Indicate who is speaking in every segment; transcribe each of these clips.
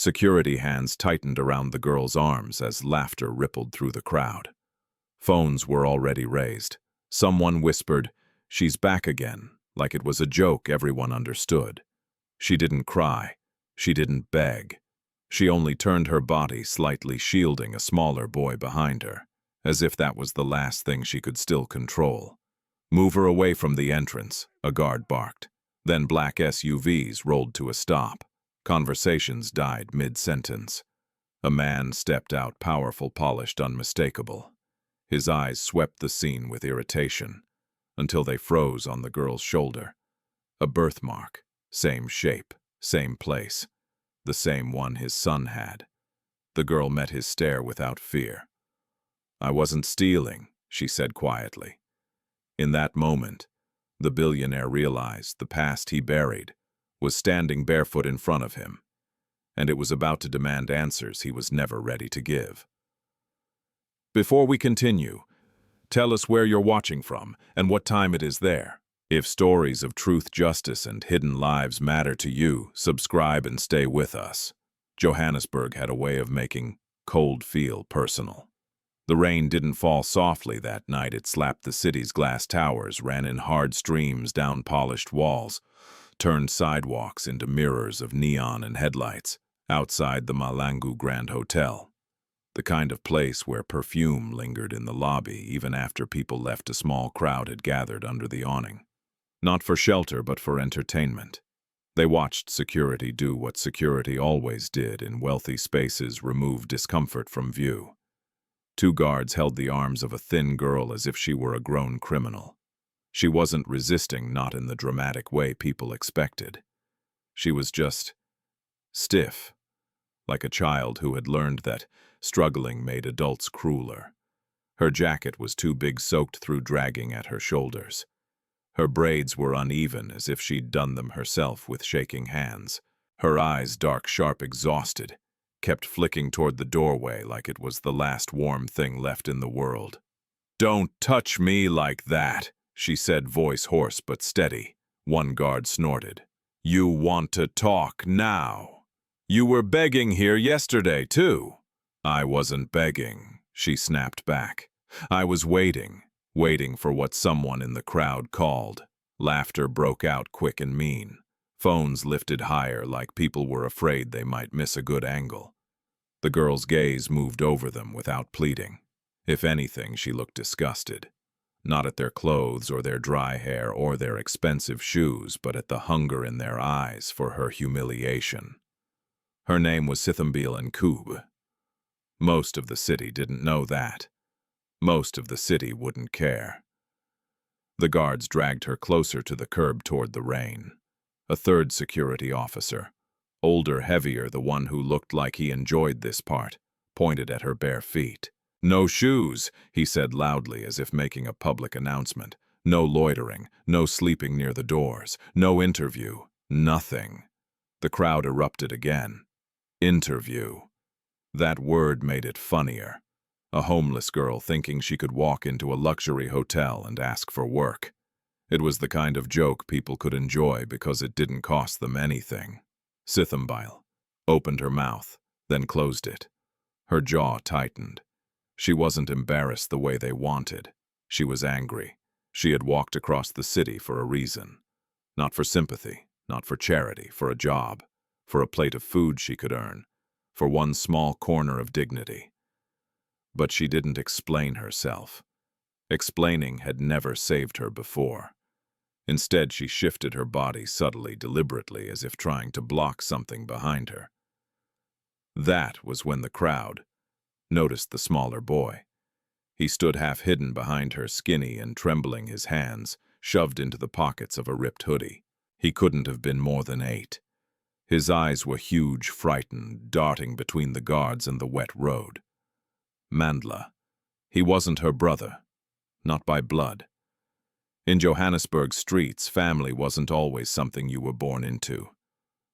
Speaker 1: Security hands tightened around the girl's arms as laughter rippled through the crowd. Phones were already raised. Someone whispered, "She's back again," like it was a joke everyone understood. She didn't cry. She didn't beg. She only turned her body, slightly shielding a smaller boy behind her, as if that was the last thing she could still control. "Move her away from the entrance," a guard barked. Then black SUVs rolled to a stop. Conversations died mid-sentence. A man stepped out, powerful, polished, unmistakable. His eyes swept the scene with irritation, until they froze on the girl's shoulder. A birthmark, same shape, same place, the same one his son had. The girl met his stare without fear. "I wasn't stealing," she said quietly. In that moment, the billionaire realized the past he buried was standing barefoot in front of him, and it was about to demand answers he was never ready to give. Before we continue, tell us where you're watching from and what time it is there. If stories of truth, justice, and hidden lives matter to you, subscribe and stay with us. Johannesburg had a way of making cold feel personal. The rain didn't fall softly that night. It slapped the city's glass towers, ran in hard streams down polished walls, turned sidewalks into mirrors of neon and headlights outside the Malangu Grand Hotel, the kind of place where perfume lingered in the lobby even after people left. A small crowd had gathered under the awning, not for shelter but for entertainment. They watched security do what security always did in wealthy spaces: remove discomfort from view. Two guards held the arms of a thin girl as if she were a grown criminal. She wasn't resisting, not in the dramatic way people expected. She was just stiff, like a child who had learned that struggling made adults crueler. Her jacket was too big, soaked through, dragging at her shoulders. Her braids were uneven, as if she'd done them herself with shaking hands. Her eyes, dark, sharp, exhausted, kept flicking toward the doorway like it was the last warm thing left in the world. "Don't touch me like that," she said, voice hoarse but steady. One guard snorted. "You want to talk now? You were begging here yesterday, too." "I wasn't begging," she snapped back. "I was waiting for what someone in the crowd called." Laughter broke out, quick and mean. Phones lifted higher, like people were afraid they might miss a good angle. The girl's gaze moved over them without pleading. If anything, she looked disgusted. Not at their clothes or their dry hair or their expensive shoes, but at the hunger in their eyes for her humiliation. Her name was Sithembile Ncube. Most of the city didn't know that. Most of the city wouldn't care. The guards dragged her closer to the curb toward the rain. A third security officer, older, heavier, the one who looked like he enjoyed this part, pointed at her bare feet. "No shoes," he said loudly, as if making a public announcement. "No loitering, no sleeping near the doors, no interview, nothing." The crowd erupted again. Interview. That word made it funnier. A homeless girl thinking she could walk into a luxury hotel and ask for work. It was the kind of joke people could enjoy because it didn't cost them anything. Sithembile opened her mouth, then closed it. Her jaw tightened. She wasn't embarrassed the way they wanted. She was angry. She had walked across the city for a reason. Not for sympathy, not for charity, for a job, for a plate of food she could earn, for one small corner of dignity. But she didn't explain herself. Explaining had never saved her before. Instead, she shifted her body subtly, deliberately, as if trying to block something behind her. That was when the crowd noticed the smaller boy. He stood half hidden behind her, skinny and trembling, his hands shoved into the pockets of a ripped hoodie. He couldn't have been more than 8. His eyes were huge, frightened, darting between the guards and the wet road. Nvula. He wasn't her brother. Not by blood. In Johannesburg's streets, family wasn't always something you were born into.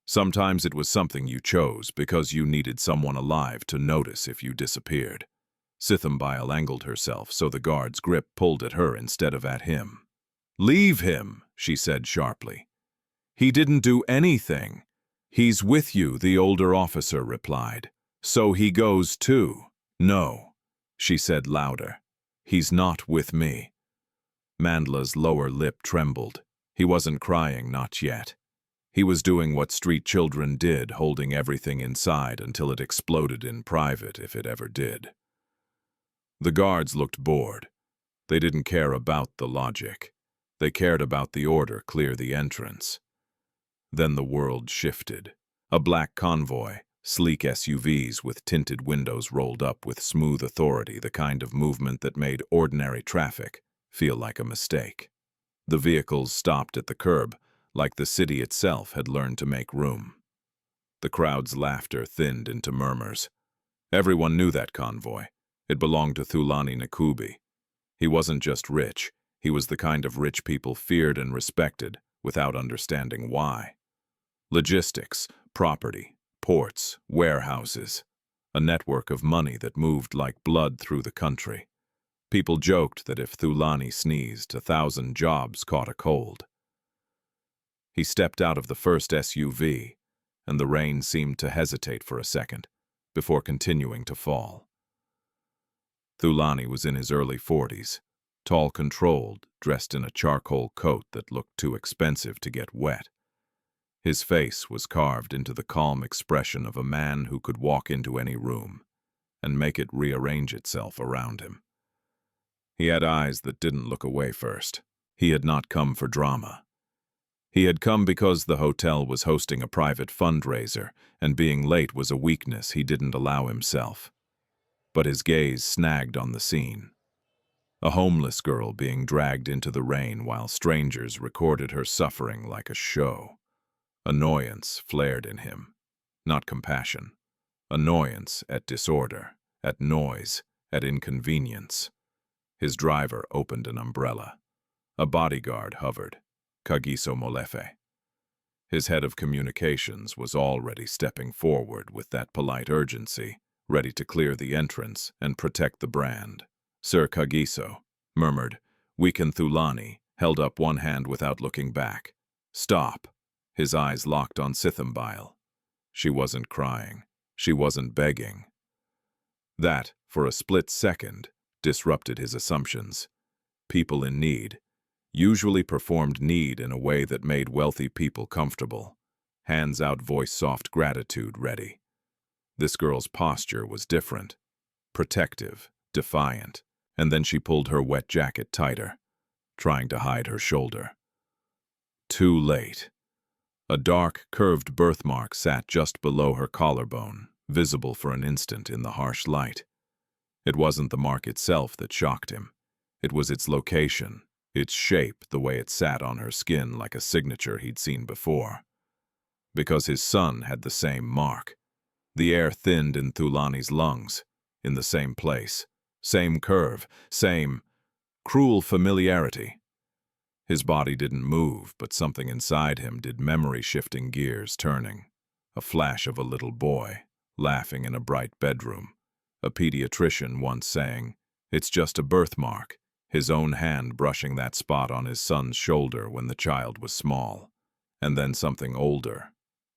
Speaker 1: Sometimes it was something you chose because you needed someone alive to notice if you disappeared. Sithembile angled herself so the guard's grip pulled at her instead of at him. "Leave him," she said sharply. "He didn't do anything. "He's with you," the older officer replied. "So he goes too." "No," she said louder. "He's not with me." Mandla's lower lip trembled. He wasn't crying, not yet. He was doing what street children did, holding everything inside until it exploded in private, if it ever did. The guards looked bored. They didn't care about the logic. They cared about the order, clear the entrance. Then the world shifted. A black convoy, sleek SUVs with tinted windows rolled up with smooth authority, the kind of movement that made ordinary traffic feel like a mistake. The vehicles stopped at the curb, like the city itself had learned to make room. The crowd's laughter thinned into murmurs. Everyone knew that convoy. It belonged to Thulani Ncube. He wasn't just rich, he was the kind of rich people feared and respected without understanding why. Logistics, property, ports, warehouses, a network of money that moved like blood through the country. People joked that if Thulani sneezed, 1,000 jobs caught a cold. He stepped out of the first SUV, and the rain seemed to hesitate for a second, before continuing to fall. Thulani was in his early 40s, tall, controlled, dressed in a charcoal coat that looked too expensive to get wet. His face was carved into the calm expression of a man who could walk into any room and make it rearrange itself around him. He had eyes that didn't look away first. He had not come for drama. He had come because the hotel was hosting a private fundraiser, and being late was a weakness he didn't allow himself. But his gaze snagged on the scene. A homeless girl being dragged into the rain while strangers recorded her suffering like a show. Annoyance flared in him. Not compassion. Annoyance at disorder, at noise, at inconvenience. His driver opened an umbrella. A bodyguard hovered. Kagiso Molefe. His head of communications was already stepping forward with that polite urgency, ready to clear the entrance and protect the brand. Sir Kagiso, murmured, weakened Thulani, held up one hand without looking back. Stop. His eyes locked on Sithembile. She wasn't crying. She wasn't begging. That, for a split second, disrupted his assumptions. People in need usually performed need in a way that made wealthy people comfortable. Hands out, voice soft, gratitude ready. This girl's posture was different. Protective, defiant, and then she pulled her wet jacket tighter, trying to hide her shoulder. Too late. A dark, curved birthmark sat just below her collarbone, visible for an instant in the harsh light. It wasn't the mark itself that shocked him. It was its location, its shape, the way it sat on her skin like a signature he'd seen before. Because his son had the same mark. The air thinned in Thulani's lungs, in the same place, same curve, same cruel familiarity. His body didn't move, but something inside him did, memory-shifting gears turning. A flash of a little boy, laughing in a bright bedroom. A pediatrician once saying, "It's just a birthmark," his own hand brushing that spot on his son's shoulder when the child was small. And then something older.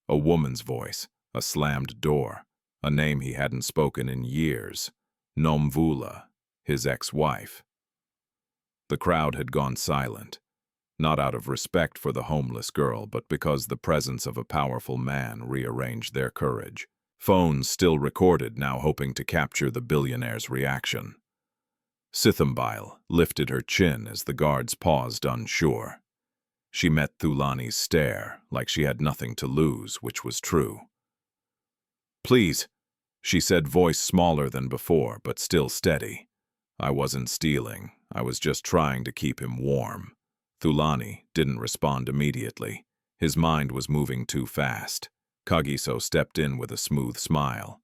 Speaker 1: A woman's voice, a slammed door, a name he hadn't spoken in years. Nvula, his ex-wife. The crowd had gone silent, not out of respect for the homeless girl, but because the presence of a powerful man rearranged their courage. Phones still recorded, now hoping to capture the billionaire's reaction. Sithembile lifted her chin as the guards paused, unsure. She met Thulani's stare, like she had nothing to lose, which was true. "Please," she said, voice smaller than before, but still steady. "I wasn't stealing. I was just trying to keep him warm." Thulani didn't respond immediately. His mind was moving too fast. Kagiso stepped in with a smooth smile.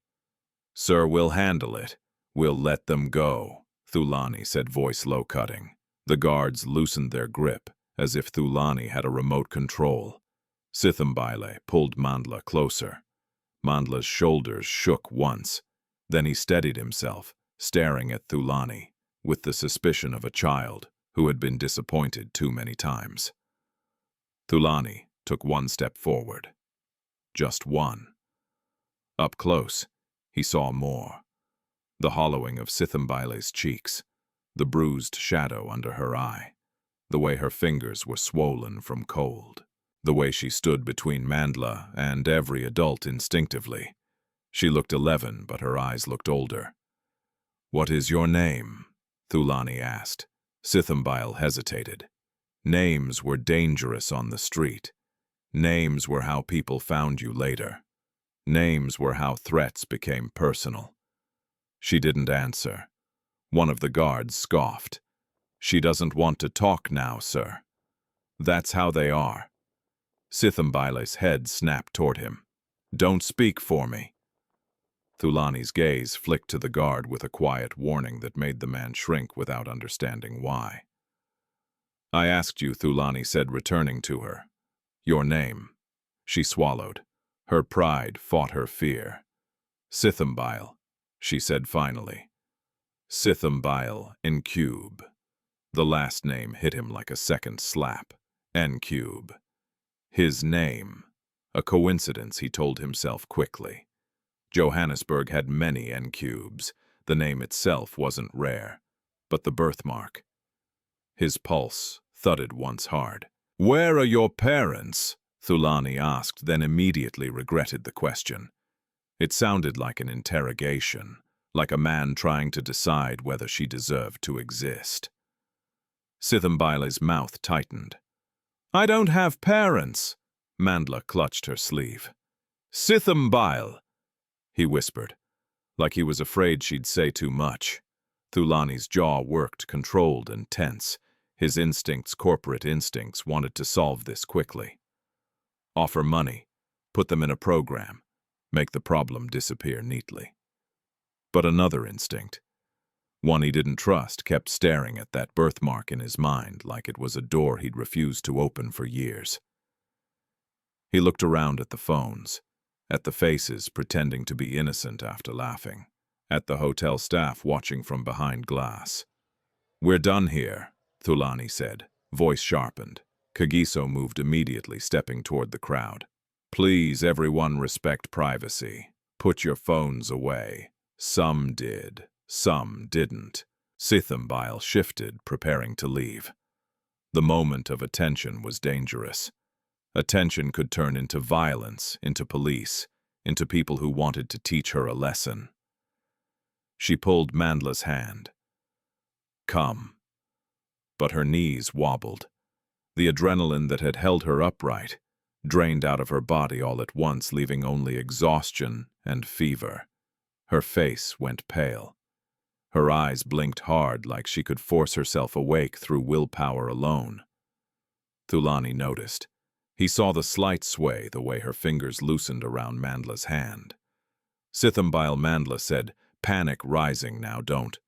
Speaker 1: "Sir, we'll handle it. We'll let them go," Thulani said, voice low-cutting. The guards loosened their grip, as if Thulani had a remote control. Sithembile pulled Mandla closer. Mandla's shoulders shook once. Then he steadied himself, staring at Thulani, with the suspicion of a child who had been disappointed too many times. Thulani took one step forward. just one. Up close, he saw more. The hollowing of Sithembile's cheeks, the bruised shadow under her eye, the way her fingers were swollen from cold, the way she stood between Nvula and every adult instinctively. She looked 11, but her eyes looked older. "What is your name?" Thulani asked. Sithembile hesitated. Names were dangerous on the street. Names were how people found you later. Names were how threats became personal. She didn't answer. One of the guards scoffed. "She doesn't want to talk now, sir." "That's how they are." Sithembile's head snapped toward him. "Don't speak for me." Thulani's gaze flicked to the guard with a quiet warning that made the man shrink without understanding why. "I asked you," Thulani said, returning to her. "Your name." She swallowed. Her pride fought her fear. "Sithembile," she said finally. "Sithembile Ncube." The last name hit him like a second slap. Ncube. His name. A coincidence, he told himself quickly. Johannesburg had many Ncubes. The name itself wasn't rare. But the birthmark. His pulse thudded once hard. "Where are your parents?" Thulani asked, then immediately regretted the question. It sounded like an interrogation, like a man trying to decide whether she deserved to exist. Sithembile's mouth tightened. "I don't have parents." Nvula clutched her sleeve. "Sithembile," he whispered, like he was afraid she'd say too much. Thulani's jaw worked, controlled and tense. His instincts, corporate instincts, wanted to solve this quickly. Offer money, put them in a program, make the problem disappear neatly. But another instinct, one he didn't trust, kept staring at that birthmark in his mind like it was a door he'd refused to open for years. He looked around at the phones, at the faces pretending to be innocent after laughing, at the hotel staff watching from behind glass. "We're done here," Thulani said, voice sharpened. Kagiso moved immediately, stepping toward the crowd. "Please, everyone, respect privacy. Put your phones away." Some did, some didn't. Sithembile shifted, preparing to leave. The moment of attention was dangerous. Attention could turn into violence, into police, into people who wanted to teach her a lesson. She pulled Nvula's hand. "Come." But her knees wobbled. The adrenaline that had held her upright drained out of her body all at once, leaving only exhaustion and fever. Her face went pale. Her eyes blinked hard, like she could force herself awake through willpower alone. Thulani noticed. He saw the slight sway, the way her fingers loosened around Nvula's hand. Sithembile Nvula said, "Panic rising now, don't."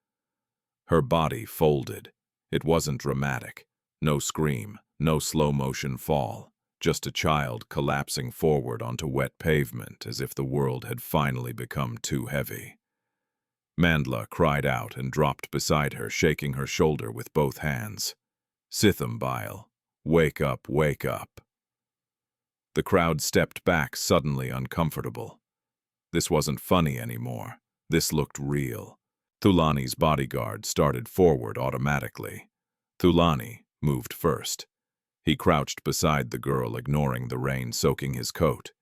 Speaker 1: Her body folded. It wasn't dramatic. No scream, no slow-motion fall. Just a child collapsing forward onto wet pavement as if the world had finally become too heavy. Nvula cried out and dropped beside her, shaking her shoulder with both hands. "Sithembile, wake up, wake up." The crowd stepped back, suddenly uncomfortable. This wasn't funny anymore. This looked real. Thulani's bodyguard started forward automatically. Thulani moved first. He crouched beside the girl, ignoring the rain soaking his coat.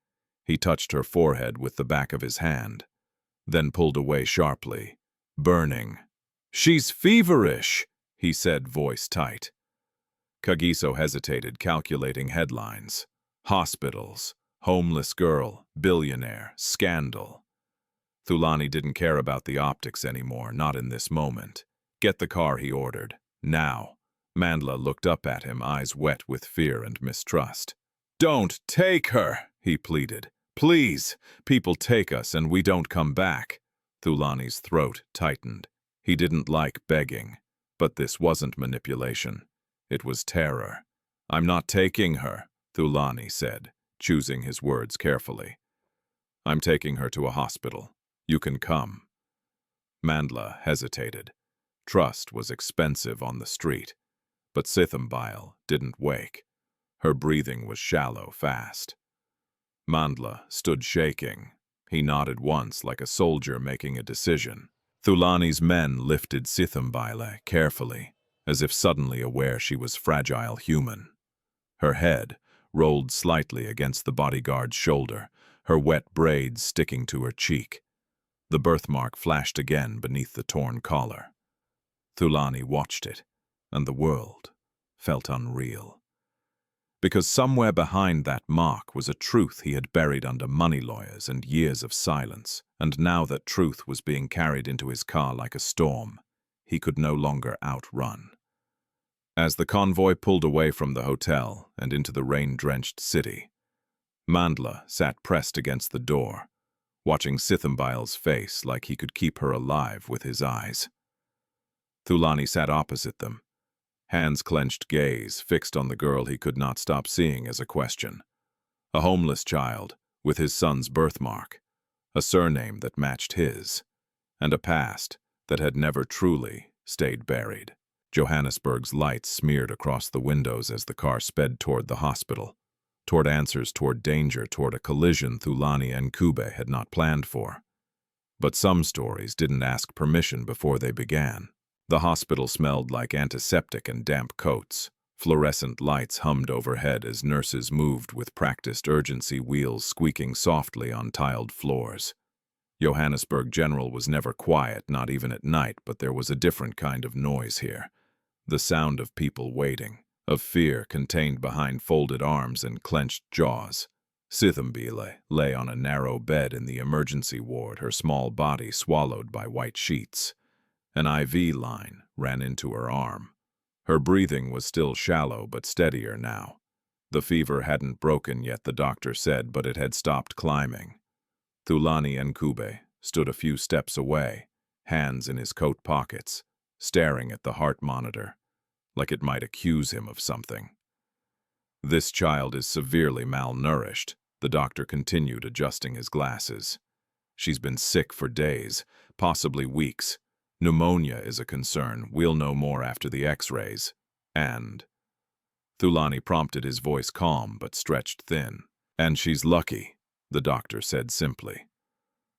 Speaker 1: He touched her forehead with the back of his hand, then pulled away sharply, burning. "She's feverish," he said, voice tight. Kagiso hesitated, calculating headlines. Hospitals, homeless girl, billionaire, scandal. Thulani didn't care about the optics anymore, not in this moment. "Get the car," he ordered. "Now." Nvula looked up at him, eyes wet with fear and mistrust. "Don't take her," he pleaded. "Please, people take us and we don't come back." Thulani's throat tightened. He didn't like begging, but this wasn't manipulation. It was terror. "I'm not taking her," Thulani said, choosing his words carefully. "I'm taking her to a hospital. You can come." Nvula hesitated. Trust was expensive on the street. But Sithembile didn't wake. Her breathing was shallow, fast. Mandla stood shaking. He nodded once like a soldier making a decision. Thulani's men lifted Sithembile carefully, as if suddenly aware she was fragile human. Her head rolled slightly against the bodyguard's shoulder, her wet braids sticking to her cheek. The birthmark flashed again beneath the torn collar. Thulani watched it, and the world felt unreal. Because somewhere behind that mark was a truth he had buried under money lawyers and years of silence, and now that truth was being carried into his car like a storm, he could no longer outrun. As the convoy pulled away from the hotel and into the rain-drenched city, Mandla sat pressed against the door, watching Sithembile's face like he could keep her alive with his eyes. Thulani sat opposite them, hands clenched, gaze fixed on the girl he could not stop seeing as a question. A homeless child with his son's birthmark, a surname that matched his, and a past that had never truly stayed buried. Johannesburg's lights smeared across the windows as the car sped toward the hospital, toward answers, toward danger, toward a collision Thulani Ncube had not planned for. But some stories didn't ask permission before they began. The hospital smelled like antiseptic and damp coats. Fluorescent lights hummed overhead as nurses moved with practiced urgency, wheels squeaking softly on tiled floors. Johannesburg General was never quiet, not even at night, but there was a different kind of noise here. The sound of people waiting, of fear contained behind folded arms and clenched jaws. Sithembile lay on a narrow bed in the emergency ward, her small body swallowed by white sheets. An IV line ran into her arm. Her breathing was still shallow but steadier now. The fever hadn't broken yet, the doctor said, but it had stopped climbing. Thulani Ncube stood a few steps away, hands in his coat pockets, staring at the heart monitor, like it might accuse him of something. "This child is severely malnourished," the doctor continued, adjusting his glasses. "She's been sick for days, possibly weeks. Pneumonia is a concern. We'll know more after the x-rays. And—" Thulani prompted, his voice calm but stretched thin. "And she's lucky," the doctor said simply.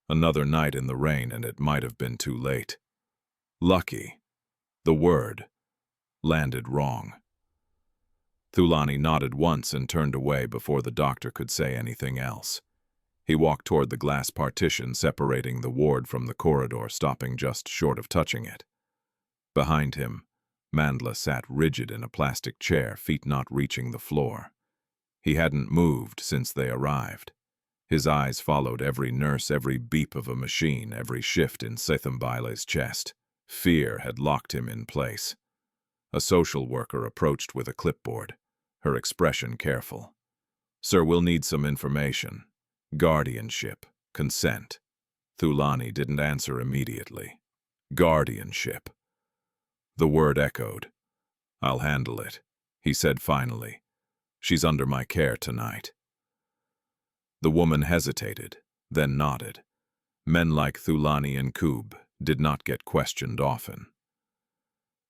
Speaker 1: "Another night in the rain and it might have been too late." Lucky. The word landed wrong. Thulani nodded once and turned away before the doctor could say anything else. He walked toward the glass partition separating the ward from the corridor, stopping just short of touching it. Behind him, Mandla sat rigid in a plastic chair, feet not reaching the floor. He hadn't moved since they arrived. His eyes followed every nurse, every beep of a machine, every shift in Sithembile's chest. Fear had locked him in place. A social worker approached with a clipboard, her expression careful. "Sir, we'll need some information. Guardianship, consent." Thulani didn't answer immediately. Guardianship. The word echoed. "I'll handle it," he said finally. "She's under my care tonight." The woman hesitated, then nodded. Men like Thulani Ncube did not get questioned often.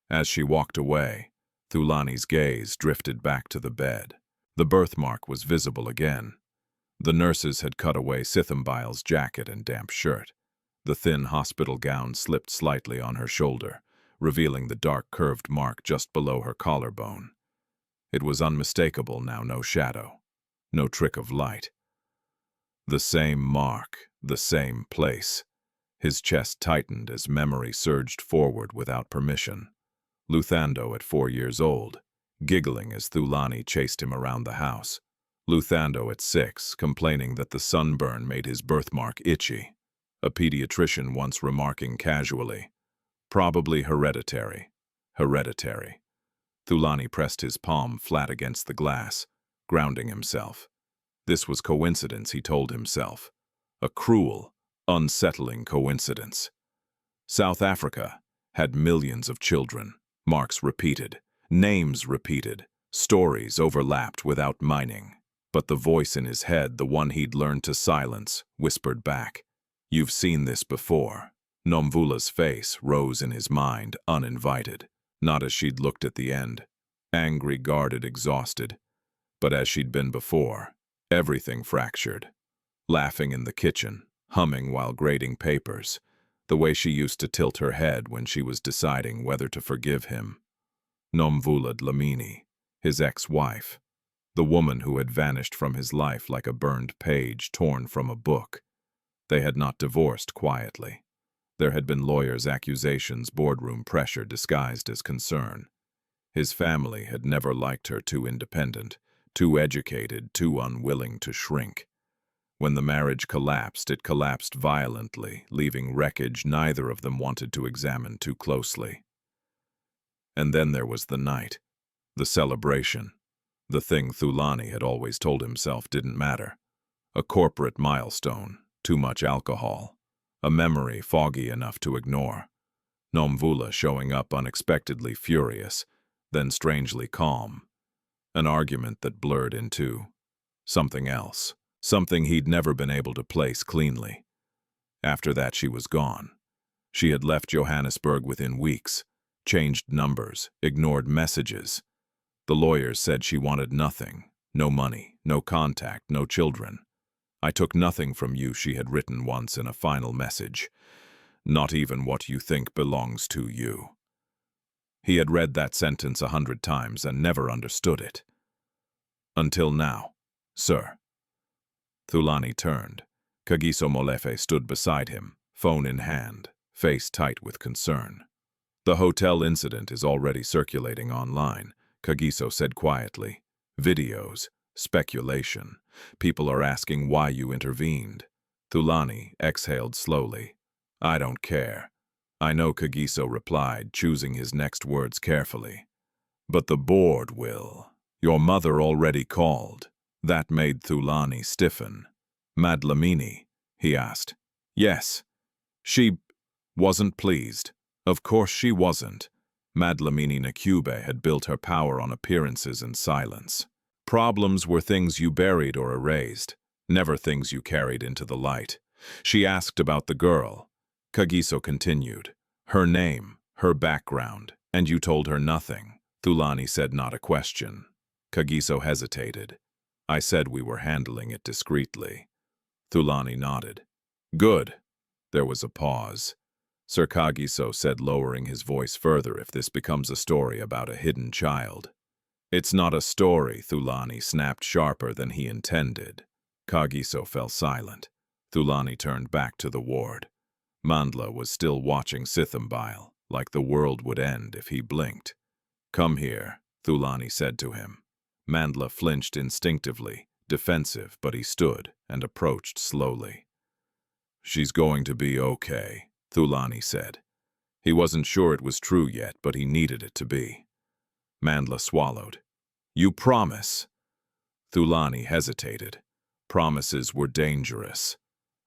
Speaker 1: As she walked away, Thulani's gaze drifted back to the bed. The birthmark was visible again. The nurses had cut away Sithembile's jacket and damp shirt. The thin hospital gown slipped slightly on her shoulder, revealing the dark curved mark just below her collarbone. It was unmistakable now, no shadow, no trick of light. The same mark, the same place. His chest tightened as memory surged forward without permission. Luthando at 4 years old, giggling as Thulani chased him around the house. Luthando at 6, complaining that the sunburn made his birthmark itchy. A pediatrician once remarking casually, "Probably hereditary. Hereditary." Thulani pressed his palm flat against the glass, grounding himself. This was coincidence, he told himself. A cruel, unsettling coincidence. South Africa had millions of children. Marks repeated, names repeated, stories overlapped without mining. But the voice in his head, the one he'd learned to silence, whispered back, "You've seen this before." Nvula's face rose in his mind, uninvited. Not as she'd looked at the end, angry, guarded, exhausted, but as she'd been before, Everything fractured. Laughing in the kitchen, humming while grading papers, the way she used to tilt her head when she was deciding whether to forgive him. Nvula Dlamini, his ex-wife, the woman who had vanished from his life like a burned page torn from a book. They had not divorced quietly. There had been lawyers' accusations, boardroom pressure disguised as concern. His family had never liked her too independent, too educated, too unwilling to shrink. When the marriage collapsed, it collapsed violently, leaving wreckage neither of them wanted to examine too closely. And then there was the night, the celebration, the thing Thulani had always told himself didn't matter. A corporate milestone, too much alcohol, a memory foggy enough to ignore. Nvula showing up unexpectedly furious, then strangely calm. An argument that blurred into something else, something he'd never been able to place cleanly. After that she was gone. She had left Johannesburg within weeks, changed numbers, ignored messages. The lawyers said she wanted nothing, no money, no contact, no children. "I took nothing from you," she had written once in a final message. "Not even what you think belongs to you." He had read that sentence 100 times and never understood it. Until now, sir. Thulani turned. Kagiso Molefe stood beside him, phone in hand, face tight with concern. "The hotel incident is already circulating online," Kagiso said quietly. "Videos, speculation. People are asking why you intervened." Thulani exhaled slowly. "I don't care." "I know," Kagiso replied, choosing his next words carefully. "But the board will. Your mother already called." That made Thulani stiffen. "Madlamini?" he asked. "Yes." "She wasn't pleased." Of course she wasn't. Thulani Ncube had built her power on appearances and silence. Problems were things you buried or erased, never things you carried into the light. She asked about the girl. Kagiso continued. "Her name, her background, and you told her nothing." Thulani said, "Not a question." Kagiso hesitated. "I said we were handling it discreetly." Thulani nodded. "Good." There was a pause. Sir Kagiso said, lowering his voice further, "If this becomes a story about a hidden child." "It's not a story," Thulani snapped sharper than he intended. Kagiso fell silent. Thulani turned back to the ward. Mandla was still watching Sithembile, like the world would end if he blinked. "Come here," Thulani said to him. Mandla flinched instinctively, defensive, but he stood and approached slowly. "She's going to be okay," Thulani said. He wasn't sure it was true yet, but he needed it to be. Mandla swallowed. "You promise?" Thulani hesitated. Promises were dangerous.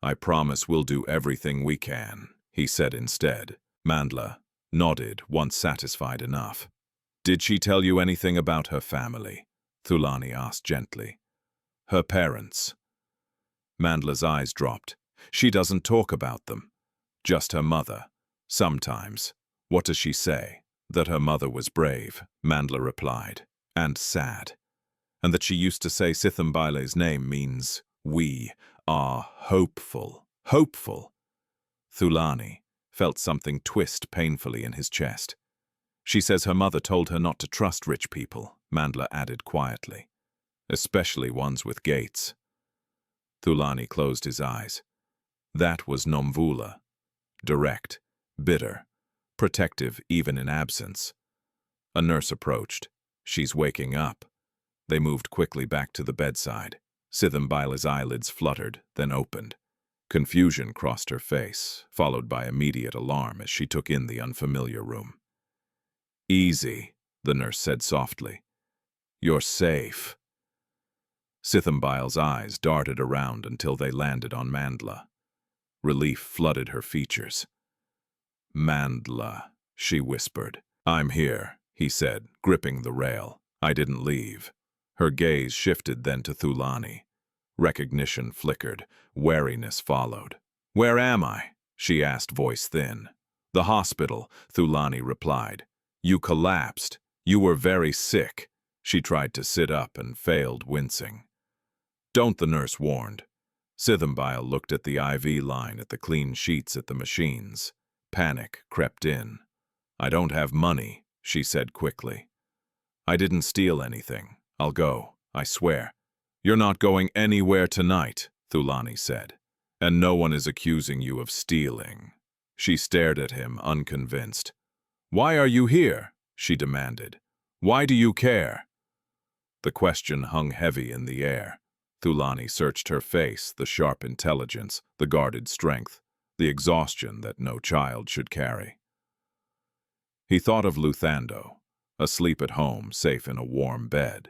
Speaker 1: "I promise we'll do everything we can," he said instead. Mandla nodded, once satisfied enough. "Did she tell you anything about her family?" Thulani asked gently. "Her parents." Mandla's eyes dropped. "She doesn't talk about them. Just her mother. Sometimes." "What does she say?" "That her mother was brave," Mandla replied, "and sad. And that she used to say Sithembile's name means, 'We are hopeful.'" "Hopeful?" Thulani felt something twist painfully in his chest. "She says her mother told her not to trust rich people," Mandla added quietly. "Especially ones with gates." Thulani closed his eyes. That was Nvula. Direct, bitter, protective even in absence. A nurse approached. "She's waking up." They moved quickly back to the bedside. Sithembile's eyelids fluttered, then opened. Confusion crossed her face, followed by immediate alarm as she took in the unfamiliar room. "Easy," the nurse said softly. "You're safe." Sithembile's eyes darted around until they landed on Mandla. Relief flooded her features. "Mandla," she whispered. "I'm here," he said, gripping the rail. "I didn't leave." Her gaze shifted then to Thulani. Recognition flickered. Wariness followed. "Where am I?" she asked, voice thin. "The hospital," Thulani replied. "You collapsed. You were very sick." She tried to sit up and failed, wincing. Don't, the nurse warned. Sithembile looked at the IV line at the clean sheets at the machines. Panic crept in. I don't have money, she said quickly. I didn't steal anything. I'll go, I swear. You're not going anywhere tonight, Thulani said. And no one is accusing you of stealing. She stared at him, unconvinced. Why are you here? She demanded. Why do you care? The question hung heavy in the air. Thulani searched her face, the sharp intelligence, the guarded strength, the exhaustion that no child should carry. He thought of Luthando, asleep at home, safe in a warm bed.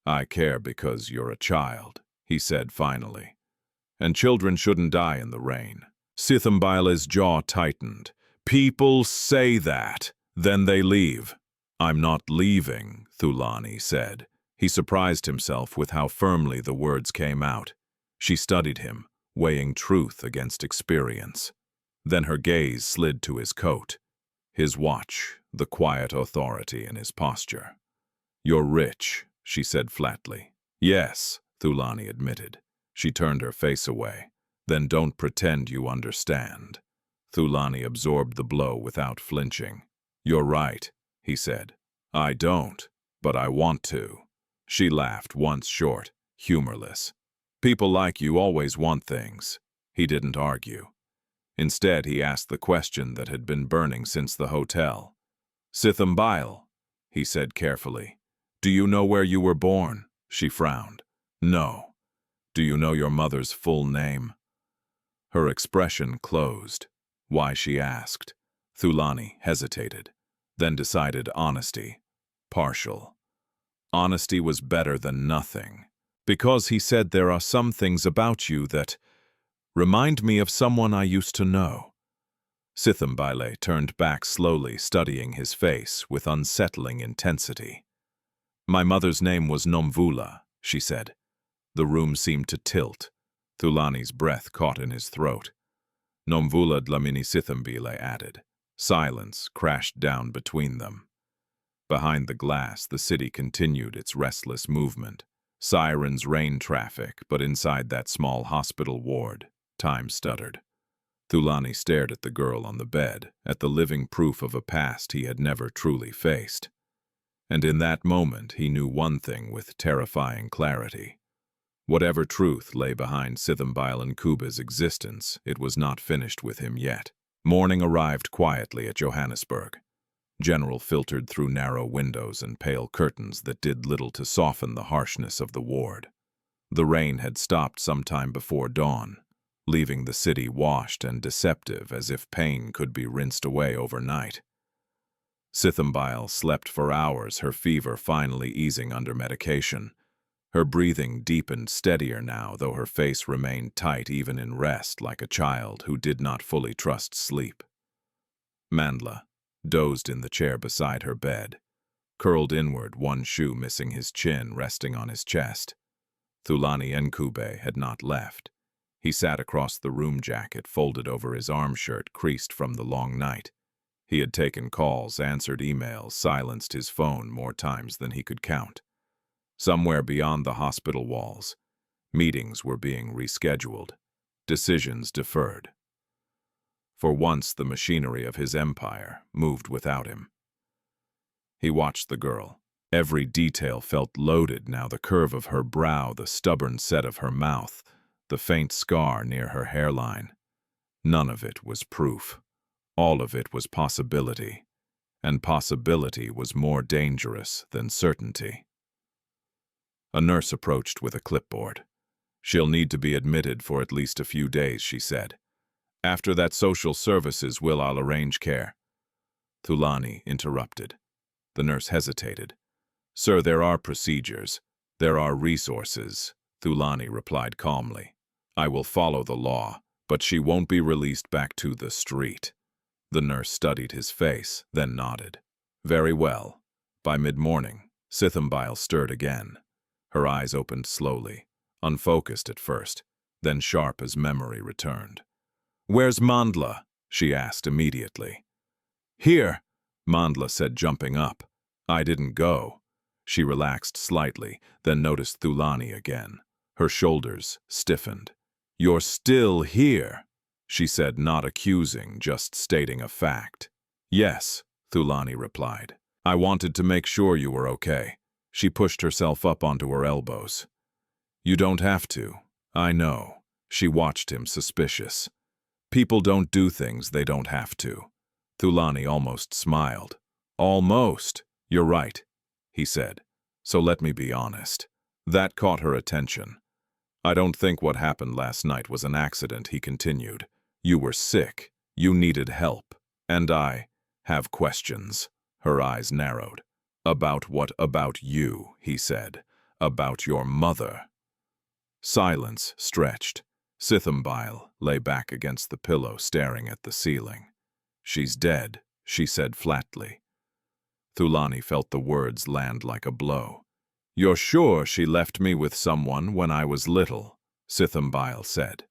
Speaker 1: I care because you're a child, he said finally. And children shouldn't die in the rain. Sithembile's jaw tightened. People say that, then they leave. I'm not leaving, Thulani said. He surprised himself with how firmly the words came out. She studied him, weighing truth against experience. Then her gaze slid to his coat, his watch, the quiet authority in his posture. You're rich, she said flatly. Yes, Thulani admitted. She turned her face away. Then don't pretend you understand. Thulani absorbed the blow without flinching. You're right, he said. I don't, but I want to. She laughed, once short, humorless. People like you always want things. He didn't argue. Instead, he asked the question that had been burning since the hotel. Sithembile, he said carefully. Do you know where you were born? She frowned. No. Do you know your mother's full name? Her expression closed. Why, she asked. Thulani hesitated, then decided honesty. Partial. Honesty was better than nothing. Because he said there are some things about you that remind me of someone I used to know. Sithembile turned back slowly, studying his face with unsettling intensity. My mother's name was Nvula, she said. The room seemed to tilt. Thulani's breath caught in his throat. Nvula Dlamini Sithembile added. Silence crashed down between them. Behind the glass, the city continued its restless movement. Sirens rained traffic, but inside that small hospital ward, time stuttered. Thulani stared at the girl on the bed, at the living proof of a past he had never truly faced. And in that moment, he knew one thing with terrifying clarity. Whatever truth lay behind Sithembile Ncube's existence, it was not finished with him yet. Morning arrived quietly at Johannesburg. General filtered through narrow windows and pale curtains that did little to soften the harshness of the ward. The rain had stopped some time before dawn, leaving the city washed and deceptive as if pain could be rinsed away overnight. Sithembile slept for hours, her fever finally easing under medication. Her breathing deepened steadier now, though her face remained tight even in rest, like a child who did not fully trust sleep. Mandla dozed in the chair beside her bed, curled inward, one shoe missing his chin, resting on his chest. Thulani Ncube had not left. He sat across the room, jacket folded over his arm shirt, creased from the long night. He had taken calls, answered emails, silenced his phone more times than he could count. Somewhere beyond the hospital walls, meetings were being rescheduled, decisions deferred. For once, the machinery of his empire moved without him. He watched the girl. Every detail felt loaded now, the curve of her brow, the stubborn set of her mouth, the faint scar near her hairline. None of it was proof. All of it was possibility, and possibility was more dangerous than certainty. A nurse approached with a clipboard. She'll need to be admitted for at least a few days, she said. After that, social services I'll arrange care. Thulani interrupted. The nurse hesitated. Sir, there are procedures. There are resources, Thulani replied calmly. I will follow the law, but she won't be released back to the street. The nurse studied his face, then nodded. Very well. By mid-morning, Sithembile stirred again. Her eyes opened slowly, unfocused at first, then sharp as memory returned. Where's Mandla? She asked immediately. Here, Mandla said, jumping up. I didn't go. She relaxed slightly, then noticed Thulani again. Her shoulders stiffened. "You're still here," she said, not accusing, just stating a fact. "Yes," Thulani replied. "I wanted to make sure you were okay." She pushed herself up onto her elbows. "You don't have to. I know." She watched him, suspicious. "People don't do things they don't have to." Thulani almost smiled. "Almost. You're right," he said. "So let me be honest." That caught her attention. "I don't think what happened last night was an accident," he continued. "You were sick. You needed help. And I have questions." Her eyes narrowed. "About what about you?" he said. "About your mother." Silence stretched. Sithembile lay back against the pillow, staring at the ceiling. "She's dead," she said flatly. Thulani felt the words land like a blow. "You're sure she left me with someone when I was little?" Sithembile said.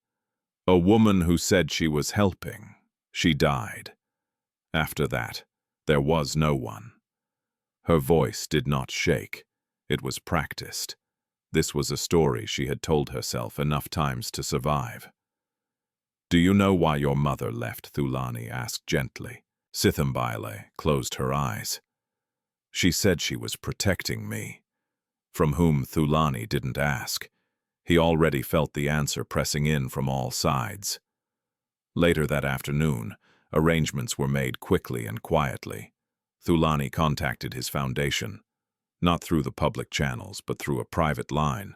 Speaker 1: "A woman who said she was helping. She died. After that, there was no one." Her voice did not shake. It was practiced. This was a story she had told herself enough times to survive. "Do you know why your mother left?" Thulani asked gently. Sithembile closed her eyes. "She said she was protecting me." From whom Thulani didn't ask. He already felt the answer pressing in from all sides. Later that afternoon, arrangements were made quickly and quietly. Thulani contacted his foundation, not through the public channels, but through a private line.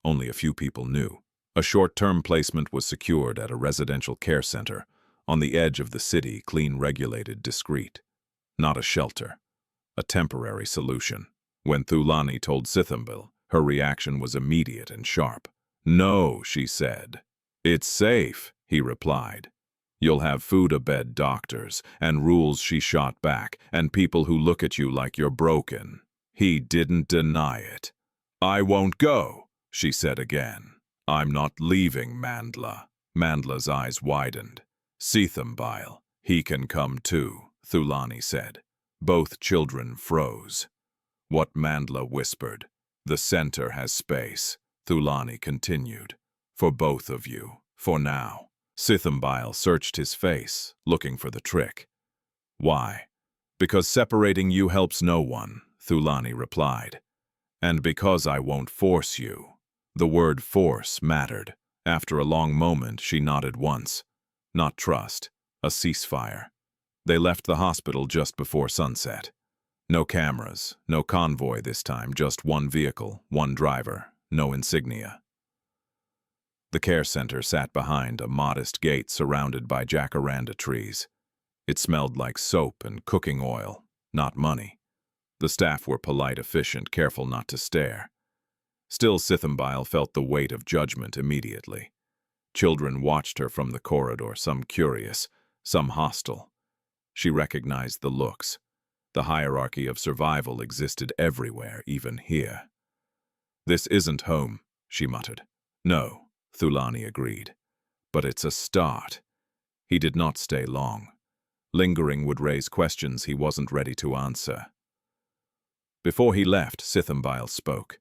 Speaker 1: Only a few people knew. A short-term placement was secured at a residential care center, on the edge of the city, clean, regulated, discreet. Not a shelter. A temporary solution. When Thulani told Sithembile, her reaction was immediate and sharp. "No," she said. "It's safe," he replied. "You'll have food, a bed, doctors, and rules." She shot back, "and people who look at you like you're broken." He didn't deny it. "I won't go," she said again. "I'm not leaving Mandla." Mandla's eyes widened. "Sithembile, he can come too," Thulani said. Both children froze. What Mandla whispered. "The center has space," Thulani continued. "For both of you, for now." Sithembile searched his face, looking for the trick. "Why?" "Because separating you helps no one," Thulani replied. "And because I won't force you." The word force mattered. After a long moment, she nodded once. Not trust, a ceasefire. They left the hospital just before sunset. No cameras, no convoy this time, just one vehicle, one driver, no insignia. The care center sat behind a modest gate surrounded by jacaranda trees. It smelled like soap and cooking oil, not money. The staff were polite, efficient, careful not to stare. Still, Sithembile felt the weight of judgment immediately. Children watched her from the corridor, some curious, some hostile. She recognized the looks. The hierarchy of survival existed everywhere, even here. "This isn't home," she muttered. "No," Thulani agreed. "But it's a start." He did not stay long. Lingering would raise questions he wasn't ready to answer. Before he left, Sithembile spoke.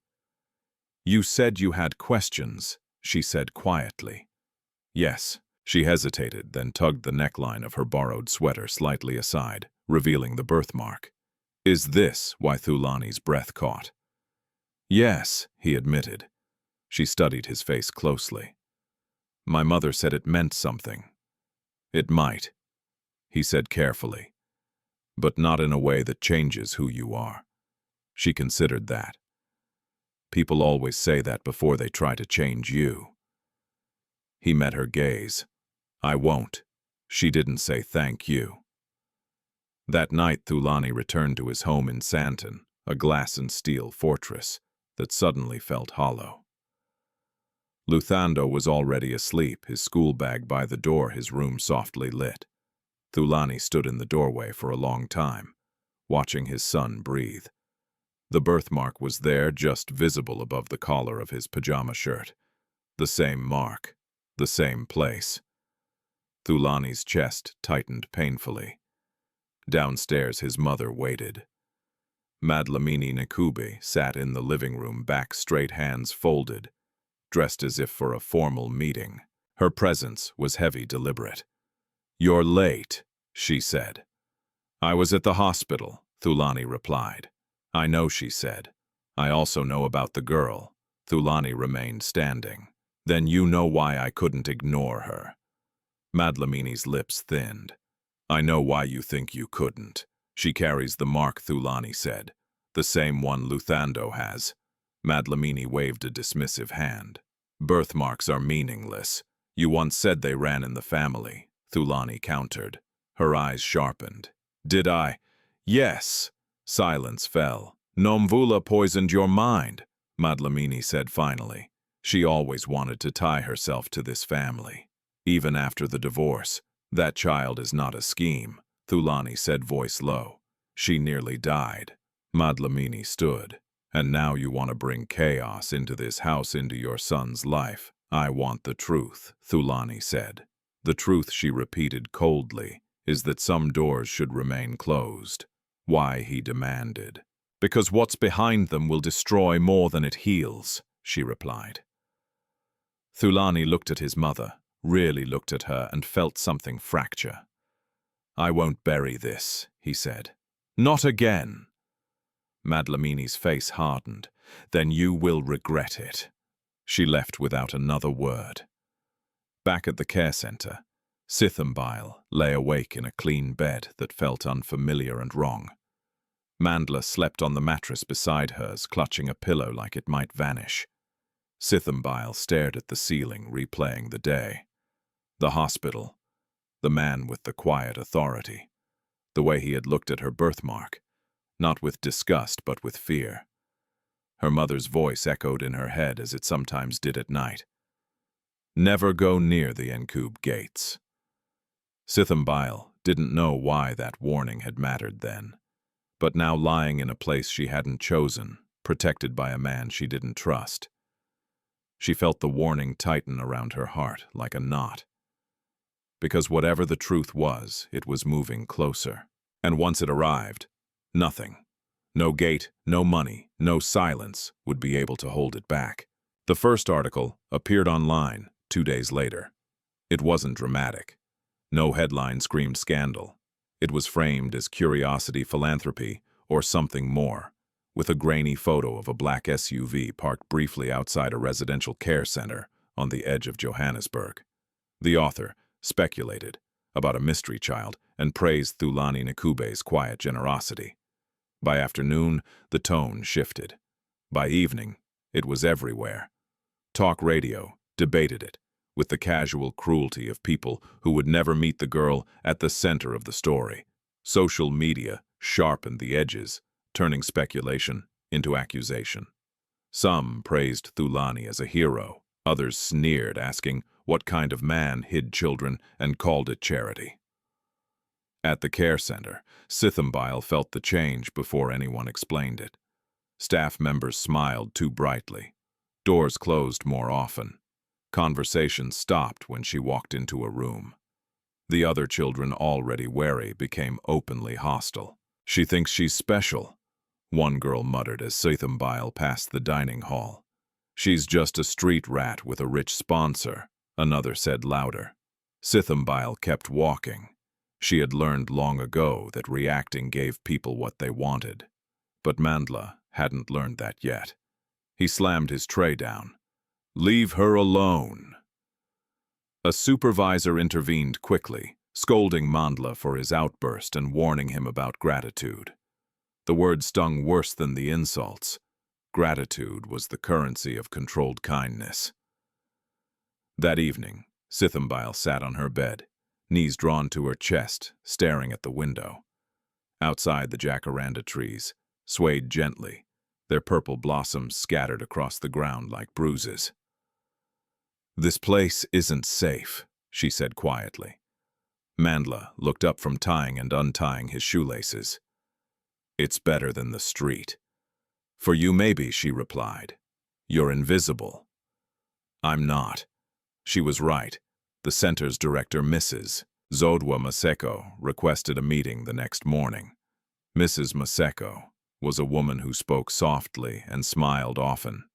Speaker 1: "You said you had questions," she said quietly. "Yes." She hesitated, then tugged the neckline of her borrowed sweater slightly aside, revealing the birthmark. "Is this why?" Thulani's breath caught. "Yes," he admitted. She studied his face closely. "My mother said it meant something." "It might," he said carefully, "but not in a way that changes who you are." She considered that. "People always say that before they try to change you." He met her gaze. "I won't." She didn't say thank you. That night, Thulani returned to his home in Santon, a glass and steel fortress that suddenly felt hollow. Luthando was already asleep, his school bag by the door, his room softly lit. Thulani stood in the doorway for a long time, watching his son breathe. The birthmark was there, just visible above the collar of his pajama shirt. The same mark, the same place. Thulani's chest tightened painfully. Downstairs, his mother waited. Thulani Ncube sat in the living room, back straight, hands folded. dressed as if for a formal meeting. Her presence was heavy, deliberate. "You're late," she said. "I was at the hospital," Thulani replied. "I know," she said. "I also know about the girl." Thulani remained standing. "Then you know why I couldn't ignore her." Madlamini's lips thinned. "I know why you think you couldn't. She carries the mark," Thulani said. "The same one Luthando has." Madlamini waved a dismissive hand. "Birthmarks are meaningless. You once said they ran in the family," Thulani countered. Her eyes sharpened. "Did I?" "Yes." Silence fell. "Nvula poisoned your mind," Madlamini said finally. She always wanted to tie herself to this family. Even after the divorce, "That child is not a scheme," Thulani said, voice low. "She nearly died." Madlamini stood. "And now you want to bring chaos into this house, into your son's life." "I want the truth," Thulani said. "The truth," she repeated coldly, "is that some doors should remain closed." "Why?" he demanded. "Because what's behind them will destroy more than it heals," she replied. Thulani looked at his mother, really looked at her, and felt something fracture. "I won't bury this," he said. "Not again." Madlamini's face hardened. "Then you will regret it." She left without another word. Back at the care center, Sithembile lay awake in a clean bed that felt unfamiliar and wrong. Mandla slept on the mattress beside hers, clutching a pillow like it might vanish. Sithembile stared at the ceiling, replaying the day. The hospital, the man with the quiet authority, the way he had looked at her birthmark, not with disgust but with fear. Her mother's voice echoed in her head as it sometimes did at night. "Never go near the Ncube gates." Sithembile didn't know why that warning had mattered then, but now lying in a place she hadn't chosen, protected by a man she didn't trust. She felt the warning tighten around her heart like a knot. Because whatever the truth was, it was moving closer. And once it arrived, nothing. No gate, no money, no silence would be able to hold it back. The first article appeared online 2 days later. It wasn't dramatic. No headline screamed scandal. It was framed as curiosity, philanthropy, or something more, with a grainy photo of a black SUV parked briefly outside a residential care center on the edge of Johannesburg. The author speculated about a mystery child and praised Thulani Ncube's quiet generosity. By afternoon, the tone shifted. By evening, it was everywhere. Talk radio debated it, with the casual cruelty of people who would never meet the girl at the center of the story. Social media sharpened the edges, turning speculation into accusation. Some praised Thulani as a hero. Others sneered, asking what kind of man hid children and called it charity. At the care center, Sithembile felt the change before anyone explained it. Staff members smiled too brightly. Doors closed more often. Conversations stopped when she walked into a room. The other children, already wary, became openly hostile. "She thinks she's special," one girl muttered as Sithembile passed the dining hall. "She's just a street rat with a rich sponsor," another said louder. Sithembile kept walking. She had learned long ago that reacting gave people what they wanted. But Mandla hadn't learned that yet. He slammed his tray down. "Leave her alone." A supervisor intervened quickly, scolding Mandla for his outburst and warning him about gratitude. The word stung worse than the insults. Gratitude was the currency of controlled kindness. That evening, Sithembile sat on her bed, knees drawn to her chest, staring at the window. Outside, the jacaranda trees swayed gently, their purple blossoms scattered across the ground like bruises. "This place isn't safe," she said quietly. Mandla looked up from tying and untying his shoelaces. "It's better than the street." "For you maybe," she replied. "You're invisible." "I'm not." She was right. The center's director, Mrs. Zodwa Maseko, requested a meeting the next morning. Mrs. Maseko was a woman who spoke softly and smiled often.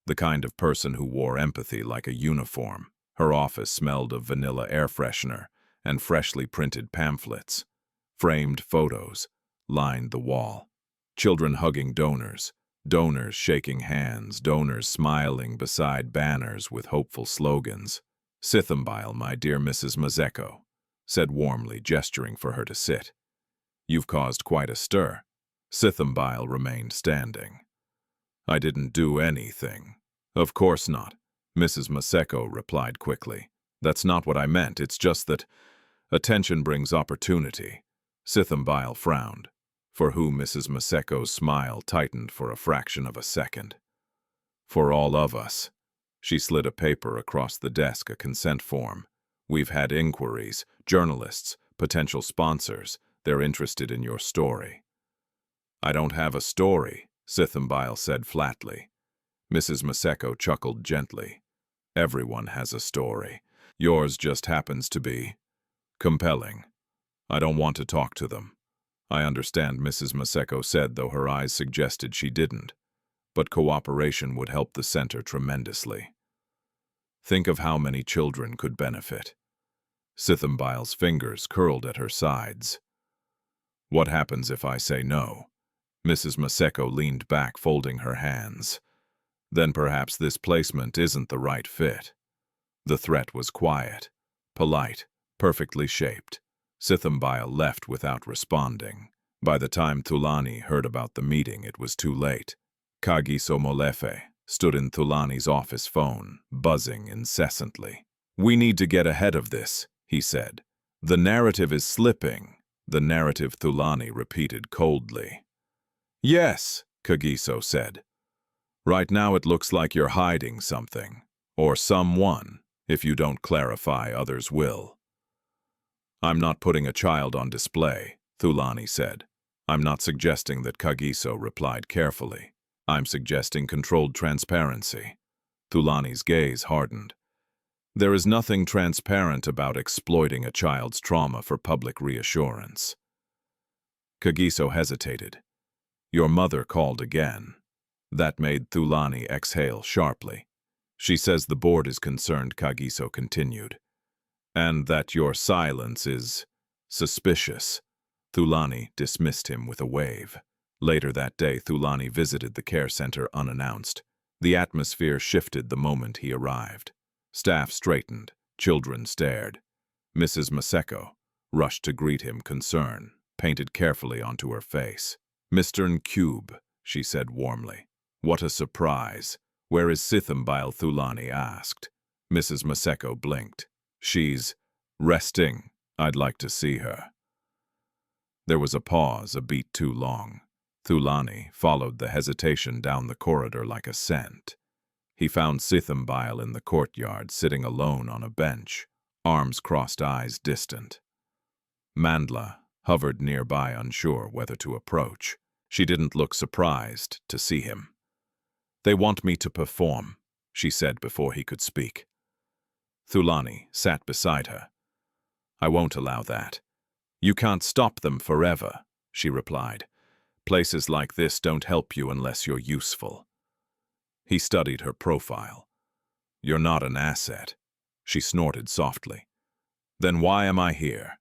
Speaker 1: The kind of person who wore empathy like a uniform. Her office smelled of vanilla air freshener and freshly printed pamphlets. Framed photos lined the wall. Children hugging donors, donors shaking hands, donors smiling beside banners with hopeful slogans. "Sithembile, my dear Mrs. Mazeko," said warmly, gesturing for her to sit. "You've caused quite a stir." Sithembile remained standing. "I didn't do anything." "Of course not," Mrs. Mazeko replied quickly. "That's not what I meant, it's just that attention brings opportunity." Sithembile frowned, for whom Mrs. Maseko's smile tightened for a fraction of a second. "For all of us." She slid a paper across the desk, a consent form. "We've had inquiries, journalists, potential sponsors. They're interested in your story." "I don't have a story," Sithembile said flatly. Mrs. Maseko chuckled gently. "Everyone has a story. Yours just happens to be compelling. I don't want to talk to them." "I understand," Mrs. Maseko said, though her eyes suggested she didn't. "But cooperation would help the center tremendously. Think of how many children could benefit." Sithembile's fingers curled at her sides. "What happens if I say no?" Mrs. Maseko leaned back, folding her hands. "Then perhaps this placement isn't the right fit." The threat was quiet, polite, perfectly shaped. Sithembile left without responding. By the time Thulani heard about the meeting, it was too late. Kagiso Molefe stood in Thulani's office phone, buzzing incessantly. "We need to get ahead of this," he said. "The narrative is slipping." "The narrative," Thulani repeated coldly. "Yes," Kagiso said. "Right now it looks like you're hiding something. Or someone. If you don't clarify, others will." "I'm not putting a child on display," Thulani said. "I'm not suggesting that," Kagiso replied carefully. "I'm suggesting controlled transparency." Thulani's gaze hardened. "There is nothing transparent about exploiting a child's trauma for public reassurance." Kagiso hesitated. "Your mother called again." That made Thulani exhale sharply. "She says the board is concerned," Kagiso continued. "And that your silence is suspicious." Thulani dismissed him with a wave. Later that day, Thulani visited the care center unannounced. The atmosphere shifted the moment he arrived. Staff straightened, children stared. Mrs. Maseko rushed to greet him, concern painted carefully onto her face. "Mr. Ncube," she said warmly. "What a surprise. Where is Sithembile?" Thulani asked. Mrs. Maseko blinked. "She's resting. I'd like to see her." There was a pause, a beat too long. Thulani followed the hesitation down the corridor like a scent. He found Sithembile in the courtyard, sitting alone on a bench, arms crossed, eyes distant. Nvula hovered nearby, unsure whether to approach. She didn't look surprised to see him. "They want me to perform," she said before he could speak. Thulani sat beside her. "I won't allow that." "You can't stop them forever," she replied. "Places like this don't help you unless you're useful." He studied her profile. "You're not an asset." She snorted softly. "Then why am I here?"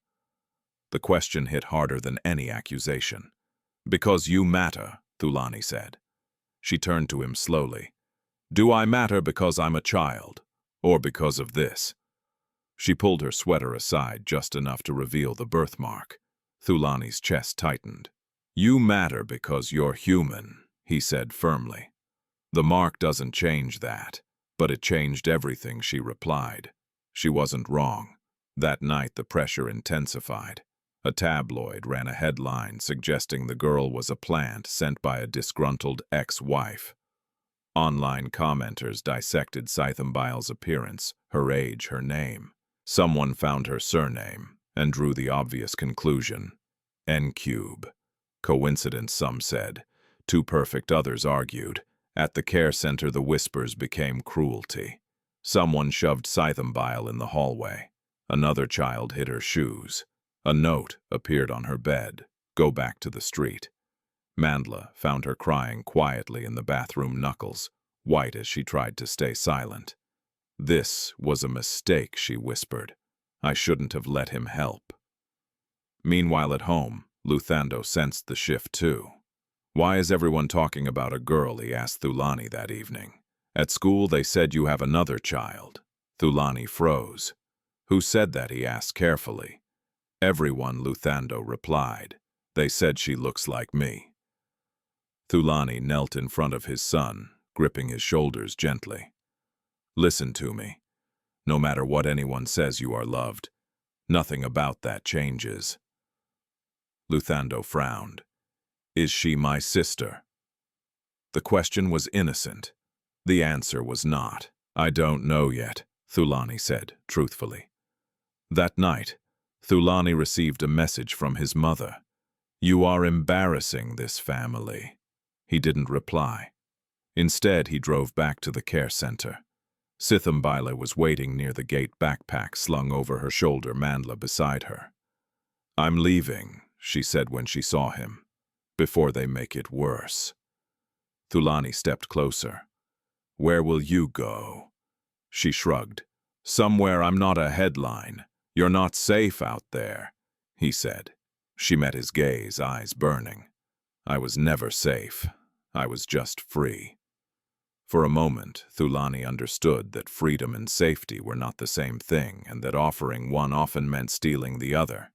Speaker 1: The question hit harder than any accusation. "Because you matter," Thulani said. She turned to him slowly. "Do I matter because I'm a child? Or because of this?" She pulled her sweater aside just enough to reveal the birthmark. Thulani's chest tightened. "You matter because you're human," he said firmly. "The mark doesn't change that." "But it changed everything," she replied. She wasn't wrong. That night the pressure intensified. A tabloid ran a headline suggesting the girl was a plant sent by a disgruntled ex-wife. Online commenters dissected Sithembile's appearance, her age, her name. Someone found her surname and drew the obvious conclusion. Ncube. Coincidence, some said. Too perfect, others argued. At the care center, the whispers became cruelty. Someone shoved Sithembile in the hallway. Another child hid her shoes. A note appeared on her bed. "Go back to the street." Nvula found her crying quietly in the bathroom, knuckles white as she tried to stay silent. "This was a mistake," she whispered. "I shouldn't have let him help." Meanwhile at home, Luthando sensed the shift too. "Why is everyone talking about a girl?" he asked Thulani that evening. "At school they said you have another child." Thulani froze. "Who said that?" he asked carefully. "Everyone," Luthando replied. "They said she looks like me." Thulani knelt in front of his son, gripping his shoulders gently. "Listen to me. No matter what anyone says, you are loved. Nothing about that changes." Luthando frowned. "Is she my sister?" The question was innocent. The answer was not. "I don't know yet," Thulani said, truthfully. That night, Thulani received a message from his mother. "You are embarrassing this family." He didn't reply. Instead, he drove back to the care center. Sithembile was waiting near the gate, backpack slung over her shoulder, Nvula beside her. "I'm leaving," she said when she saw him, "before they make it worse." Thulani stepped closer. "Where will you go?" She shrugged. "Somewhere I'm not a headline. You're not safe out there," he said. She met his gaze, eyes burning. "I was never safe. I was just free." For a moment, Thulani understood that freedom and safety were not the same thing, and that offering one often meant stealing the other.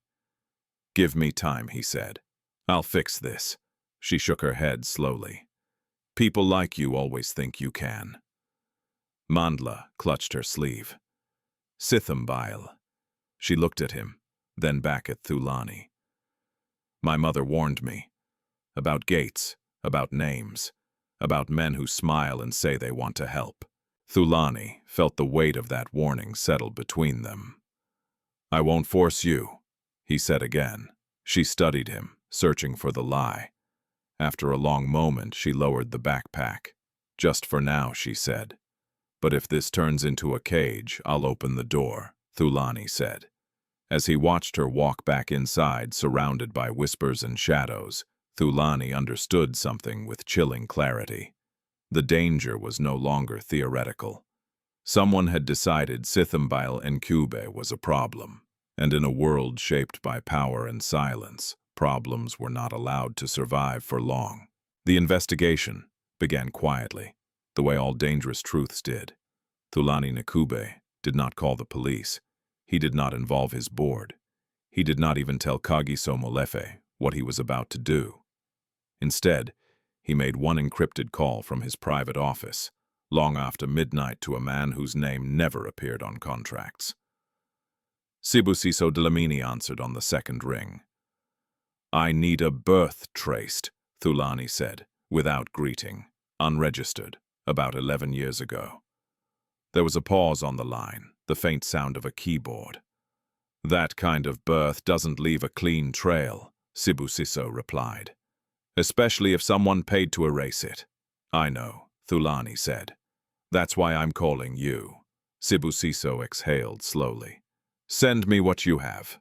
Speaker 1: "Give me time," he said. "I'll fix this." She shook her head slowly. "People like you always think you can." Nvula clutched her sleeve. "Sithembile." She looked at him, then back at Thulani. "My mother warned me. About gates, about names, about men who smile and say they want to help." Thulani felt the weight of that warning settle between them. "I won't force you," he said again. She studied him, searching for the lie. After a long moment, she lowered the backpack. "Just for now," she said. "But if this turns into a cage, I'll open the door," Thulani said. As he watched her walk back inside, surrounded by whispers and shadows, Thulani understood something with chilling clarity. The danger was no longer theoretical. Someone had decided Sithembile Ncube was a problem, and in a world shaped by power and silence, problems were not allowed to survive for long. The investigation began quietly, the way all dangerous truths did. Thulani Ncube did not call the police. He did not involve his board. He did not even tell Kagiso Molefe what he was about to do. Instead, he made one encrypted call from his private office, long after midnight, to a man whose name never appeared on contracts. Sibusiso Dlamini answered on the second ring. "I need a birth traced," Thulani said, without greeting, "unregistered, about 11 years ago." There was a pause on the line, the faint sound of a keyboard. "That kind of birth doesn't leave a clean trail," Sibusiso replied. "Especially if someone paid to erase it." "I know," Thulani said. "That's why I'm calling you." Sibusiso exhaled slowly. "Send me what you have."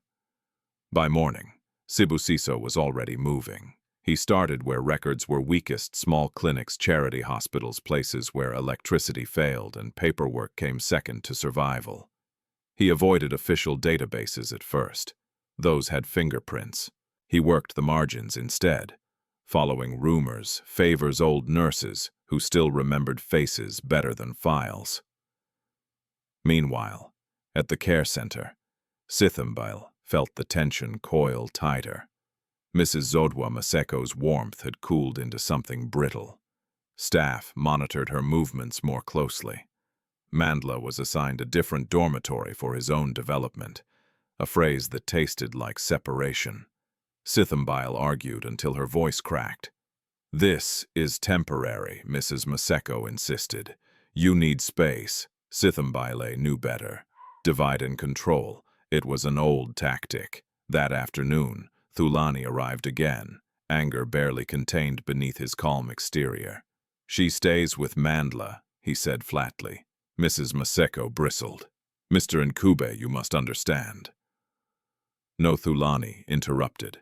Speaker 1: By morning, Sibusiso was already moving. He started where records were weakest: small clinics, charity hospitals, places where electricity failed and paperwork came second to survival. He avoided official databases at first. Those had fingerprints. He worked the margins instead, following rumors, favors old nurses who still remembered faces better than files. Meanwhile, at the care center, Sithembile felt the tension coil tighter. Mrs. Zodwa Maseko's warmth had cooled into something brittle. Staff monitored her movements more closely. Nvula was assigned a different dormitory for his own development, a phrase that tasted like separation. Sithembile argued until her voice cracked. "This is temporary," Mrs. Maseko insisted. "You need space." Sithembile knew better. Divide and control. It was an old tactic. That afternoon, Thulani arrived again, anger barely contained beneath his calm exterior. "She stays with Nvula," he said flatly. Mrs. Maseko bristled. "Mr. Ncube, you must understand." No, Thulani interrupted.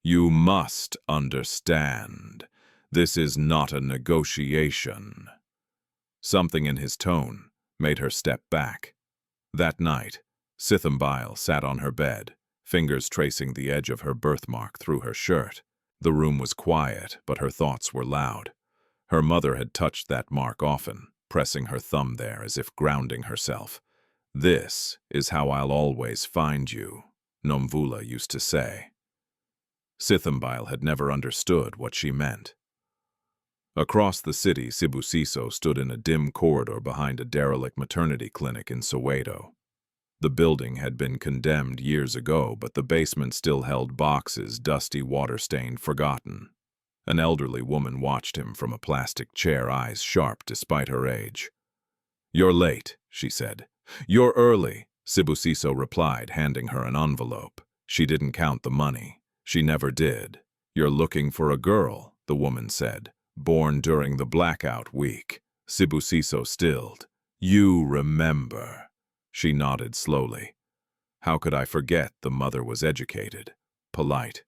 Speaker 1: "You must understand. This is not a negotiation." Something in his tone made her step back. That night, Sithembile sat on her bed, fingers tracing the edge of her birthmark through her shirt. The room was quiet, but her thoughts were loud. Her mother had touched that mark often, pressing her thumb there as if grounding herself. "This is how I'll always find you," Nvula used to say. Sithembile had never understood what she meant. Across the city, Sibusiso stood in a dim corridor behind a derelict maternity clinic in Soweto. The building had been condemned years ago, but the basement still held boxes, dusty, water-stained, forgotten. An elderly woman watched him from a plastic chair, eyes sharp despite her age. "You're late," she said. "You're early," Sibusiso replied, handing her an envelope. She didn't count the money. She never did. "You're looking for a girl," the woman said. "Born during the blackout week." Sibusiso stilled. "You remember." She nodded slowly. How could I forget? The mother was educated, polite,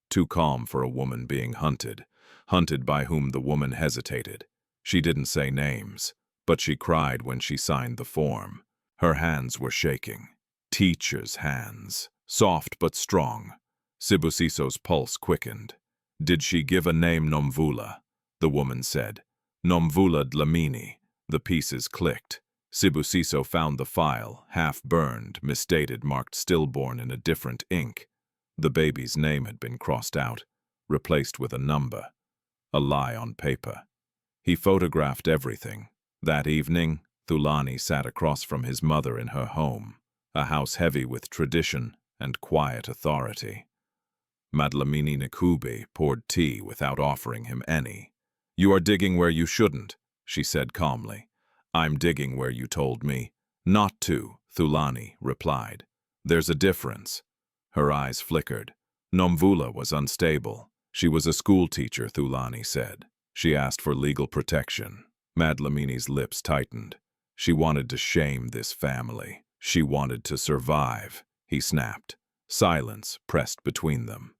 Speaker 1: too calm for a woman being hunted. Hunted by whom the woman hesitated. She didn't say names, but she cried when she signed the form. Her hands were shaking. Teacher's hands, soft but strong. Sibusiso's pulse quickened. "Did she give a name?" "Nvula," the woman said. "Nvula Dlamini." The pieces clicked. Sibusiso found the file, half-burned, misdated, marked stillborn in a different ink. The baby's name had been crossed out, replaced with a number. A lie on paper. He photographed everything. That evening, Thulani sat across from his mother in her home, a house heavy with tradition and quiet authority. Thulani Ncube poured tea without offering him any. "You are digging where you shouldn't," she said calmly. "I'm digging where you told me not to," Thulani replied. "There's a difference." Her eyes flickered. Nvula was unstable. She was a schoolteacher, Thulani said. She asked for legal protection. Madlamini's lips tightened. She wanted to shame this family. She wanted to survive, he snapped. Silence pressed between them.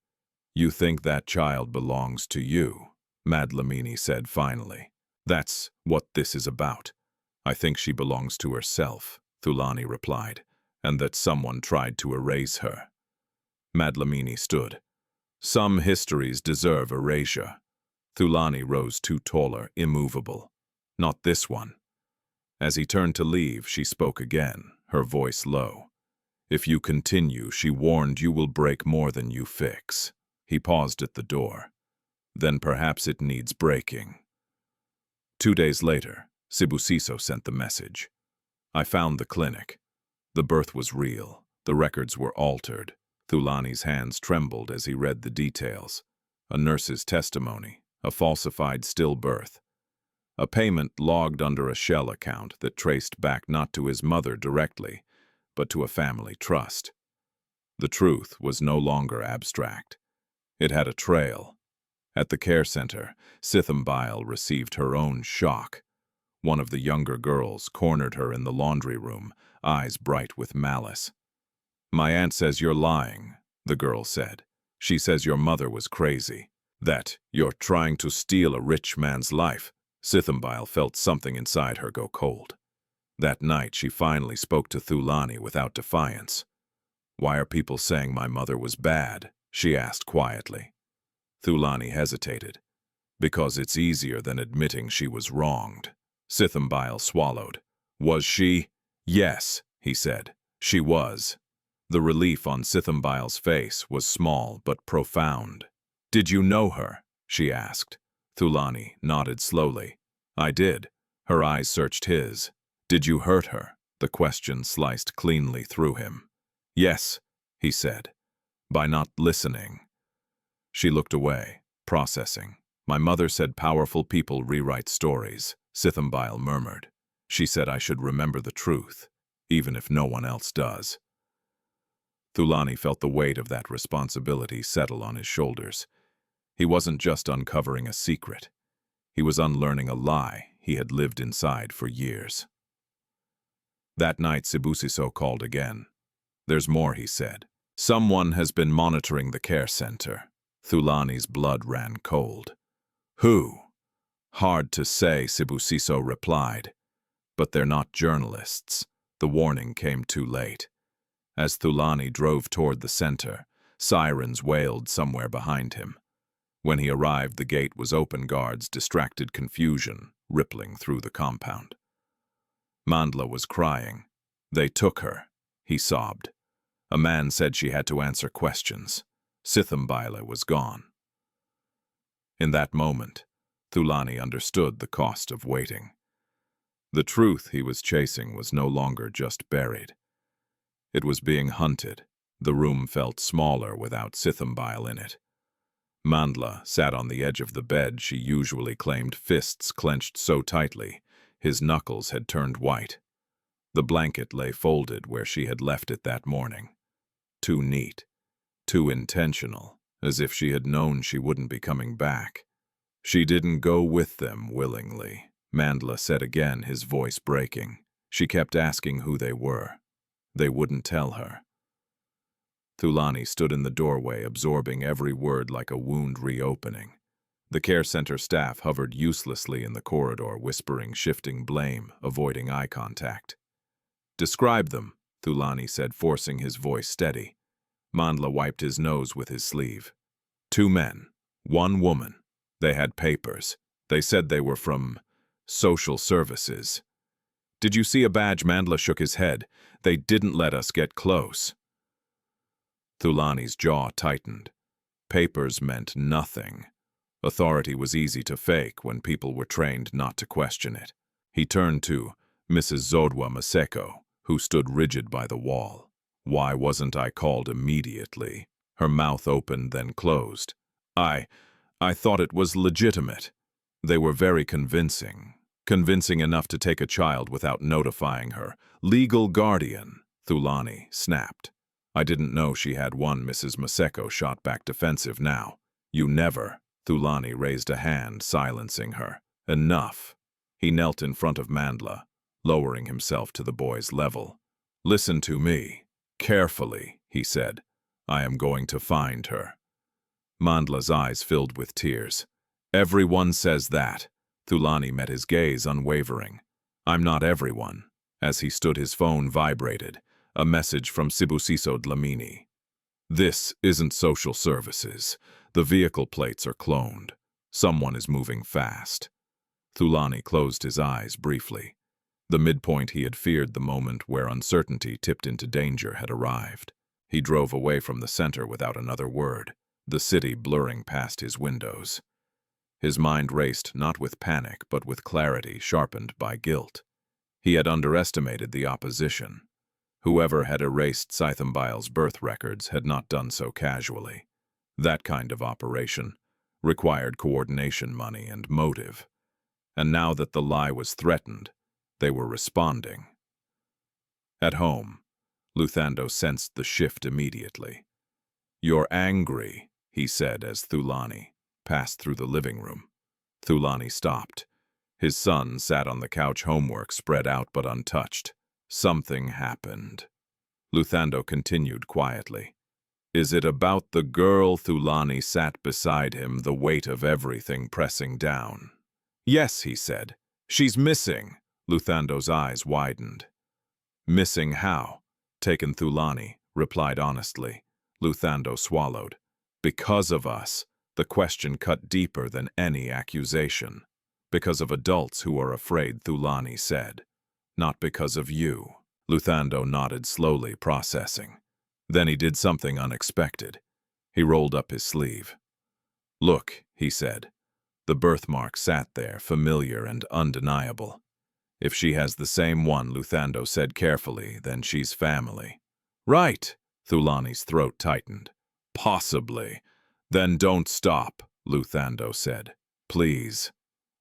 Speaker 1: "You think that child belongs to you," Madlamini said finally. "That's what this is about." "I think she belongs to herself," Thulani replied, "and that someone tried to erase her." Madlamini stood. "Some histories deserve erasure." Thulani rose two taller, immovable. "Not this one." As he turned to leave, she spoke again, her voice low. "If you continue," she warned, "you will break more than you fix." He paused at the door. "Then perhaps it needs breaking." 2 days later, Sibusiso sent the message. "I found the clinic. The birth was real. The records were altered." Thulani's hands trembled as he read the details. A nurse's testimony, a falsified stillbirth. A payment logged under a shell account that traced back not to his mother directly, but to a family trust. The truth was no longer abstract. It had a trail. At the care center, Sithembile received her own shock. One of the younger girls cornered her in the laundry room, eyes bright with malice. "My aunt says you're lying," the girl said. "She says your mother was crazy, that you're trying to steal a rich man's life." Sithembile felt something inside her go cold. That night she finally spoke to Thulani without defiance. "Why are people saying my mother was bad?" she asked quietly. Thulani hesitated. "Because it's easier than admitting she was wronged." Sithembile swallowed. "Was she?" "Yes," he said. "She was." The relief on Sithembile's face was small but profound. "Did you know her?" she asked. Thulani nodded slowly. "I did." Her eyes searched his. "Did you hurt her?" The question sliced cleanly through him. "Yes," he said. "By not listening." She looked away, processing. "My mother said powerful people rewrite stories," Sithembile murmured. "She said I should remember the truth, even if no one else does." Thulani felt the weight of that responsibility settle on his shoulders. He wasn't just uncovering a secret. He was unlearning a lie he had lived inside for years. That night, Sibusiso called again. "There's more," he said. "Someone has been monitoring the care center." Thulani's blood ran cold. "Who?" "Hard to say," Sibusiso replied. But they're not journalists. The warning came too late. As Thulani drove toward the center, sirens wailed somewhere behind him. When he arrived, the gate was open, guards, distracted confusion rippling through the compound. Nvula was crying. They took her, he sobbed. A man said she had to answer questions. Sithembile was gone. In that moment, Thulani understood the cost of waiting. The truth he was chasing was no longer just buried. It was being hunted. The room felt smaller without Sithembile in it. Nvula sat on the edge of the bed she usually claimed, fists clenched so tightly his knuckles had turned white. The blanket lay folded where she had left it that morning. Too neat, too intentional, as if she had known she wouldn't be coming back. She didn't go with them willingly, Nvula said again, his voice breaking. She kept asking who they were. They wouldn't tell her. Thulani stood in the doorway, absorbing every word like a wound reopening. The care center staff hovered uselessly in the corridor, whispering, shifting blame, avoiding eye contact. "Describe them," Thulani said, forcing his voice steady. Nvula wiped his nose with his sleeve. 2 men, 1 woman. They had papers. They said they were from social services. "Did you see a badge?" Nvula shook his head. "They didn't let us get close." Thulani's jaw tightened. Papers meant nothing. Authority was easy to fake when people were trained not to question it. He turned to Mrs. Zodwa Maseko, who stood rigid by the wall. "Why wasn't I called immediately?" Her mouth opened, then closed. I thought it was legitimate. They were very convincing. Convincing enough to take a child without notifying her. Legal guardian," Thulani snapped. "I didn't know she had one." Mrs. Maseko shot back, defensive now. "You never." Thulani raised a hand, silencing her. "Enough." He knelt in front of Nvula, lowering himself to the boy's level. "Listen to me. Carefully," he said. "I am going to find her." Nvula's eyes filled with tears. "Everyone says that." Thulani met his gaze, unwavering. "I'm not everyone." As he stood, his phone vibrated. A message from Sibusiso Dlamini. "This isn't social services. The vehicle plates are cloned. Someone is moving fast." Thulani closed his eyes briefly. The midpoint he had feared, the moment where uncertainty tipped into danger, had arrived. He drove away from the center without another word, the city blurring past his windows. His mind raced not with panic, but with clarity sharpened by guilt. He had underestimated the opposition. Whoever had erased Sithembile's birth records had not done so casually. That kind of operation required coordination, money, and motive. And now that the lie was threatened, they were responding. At home, Luthando sensed the shift immediately. "You're angry," he said as Thulani passed through the living room. Thulani stopped. His son sat on the couch, homework spread out but untouched. "Something happened." Luthando continued quietly. "Is it about the girl?" Thulani sat beside him, the weight of everything pressing down. "Yes," he said. "She's missing." Luthando's eyes widened. "Missing how?" "Taken." Thulani replied honestly. Luthando swallowed. "Because of us." The question cut deeper than any accusation. "Because of adults who are afraid," Thulani said. "Not because of you." Luthando nodded slowly, processing. Then he did something unexpected. He rolled up his sleeve. "Look," he said. The birthmark sat there, familiar and undeniable. "If she has the same one," Luthando said carefully, "then she's family." "Right." Thulani's throat tightened. "Possibly." "Then don't stop," Luthando said. "Please."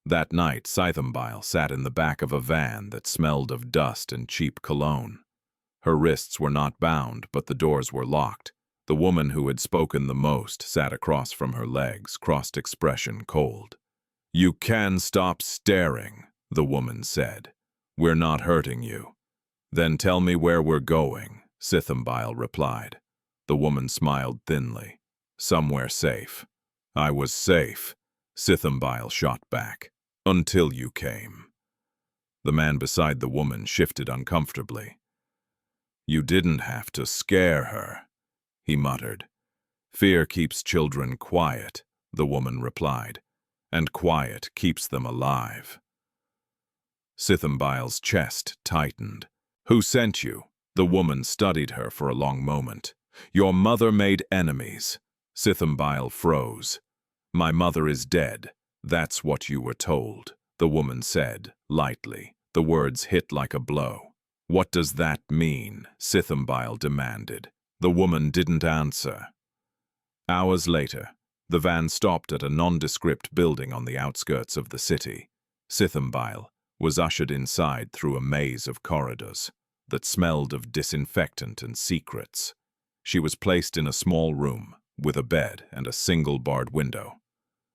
Speaker 1: That night, Sithembile sat in the back of a van that smelled of dust and cheap cologne. Her wrists were not bound, but the doors were locked. The woman who had spoken the most sat across from her legs, crossed expression cold. "You can stop staring," the woman said. "We're not hurting you." "Then tell me where we're going," Sithembile replied. The woman smiled thinly. "Somewhere safe." "I was safe," Sithembile shot back. "Until you came." The man beside the woman shifted uncomfortably. "You didn't have to scare her," he muttered. "Fear keeps children quiet," the woman replied, "and quiet keeps them alive." Sithembile's chest tightened. "Who sent you?" The woman studied her for a long moment. "Your mother made enemies." Sithembile froze. "My mother is dead. That's what you were told," the woman said, lightly. The words hit like a blow. "What does that mean?" Sithembile demanded. The woman didn't answer. Hours later, the van stopped at a nondescript building on the outskirts of the city. Sithembile was ushered inside through a maze of corridors that smelled of disinfectant and secrets. She was placed in a small room with a bed and a single barred window.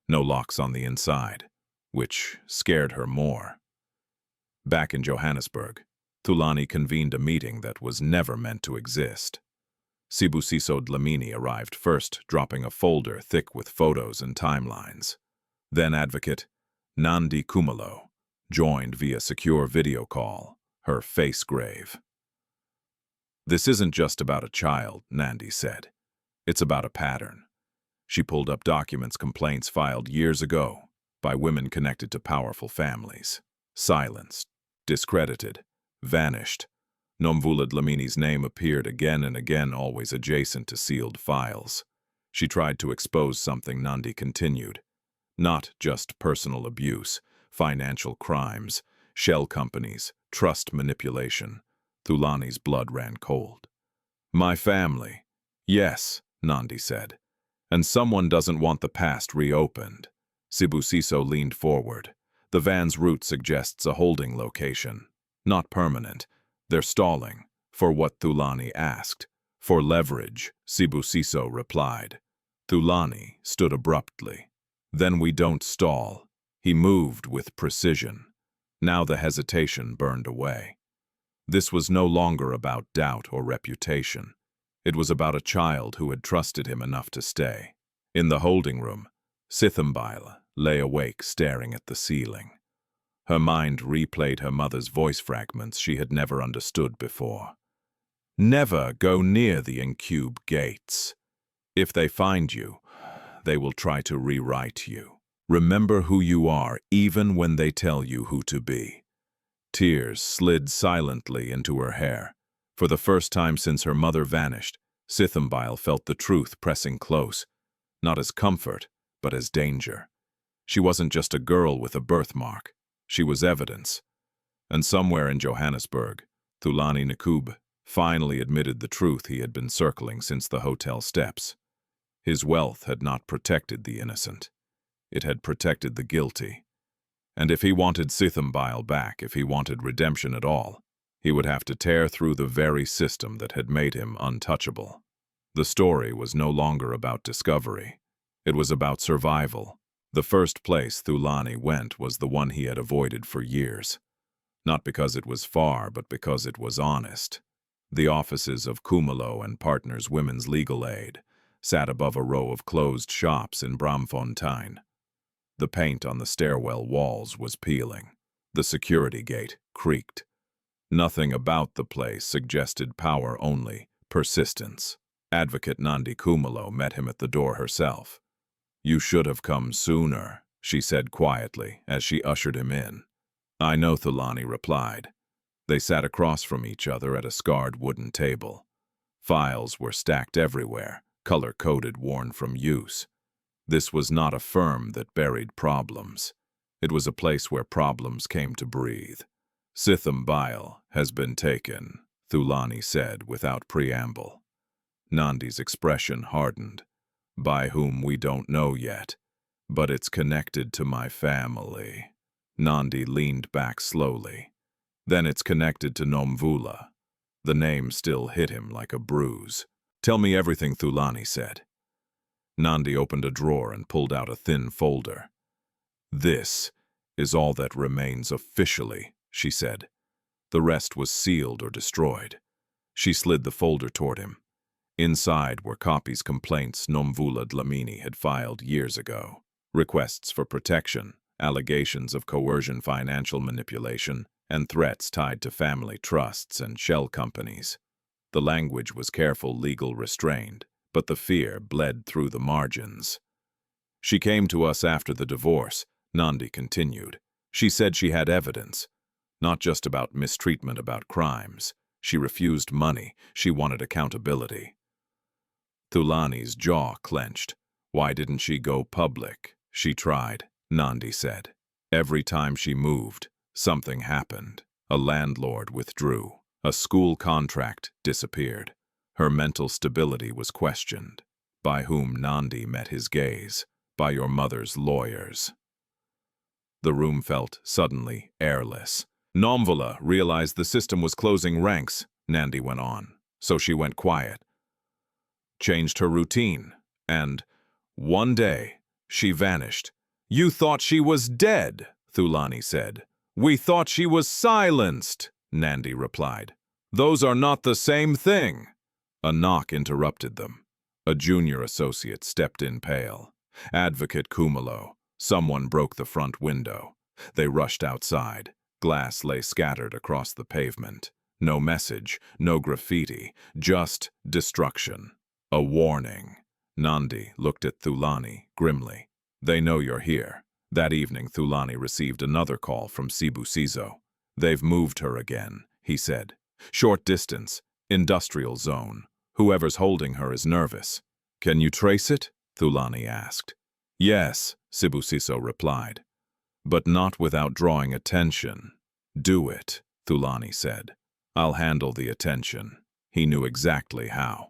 Speaker 1: No locks on the inside, which scared her more. Back in Johannesburg, Thulani convened a meeting that was never meant to exist. Sibusiso Dlamini arrived first, dropping a folder thick with photos and timelines. Then advocate Nandi Kumalo joined via secure video call, her face grave. "This isn't just about a child," Nandi said. "It's about a pattern." She pulled up documents, complaints filed years ago by women connected to powerful families. Silenced, discredited, vanished. Nvula Dlamini's name appeared again and again, always adjacent to sealed files. She tried to expose something, Nandi continued. Not just personal abuse, financial crimes, shell companies, trust manipulation. Thulani's blood ran cold. "My family." "Yes," Nandi said. "And someone doesn't want the past reopened." Sibusiso leaned forward. "The van's route suggests a holding location. Not permanent. They're stalling." "For what?" Thulani asked. "For leverage," Sibusiso replied. Thulani stood abruptly. "Then we don't stall." He moved with precision. Now the hesitation burned away. This was no longer about doubt or reputation. It was about a child who had trusted him enough to stay. In the holding room, Sithembile lay awake, staring at the ceiling. Her mind replayed her mother's voice fragments she had never understood before. "Never go near the Ncube gates. If they find you, they will try to rewrite you. Remember who you are, even when they tell you who to be." Tears slid silently into her hair. For the first time since her mother vanished, Sithembile felt the truth pressing close, not as comfort, but as danger. She wasn't just a girl with a birthmark. She was evidence. And somewhere in Johannesburg, Thulani Ncube finally admitted the truth he had been circling since the hotel steps. His wealth had not protected the innocent. It had protected the guilty. And if he wanted Sithembile back, if he wanted redemption at all, he would have to tear through the very system that had made him untouchable. The story was no longer about discovery. It was about survival. The first place Thulani went was the one he had avoided for years. Not because it was far, but because it was honest. The offices of Kumalo and Partners Women's Legal Aid sat above a row of closed shops in Braamfontein. The paint on the stairwell walls was peeling. The security gate creaked. Nothing about the place suggested power, only persistence. Advocate Nandi Kumalo met him at the door herself. "You should have come sooner," she said quietly as she ushered him in. "I know," Thulani replied. They sat across from each other at a scarred wooden table. Files were stacked everywhere, color-coded, worn from use. This was not a firm that buried problems. It was a place where problems came to breathe. "Sithembile has been taken," Thulani said without preamble. Nandi's expression hardened. "By whom we don't know yet, but it's connected to my family." Nandi leaned back slowly. "Then it's connected to Nvula." The name still hit him like a bruise. "Tell me everything," Thulani said. Nandi opened a drawer and pulled out a thin folder. "This is all that remains officially," she said. The rest was sealed or destroyed. She slid the folder toward him. Inside were copies, complaints Nvula Dlamini had filed years ago. Requests for protection, allegations of coercion, financial manipulation, and threats tied to family trusts and shell companies. The language was careful, legal, restrained, but the fear bled through the margins. She came to us after the divorce, Nandi continued. She said she had evidence, not just about mistreatment, about crimes. She refused money. She wanted accountability. Thulani's jaw clenched. Why didn't she go public? She tried, Nandi said. Every time she moved, something happened. A landlord withdrew. A school contract disappeared. Her mental stability was questioned. By whom? Nandi met his gaze. By your mother's lawyers. The room felt suddenly airless. Nvula realized the system was closing ranks, Nandi went on, so she went quiet. Changed her routine, and one day she vanished. You thought she was dead, Thulani said. We thought she was silenced, Nandi replied. Those are not the same thing. A knock interrupted them. A junior associate stepped in pale. Advocate Kumalo. Someone broke the front window. They rushed outside. Glass lay scattered across the pavement. No message, no graffiti, just destruction. A warning. Nandi looked at Thulani grimly. They know you're here. That evening, Thulani received another call from Sibusiso. They've moved her again, he said. Short distance, industrial zone. Whoever's holding her is nervous. Can you trace it? Thulani asked. Yes, Sibusiso replied. But not without drawing attention. Do it, Thulani said. I'll handle the attention. He knew exactly how.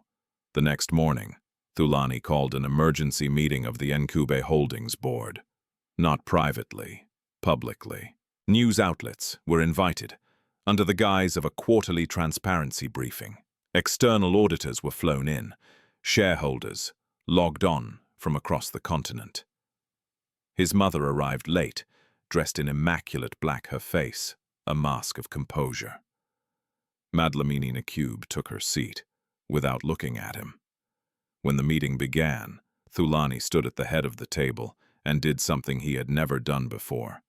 Speaker 1: The next morning, Thulani called an emergency meeting of the Ncube Holdings Board. Not privately, publicly. News outlets were invited, under the guise of a quarterly transparency briefing. External auditors were flown in, shareholders logged on from across the continent. His mother arrived late, dressed in immaculate black, her face a mask of composure. Thulani Ncube took her seat, without looking at him. When the meeting began, Thulani stood at the head of the table and did something he had never done before.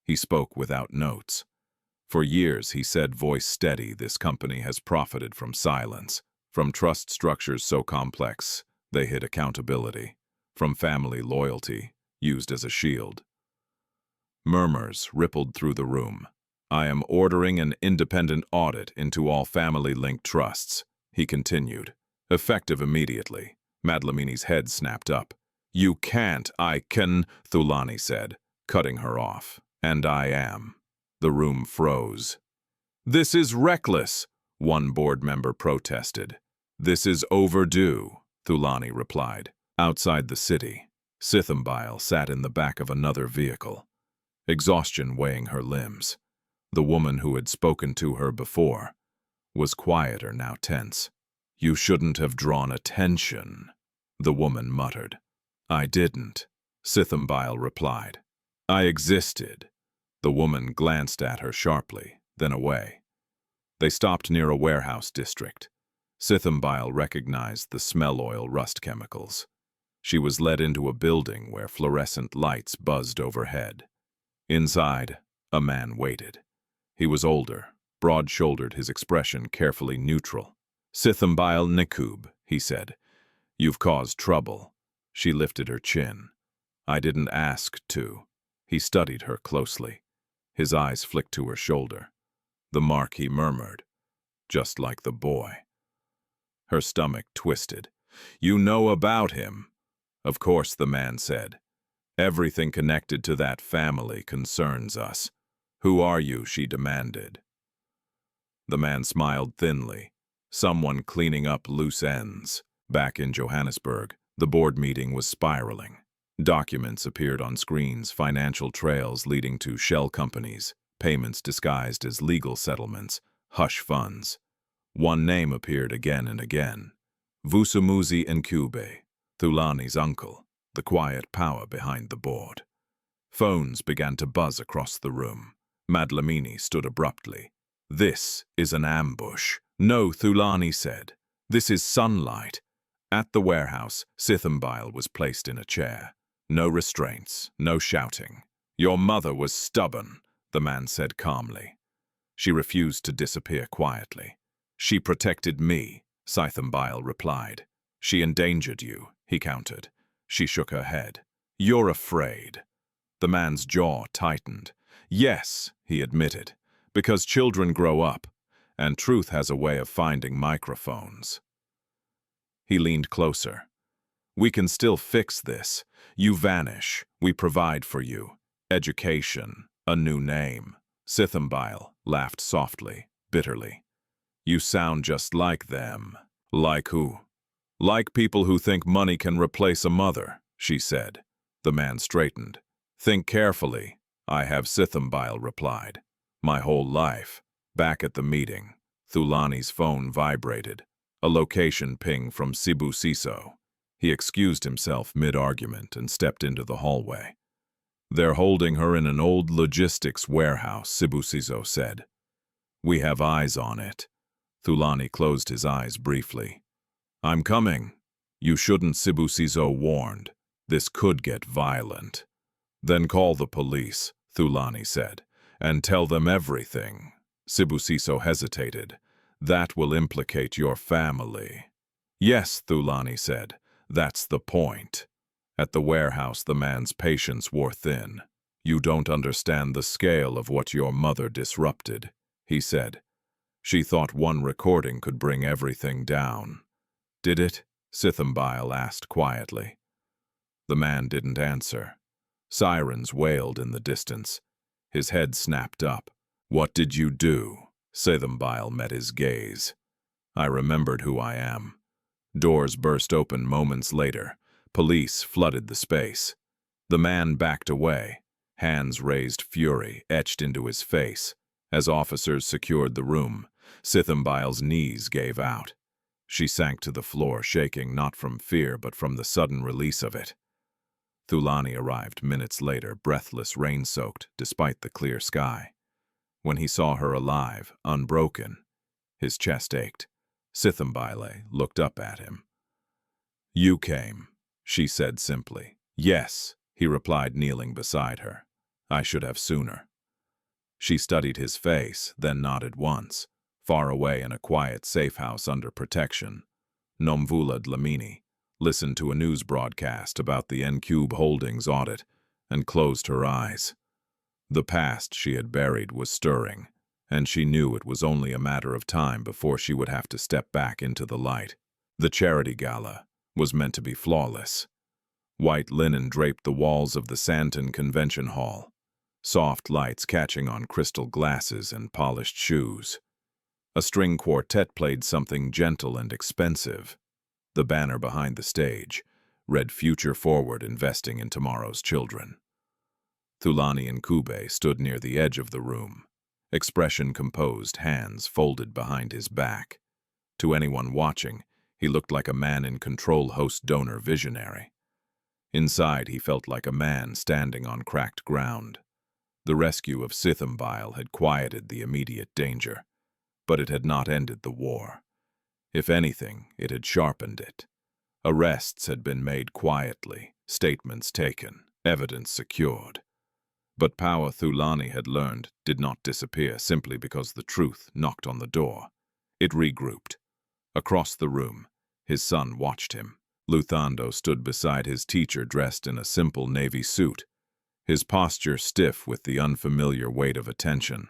Speaker 1: He spoke without notes. For years, he said, voice steady, this company has profited from silence, from trust structures so complex they hid accountability, from family loyalty used as a shield. Murmurs rippled through the room. I am ordering an independent audit into all family-linked trusts, he continued, effective immediately. Madlamini's head snapped up. You can't, I can, Thulani said, cutting her off. And I am. The room froze. This is reckless, one board member protested. This is overdue, Thulani replied. Outside the city, Sithembile sat in the back of another vehicle, exhaustion weighing her limbs. The woman who had spoken to her before was quieter, now tense. You shouldn't have drawn attention, the woman muttered. I didn't, Sithembile replied. I existed. The woman glanced at her sharply, then away. They stopped near a warehouse district. Sithembile recognized the smell oil rust chemicals. She was led into a building where fluorescent lights buzzed overhead. Inside, a man waited. He was older, broad-shouldered, his expression carefully neutral. Sithembile Ncube, he said. You've caused trouble. She lifted her chin. I didn't ask to. He studied her closely. His eyes flicked to her shoulder. The mark, he murmured. Just like the boy. Her stomach twisted. You know about him. Of course, the man said. Everything connected to that family concerns us. Who are you? She demanded. The man smiled thinly. Someone cleaning up loose ends. Back in Johannesburg, the board meeting was spiraling. Documents appeared on screens, financial trails leading to shell companies, payments disguised as legal settlements, hush funds. One name appeared again and again. Thulani Ncube, Thulani's uncle, the quiet power behind the board. Phones began to buzz across the room. Madlamini stood abruptly. This is an ambush. No, Thulani said. This is sunlight. At the warehouse, Sithembile was placed in a chair. No restraints, no shouting. Your mother was stubborn, the man said calmly. She refused to disappear quietly. "She protected me," Sithembile replied. "She endangered you," he countered. She shook her head. "You're afraid." The man's jaw tightened. "Yes," he admitted, "because children grow up, and truth has a way of finding microphones." He leaned closer. "We can still fix this. You vanish. We provide for you. Education, a new name." Sithembile laughed softly, bitterly. "You sound just like them." "Like who?" "Like people who think money can replace a mother," she said. The man straightened. "Think carefully." "I have," Sithembile replied. "My whole life." Back at the meeting, Thulani's phone vibrated. A location ping from Sibusiso. He excused himself mid-argument and stepped into the hallway. "They're holding her in an old logistics warehouse," Sibusiso said. "We have eyes on it." Thulani closed his eyes briefly. "I'm coming." "You shouldn't," Sibusiso warned. "This could get violent." "Then call the police," Thulani said, "and tell them everything." Sibusiso hesitated. "That will implicate your family." "Yes," Thulani said, "that's the point." At the warehouse, the man's patience wore thin. "You don't understand the scale of what your mother disrupted," he said. "She thought one recording could bring everything down." "Did it?" Sithembile asked quietly. The man didn't answer. Sirens wailed in the distance. His head snapped up. "What did you do?" Sithembile met his gaze. "I remembered who I am." Doors burst open moments later. Police flooded the space. The man backed away, hands raised, fury etched into his face. As officers secured the room, Sithembile's knees gave out. She sank to the floor, shaking not from fear but from the sudden release of it. Thulani arrived minutes later, breathless, rain-soaked, despite the clear sky. When he saw her alive, unbroken, his chest ached. Sithembile looked up at him. "You came," she said simply. "Yes," he replied, kneeling beside her. "I should have sooner." She studied his face, then nodded once. Far away in a quiet safe house under protection, Nvula Dlamini listened to a news broadcast about the Ncube Holdings audit and closed her eyes. The past she had buried was stirring, and she knew it was only a matter of time before she would have to step back into the light. The charity gala was meant to be flawless. White linen draped the walls of the Santon Convention Hall, soft lights catching on crystal glasses and polished shoes. A string quartet played something gentle and expensive. The banner behind the stage read "Future Forward, Investing in Tomorrow's Children." Thulani Ncube stood near the edge of the room, expression composed, hands folded behind his back. To anyone watching, he looked like a man in control, host, donor, visionary. Inside, he felt like a man standing on cracked ground. The rescue of Sithembile had quieted the immediate danger, but it had not ended the war. If anything, it had sharpened it. Arrests had been made quietly, statements taken, evidence secured. But power, Thulani had learned, did not disappear simply because the truth knocked on the door. It regrouped. Across the room, his son watched him. Luthando stood beside his teacher, dressed in a simple navy suit, his posture stiff with the unfamiliar weight of attention.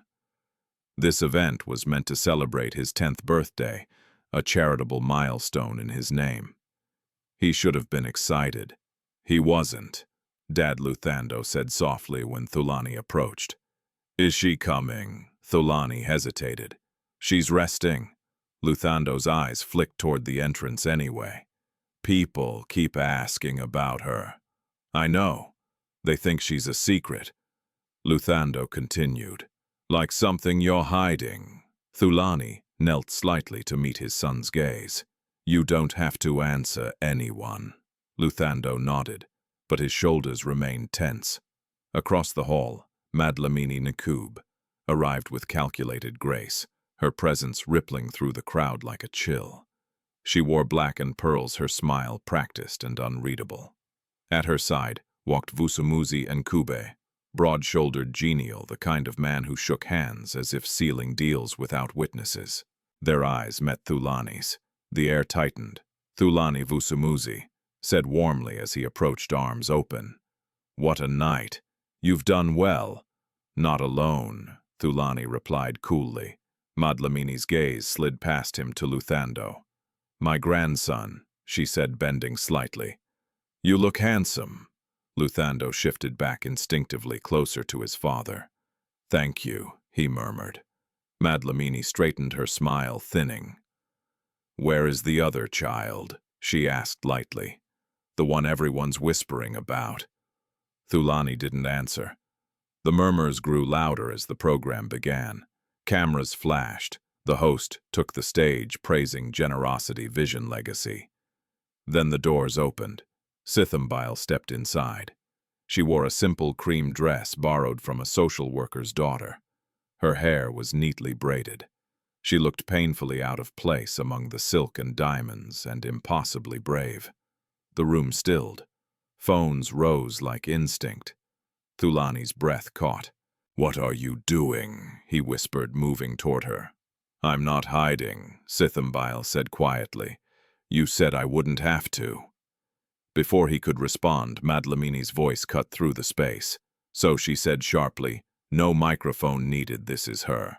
Speaker 1: This event was meant to celebrate his 10th birthday, a charitable milestone in his name. He should have been excited. He wasn't. Dad, Luthando said softly when Thulani approached. "Is she coming?" Thulani hesitated. "She's resting." Luthando's eyes flicked toward the entrance anyway. "People keep asking about her." "I know. They think she's a secret." Luthando continued. "Like something you're hiding." Thulani knelt slightly to meet his son's gaze. "You don't have to answer anyone." Luthando nodded, but his shoulders remained tense. Across the hall, Thulani Ncube arrived with calculated grace, her presence rippling through the crowd like a chill. She wore black and pearls, her smile practiced and unreadable. At her side walked Thulani Ncube, broad-shouldered, genial, the kind of man who shook hands as if sealing deals without witnesses. Their eyes met Thulani's. The air tightened. Thulani Vusamuzi said warmly as he approached, arms open. "What a night. You've done well." "Not alone," Thulani replied coolly. Madlamini's gaze slid past him to Luthando. "My grandson," she said, bending slightly. "You look handsome." Luthando shifted back instinctively closer to his father. "Thank you," he murmured. Madlamini straightened, her smile thinning. "Where is the other child?" she asked lightly. "The one everyone's whispering about." Thulani didn't answer. The murmurs grew louder as the program began. Cameras flashed. The host took the stage, praising generosity, vision, legacy. Then the doors opened. Sithembile stepped inside. She wore a simple cream dress borrowed from a social worker's daughter. Her hair was neatly braided. She looked painfully out of place among the silk and diamonds, and impossibly brave. The room stilled. Phones rose like instinct. Thulani's breath caught. "What are you doing?" he whispered, moving toward her. "I'm not hiding," Sithembile said quietly. "You said I wouldn't have to." Before he could respond, Madlamini's voice cut through the space. So she said sharply, "No microphone needed, this is her."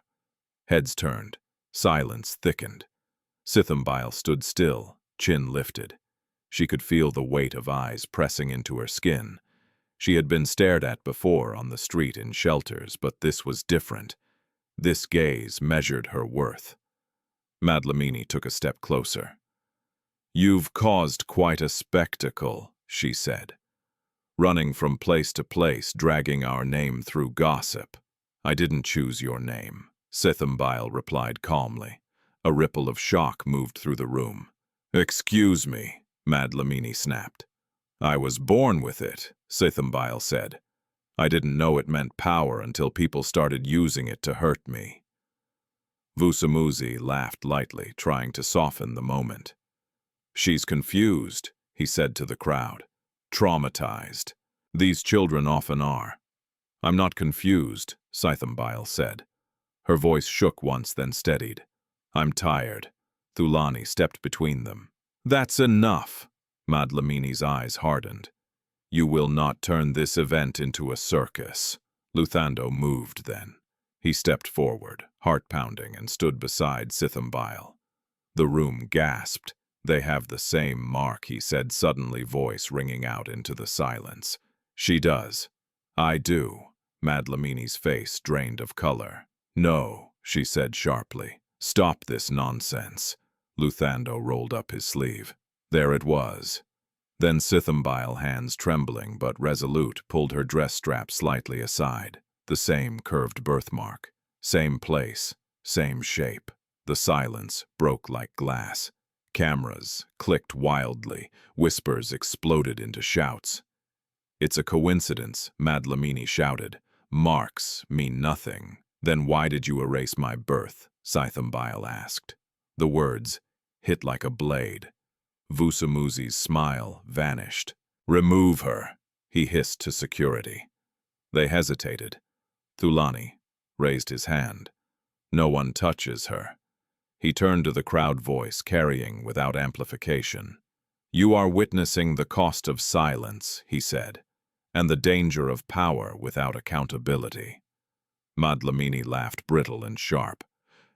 Speaker 1: Heads turned. Silence thickened. Sithembile stood still, chin lifted. She could feel the weight of eyes pressing into her skin. She had been stared at before on the street in shelters, but this was different. This gaze measured her worth. Madlamini took a step closer. "You've caused quite a spectacle," she said. "Running from place to place, dragging our name through gossip." "I didn't choose your name," Sithembile replied calmly. A ripple of shock moved through the room. "Excuse me," Madlamini snapped. "I was born with it," Sithembile said. "I didn't know it meant power until people started using it to hurt me." Vusamuzi laughed lightly, trying to soften the moment. "She's confused," he said to the crowd. "Traumatized. These children often are." "I'm not confused," Sithembile said. Her voice shook once, then steadied. "I'm tired." Thulani stepped between them. "That's enough." Madlamini's eyes hardened. "You will not turn this event into a circus." Luthando moved then. He stepped forward, heart pounding, and stood beside Sithembile. The room gasped. "They have the same mark," he said, suddenly, voice ringing out into the silence. "She does." "I do." Madlamini's face drained of color. "No," she said sharply. "Stop this nonsense." Luthando rolled up his sleeve. There it was. Then Sithembile, hands trembling but resolute, pulled her dress strap slightly aside. The same curved birthmark. Same place. Same shape. The silence broke like glass. Cameras clicked wildly. Whispers exploded into shouts. "It's a coincidence," Madlamini shouted. "Marks mean nothing." "Then why did you erase my birth?" Sithembile asked. The words hit like a blade. Vusamuzi's smile vanished. "Remove her," he hissed to security. They hesitated. Thulani raised his hand. "No one touches her." He turned to the crowd, voice carrying without amplification. "You are witnessing the cost of silence," he said, "and the danger of power without accountability." Madlamini laughed, brittle and sharp.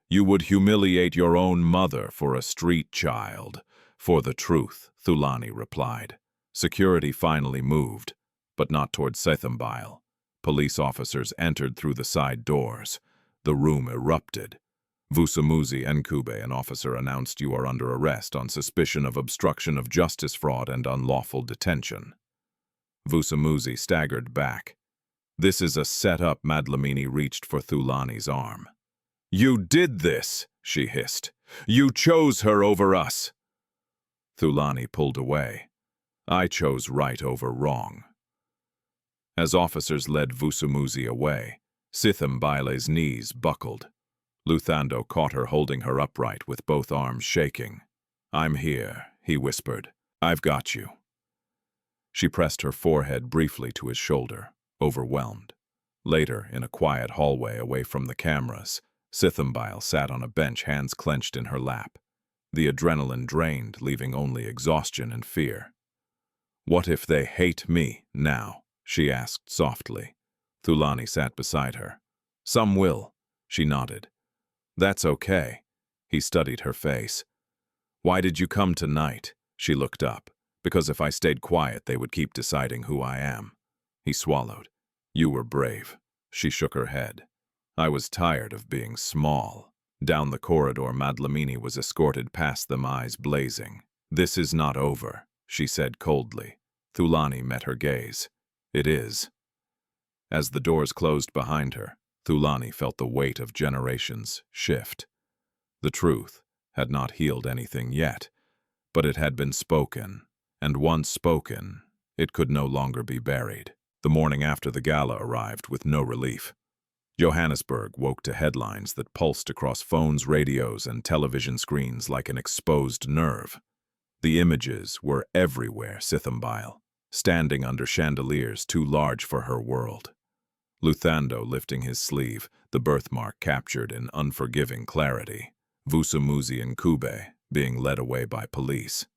Speaker 1: "You would humiliate your own mother for a street child." "For the truth," Thulani replied. Security finally moved, but not toward Sithembile. Police officers entered through the side doors. The room erupted. "Vusamuzi Ncube, an officer announced, you are under arrest on suspicion of obstruction of justice, fraud, and unlawful detention." Vusamuzi staggered back. "This is a set-up." Madlamini reached for Thulani's arm. "You did this," she hissed. "You chose her over us." Thulani pulled away. "I chose right over wrong." As officers led Vusamuzi away, Sithembile's knees buckled. Luthando caught her, holding her upright with both arms shaking. "I'm here," he whispered. "I've got you." She pressed her forehead briefly to his shoulder, overwhelmed. Later, in a quiet hallway away from the cameras, Sithembile sat on a bench, hands clenched in her lap. The adrenaline drained, leaving only exhaustion and fear. "What if they hate me now?" she asked softly. Thulani sat beside her. "Some will," she nodded. "That's okay." He studied her face. "Why did you come tonight?" She looked up. "Because if I stayed quiet, they would keep deciding who I am." He swallowed. "You were brave." She shook her head. "I was tired of being small." Down the corridor, Madlamini was escorted past them, eyes blazing. "This is not over," she said coldly. Thulani met her gaze. "It is." As the doors closed behind her, Thulani felt the weight of generations shift. The truth had not healed anything yet, but it had been spoken, and once spoken, it could no longer be buried. The morning after the gala arrived with no relief. Johannesburg woke to headlines that pulsed across phones, radios, and television screens like an exposed nerve. The images were everywhere: Sithembile, standing under chandeliers too large for her world. Luthando lifting his sleeve, the birthmark captured in unforgiving clarity. Thulani Ncube being led away by police.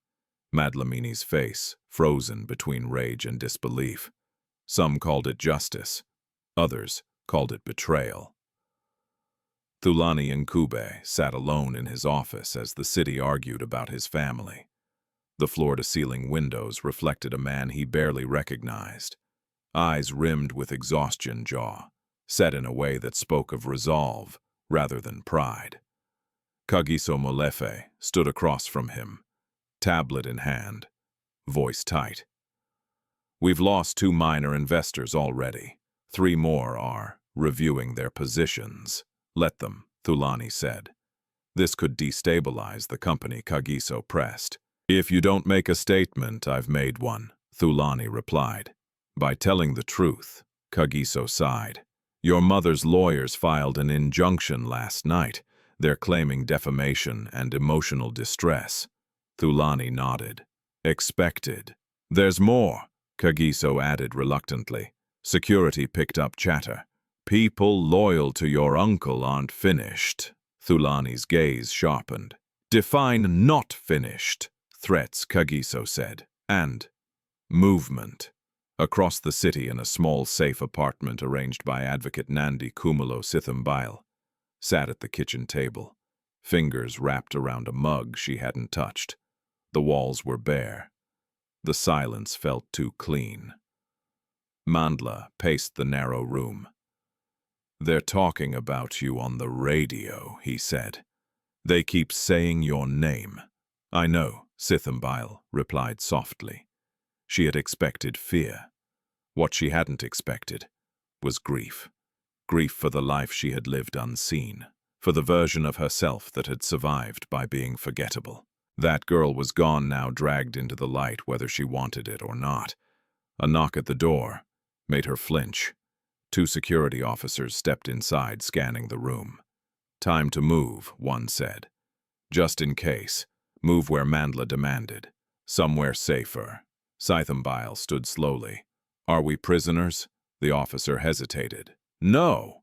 Speaker 1: Madlamini's face frozen between rage and disbelief. Some called it justice. Others called it betrayal. Thulani Ncube sat alone in his office as the city argued about his family. The floor-to-ceiling windows reflected a man he barely recognized. Eyes rimmed with exhaustion, jaw set in a way that spoke of resolve rather than pride. Kagiso Molefe stood across from him, tablet in hand, voice tight. "We've lost 2 minor investors already. 3 more are reviewing their positions." "Let them," Thulani said. "This could destabilize the company," Kagiso pressed. "If you don't make a statement, I've made one," Thulani replied. "By telling the truth," Kagiso sighed. "Your mother's lawyers filed an injunction last night. They're claiming defamation and emotional distress." Thulani nodded. "Expected." "There's more," Kagiso added reluctantly. Security picked up chatter. "People loyal to your uncle aren't finished." Thulani's gaze sharpened. "Define not finished." "Threats," Kagiso said. "And movement." Across the city, in a small, safe apartment arranged by advocate Nandi Kumulo, Sithembile sat at the kitchen table, fingers wrapped around a mug she hadn't touched. The walls were bare. The silence felt too clean. Mandla paced the narrow room. "They're talking about you on the radio," he said. "They keep saying your name." "I know," Sithembile replied softly. She had expected fear. What she hadn't expected was grief. Grief for the life she had lived unseen, for the version of herself that had survived by being forgettable. That girl was gone now, dragged into the light whether she wanted it or not. A knock at the door made her flinch. 2 security officers stepped inside, scanning the room. "Time to move," one said. "Just in case. Move where Mandla demanded. Somewhere safer." Sithembile stood slowly. "Are we prisoners?" The officer hesitated. "No,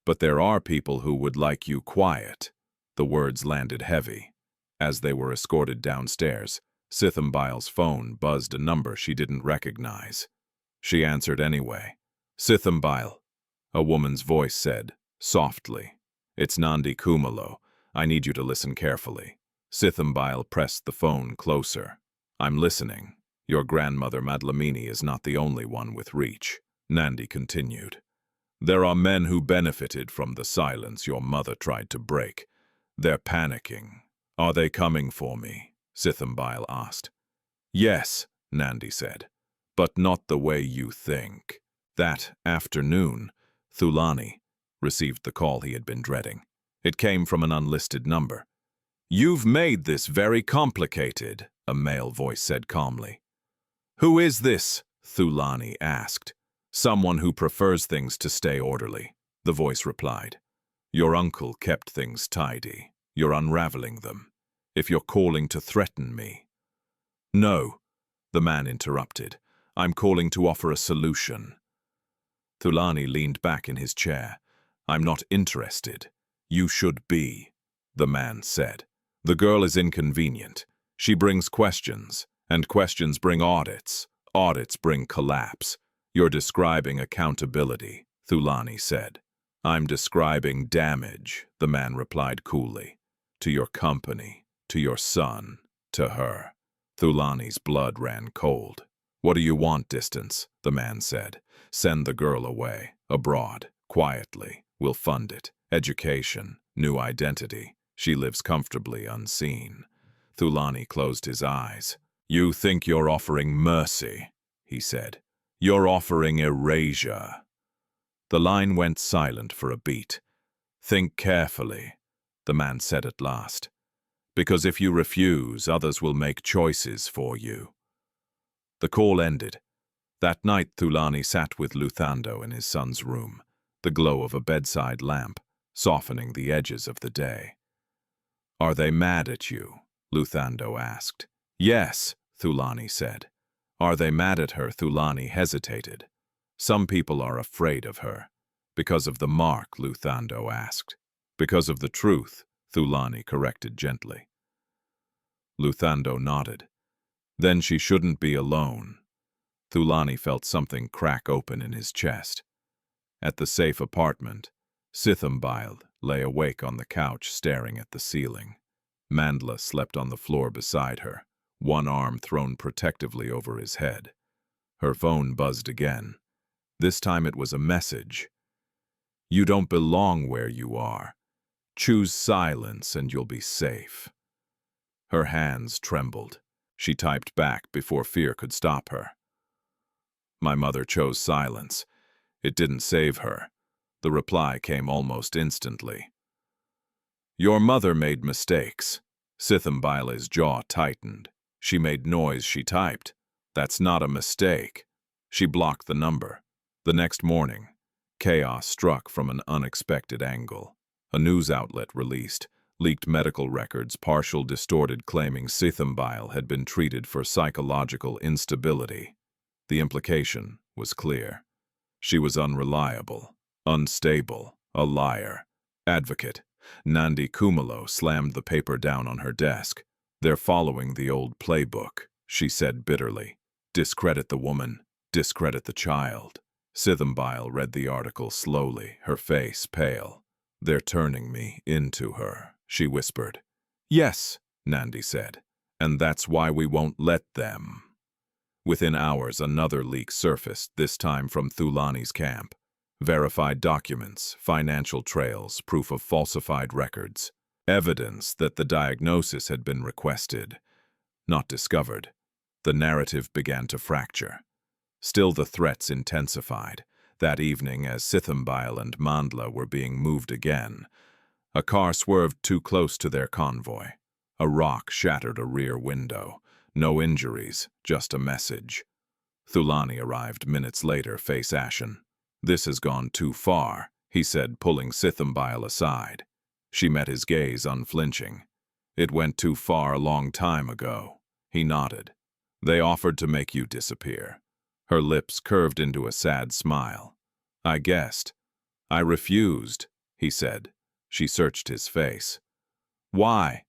Speaker 1: but there are people who would like you quiet." The words landed heavy. As they were escorted downstairs, Sithembile's phone buzzed a number she didn't recognize. She answered anyway. "Sithembile," a woman's voice said, softly. "It's Nandi Kumulo. I need you to listen carefully." Sithembile pressed the phone closer. "I'm listening. Your grandmother Madlamini is not the only one with reach," Nandi continued. "There are men who benefited from the silence your mother tried to break. They're panicking." "Are they coming for me?" Sithembile asked. "Yes," Nandi said, "but not the way you think." That afternoon, Thulani received the call he had been dreading. It came from an unlisted number. "You've made this very complicated," a male voice said calmly. "Who is this?" Thulani asked. "Someone who prefers things to stay orderly," the voice replied. "Your uncle kept things tidy. You're unraveling them. If you're calling to threaten me—" "No," the man interrupted. "I'm calling to offer a solution." Thulani leaned back in his chair. "I'm not interested. You should be," the man said. "The girl is inconvenient. She brings questions, and questions bring audits. Audits bring collapse. You're describing accountability," Thulani said. "I'm describing damage," the man replied coolly. "To your company, to your son, to her." Thulani's blood ran cold. "What do you want, Distance?" the man said. "Send the girl away, abroad, quietly. We'll fund it. Education, new identity. She lives comfortably unseen." Thulani closed his eyes. "You think you're offering mercy," he said. "You're offering erasure." The line went silent for a beat. "Think carefully," the man said at last. "Because if you refuse, others will make choices for you." The call ended. That night Thulani sat with Luthando in his son's room, the glow of a bedside lamp, softening the edges of the day. "Are they mad at you?" Luthando asked. "Yes," Thulani said. "Are they mad at her?" Thulani hesitated. "Some people are afraid of her." "Because of the mark?" Luthando asked. "Because of the truth," Thulani corrected gently. Luthando nodded. "Then she shouldn't be alone." Thulani felt something crack open in his chest. At the safe apartment, Sithembile lay awake on the couch staring at the ceiling. Nvula slept on the floor beside her, one arm thrown protectively over his head. Her phone buzzed again. This time it was a message. "You don't belong where you are. Choose silence and you'll be safe." Her hands trembled. She typed back before fear could stop her. "My mother chose silence. It didn't save her." The reply came almost instantly. "Your mother made mistakes." Sithembile's jaw tightened. "She made noise, she typed. That's not a mistake." She blocked the number. The next morning, chaos struck from an unexpected angle. A news outlet released leaked medical records, partial distorted, claiming Sithembile had been treated for psychological instability. The implication was clear. She was unreliable, unstable, a liar. Advocate Nandi Kumalo slammed the paper down on her desk. "They're following the old playbook," she said bitterly. "Discredit the woman, discredit the child." Sithembile read the article slowly, her face pale. "They're turning me into her," she whispered. "Yes," Nandi said, "and that's why we won't let them." Within hours, another leak surfaced, this time from Thulani's camp. Verified documents, financial trails, proof of falsified records. Evidence that the diagnosis had been requested, not discovered. The narrative began to fracture. Still, the threats intensified. That evening, as Sithembile and Nvula were being moved again, a car swerved too close to their convoy. A rock shattered a rear window. No injuries, just a message. Thulani arrived minutes later, face ashen. "This has gone too far," he said, pulling Sithembile aside. She met his gaze unflinching. "It went too far a long time ago." He nodded. "They offered to make you disappear." Her lips curved into a sad smile. "I guessed." "I refused," he said. She searched his face. "Why?"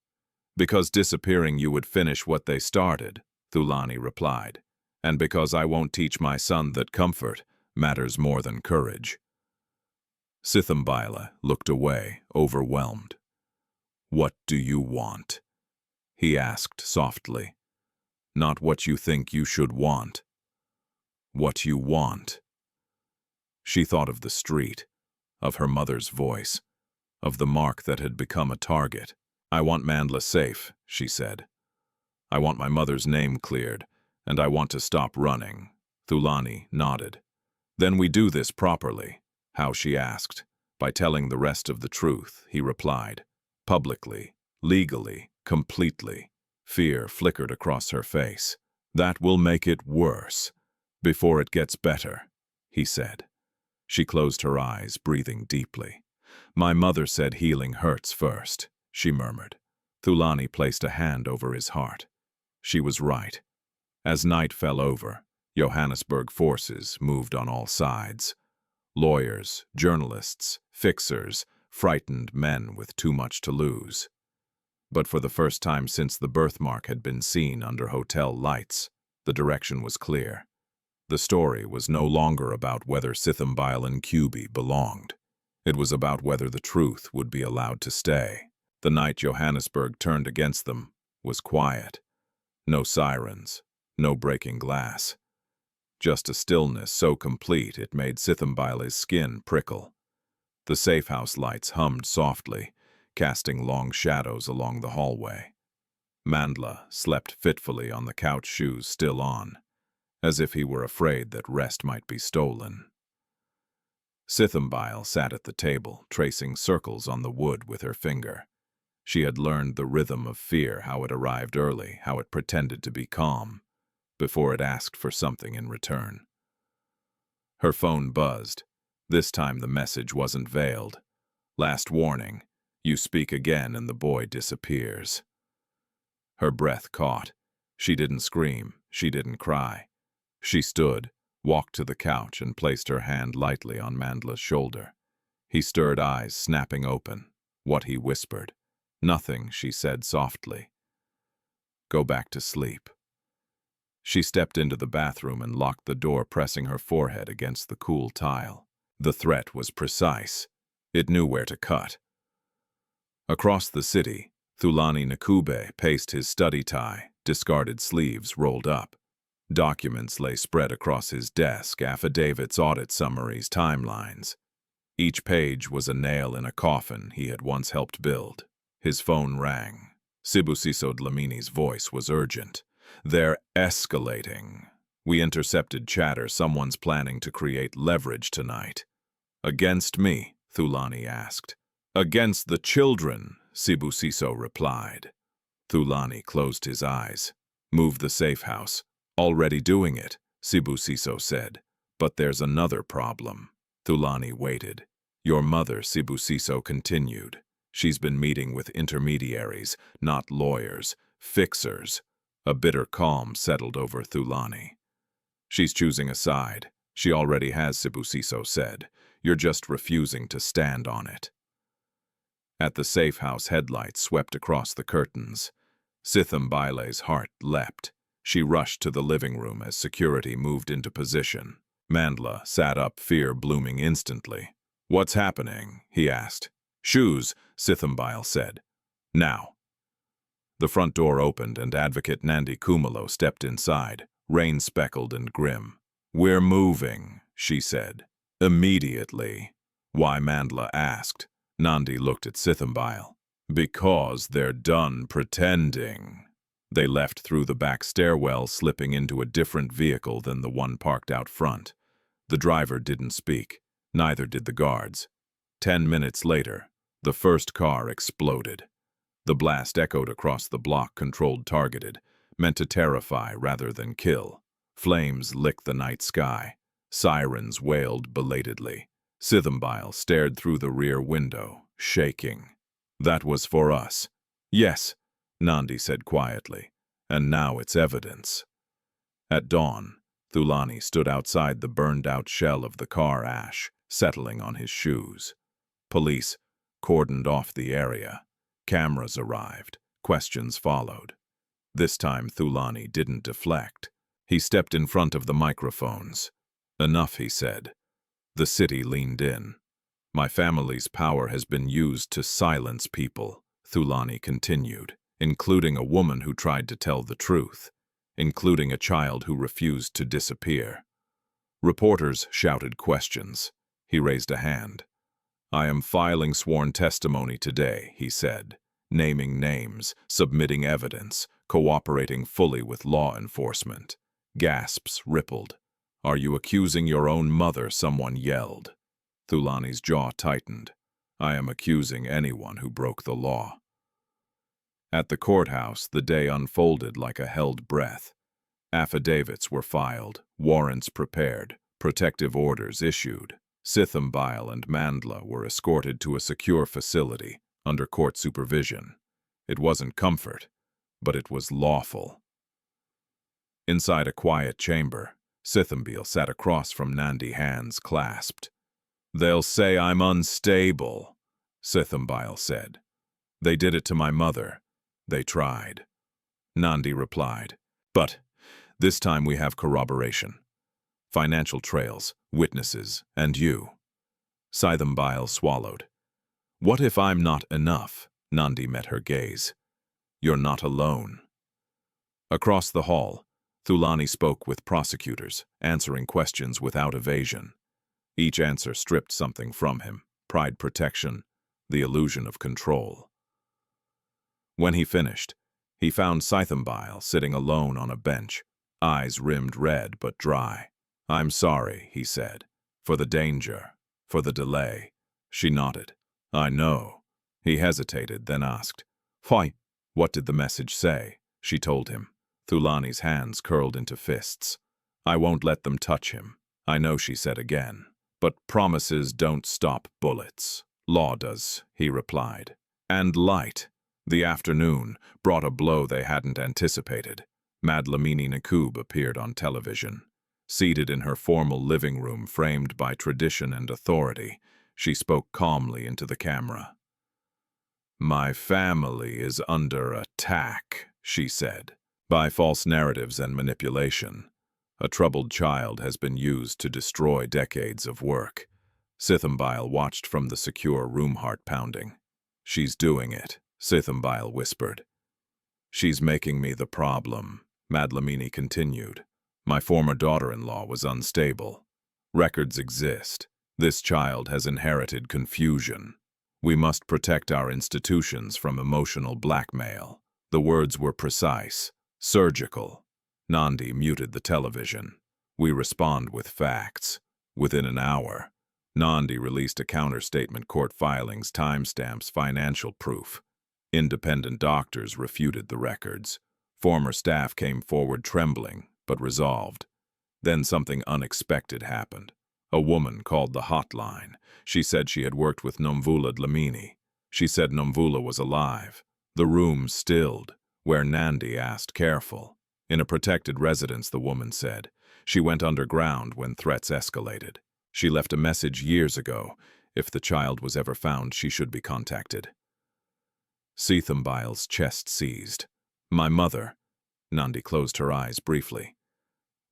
Speaker 1: "Because disappearing you would finish what they started," Thulani replied. "And because I won't teach my son that comfort matters more than courage." Sithembile looked away, overwhelmed. "What do you want?" he asked softly. "Not what you think you should want. What you want." She thought of the street, of her mother's voice, of the mark that had become a target. "I want Nvula safe," she said. "I want my mother's name cleared, and I want to stop running." Thulani nodded. "Then we do this properly." "How?" she asked. "By telling the rest of the truth," he replied. "Publicly, legally, completely." Fear flickered across her face. "That will make it worse, before it gets better," he said. She closed her eyes, breathing deeply. "My mother said healing hurts first," she murmured. Thulani placed a hand over his heart. She was right. As night fell over, Johannesburg forces moved on all sides. Lawyers, journalists, fixers, frightened men with too much to lose. But for the first time since the birthmark had been seen under hotel lights, the direction was clear. The story was no longer about whether Sithembile Ncube belonged. It was about whether the truth would be allowed to stay. The night Johannesburg turned against them was quiet. No sirens, no breaking glass. Just a stillness so complete it made Sithembile's skin prickle. The safe-house lights hummed softly, casting long shadows along the hallway. Nvula slept fitfully on the couch, shoes still on, as if he were afraid that rest might be stolen. Sithembile sat at the table, tracing circles on the wood with her finger. She had learned the rhythm of fear, how it arrived early, how it pretended to be calm, before it asked for something in return. Her phone buzzed. This time the message wasn't veiled. Last warning, you speak again and the boy disappears. Her breath caught. She didn't scream, she didn't cry. She stood, walked to the couch and placed her hand lightly on Nvula's shoulder. He stirred, eyes snapping open. What he whispered. Nothing, she said softly. Go back to sleep. She stepped into the bathroom and locked the door, pressing her forehead against the cool tile. The threat was precise. It knew where to cut. Across the city, Thulani Ncube paced his study tie, discarded sleeves rolled up. Documents lay spread across his desk, affidavits, audit summaries, timelines. Each page was a nail in a coffin he had once helped build. His phone rang. Sibusiso Dlamini's voice was urgent. They're escalating. We intercepted chatter someone's planning to create leverage tonight. Against me? Thulani asked. Against the children, Sibusiso replied. Thulani closed his eyes. Move the safe house. Already doing it, Sibusiso said. But there's another problem. Thulani waited. Your mother, Sibusiso continued. She's been meeting with intermediaries, not lawyers, fixers. A bitter calm settled over Thulani. She's choosing a side. She already has, Sibusiso said. You're just refusing to stand on it. At the safe house, headlights swept across the curtains. Sithembile's heart leapt. She rushed to the living room as security moved into position. Nvula sat up, fear blooming instantly. What's happening? He asked. Shoes, Sithembile said. Now. The front door opened and Advocate Nandi Kumalo stepped inside, rain-speckled and grim. We're moving, she said. Immediately. Why? Nvula asked. Nandi looked at Sithembile. Because they're done pretending. They left through the back stairwell, slipping into a different vehicle than the one parked out front. The driver didn't speak. Neither did the guards. 10 minutes later, the first car exploded. The blast echoed across the block, controlled, targeted, meant to terrify rather than kill. Flames licked the night sky. Sirens wailed belatedly. Sithembile stared through the rear window, shaking. That was for us. Yes, Nandi said quietly, and now it's evidence. At dawn, Thulani stood outside the burned-out shell of the car, ash settling on his shoes. Police cordoned off the area. Cameras arrived. Questions followed. This time Thulani didn't deflect. He stepped in front of the microphones. Enough, he said. The city leaned in. My family's power has been used to silence people, Thulani continued, including a woman who tried to tell the truth, including a child who refused to disappear. Reporters shouted questions. He raised a hand. I am filing sworn testimony today, he said, naming names, submitting evidence, cooperating fully with law enforcement. Gasps rippled. Are you accusing your own mother? Someone yelled. Thulani's jaw tightened. I am accusing anyone who broke the law. At the courthouse, the day unfolded like a held breath. Affidavits were filed, warrants prepared, protective orders issued. Sithembile and Nvula were escorted to a secure facility under court supervision. It wasn't comfort, but it was lawful. Inside a quiet chamber, Sithembile sat across from Nandi, hands clasped. They'll say I'm unstable, Sithembile said. They did it to my mother. They tried. Nandi replied. But this time we have corroboration. Financial trails, witnesses, and you. Sithembile swallowed. What if I'm not enough? Nandi met her gaze. You're not alone. Across the hall, Thulani spoke with prosecutors, answering questions without evasion. Each answer stripped something from him: pride, protection, the illusion of control. When he finished, he found Sithembile sitting alone on a bench, eyes rimmed red but dry. I'm sorry, he said, for the danger, for the delay. She nodded. I know. He hesitated, then asked, Why? What did the message say? She told him. Thulani's hands curled into fists. I won't let them touch him. I know, she said again. But promises don't stop bullets. Law does, he replied. And light. The afternoon brought a blow they hadn't anticipated. Thulani Ncube appeared on television. Seated in her formal living room framed by tradition and authority, she spoke calmly into the camera. My family is under attack, she said, by false narratives and manipulation. A troubled child has been used to destroy decades of work. Sithembile watched from the secure room, heart pounding. She's doing it, Sithembile whispered. She's making me the problem, Thulani continued. My former daughter-in-law was unstable. Records exist. This child has inherited confusion. We must protect our institutions from emotional blackmail. The words were precise, surgical. Nandi muted the television. We respond with facts. Within an hour, Nandi released a counter-statement, court filings, timestamps, financial proof. Independent doctors refuted the records. Former staff came forward trembling, but resolved. Then something unexpected happened. A woman called the hotline. She said she had worked with Nvula. She said Nvula was alive. The room stilled, where Nandi asked, careful. In a protected residence, the woman said. She went underground when threats escalated. She left a message years ago. If the child was ever found, she should be contacted. Sithembile's chest seized. My mother. Nandi closed her eyes briefly.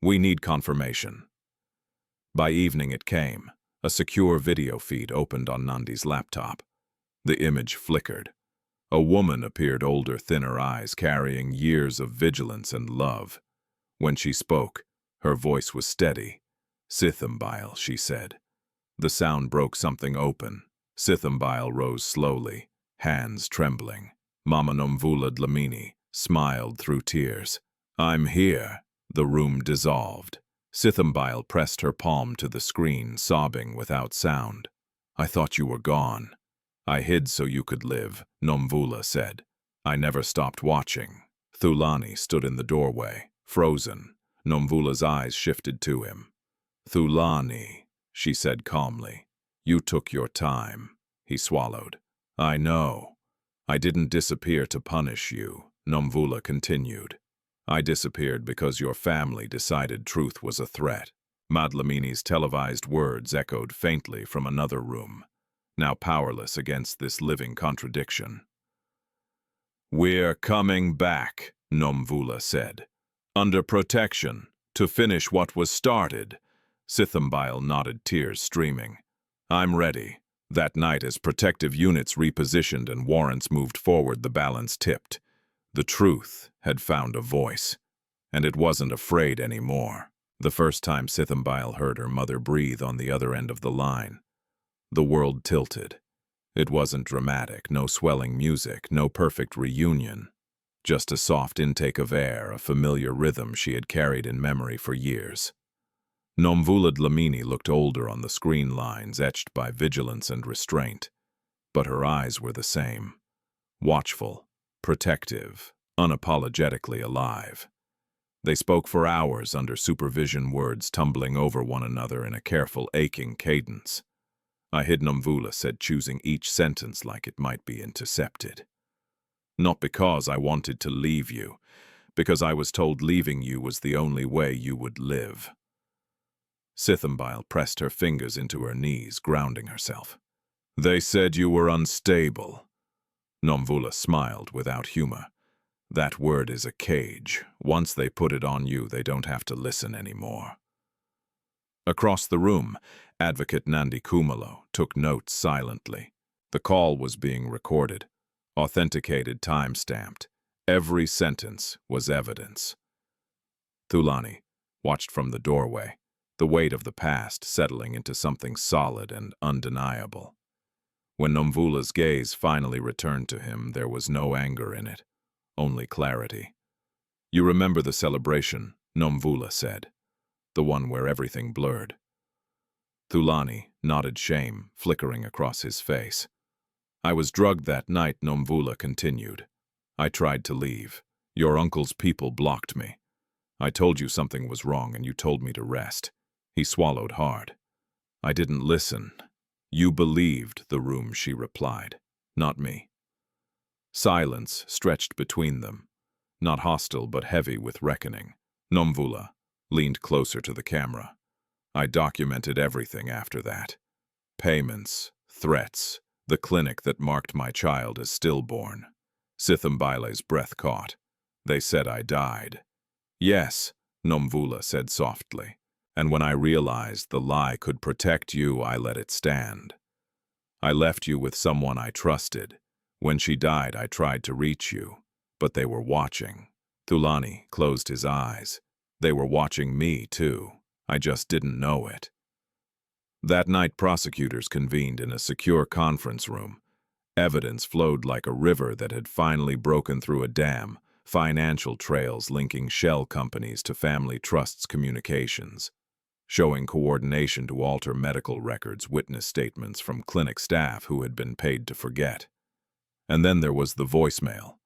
Speaker 1: We need confirmation. By evening it came. A secure video feed opened on Nandi's laptop. The image flickered. A woman appeared, older, thinner eyes, carrying years of vigilance and love. When she spoke, her voice was steady. Sithembile, she said. The sound broke something open. Sithembile rose slowly, hands trembling. Mama Nvula smiled through tears. I'm here. The room dissolved. Sithembile pressed her palm to the screen, sobbing without sound. I thought you were gone. I hid so you could live, Nvula said. I never stopped watching. Thulani stood in the doorway, frozen. Nvula's eyes shifted to him. Thulani, she said calmly. You took your time. He swallowed. I know. I didn't disappear to punish you, Nvula continued. I disappeared because your family decided truth was a threat. Thulani's televised words echoed faintly from another room, now powerless against this living contradiction. We're coming back, Nvula said. Under protection, to finish what was started. Sithembile nodded, tears streaming. I'm ready. That night, as protective units repositioned and warrants moved forward, the balance tipped. The truth had found a voice, and it wasn't afraid anymore. The first time Sithembile heard her mother breathe on the other end of the line, the world tilted. It wasn't dramatic, no swelling music, no perfect reunion. Just a soft intake of air, a familiar rhythm she had carried in memory for years. Nvula looked older on the screen lines, etched by vigilance and restraint. But her eyes were the same. Watchful, protective, unapologetically alive. They spoke for hours under supervision, words tumbling over one another in a careful, aching cadence. I hid, Nvula said, choosing each sentence like it might be intercepted. Not because I wanted to leave you, because I was told leaving you was the only way you would live. Sithembile pressed her fingers into her knees, grounding herself. They said you were unstable. Nvula smiled without humor. That word is a cage. Once they put it on you, they don't have to listen anymore. Across the room, Advocate Nandi Kumalo took notes silently. The call was being recorded, authenticated, time-stamped. Every sentence was evidence. Thulani watched from the doorway, the weight of the past settling into something solid and undeniable. When Nvula's gaze finally returned to him, there was no anger in it, only clarity. You remember the celebration, Nvula said, the one where everything blurred. Thulani nodded, shame flickering across his face. I was drugged that night, Nvula continued. I tried to leave. Your uncle's people blocked me. I told you something was wrong and you told me to rest. He swallowed hard. I didn't listen. You believed the room, she replied, not me. Silence stretched between them, not hostile but heavy with reckoning. Nvula leaned closer to the camera. I documented everything after that. Payments, threats, the clinic that marked my child as stillborn. Sithembile's breath caught. They said I died. Yes, Nvula said softly. And when I realized the lie could protect you, I let it stand. I left you with someone I trusted. When she died, I tried to reach you, but they were watching. Thulani closed his eyes. They were watching me, too. I just didn't know it. That night, prosecutors convened in a secure conference room. Evidence flowed like a river that had finally broken through a dam, financial trails linking shell companies to family trusts' communications, showing coordination to alter medical records, witness statements from clinic staff who had been paid to forget. And then there was the voicemail.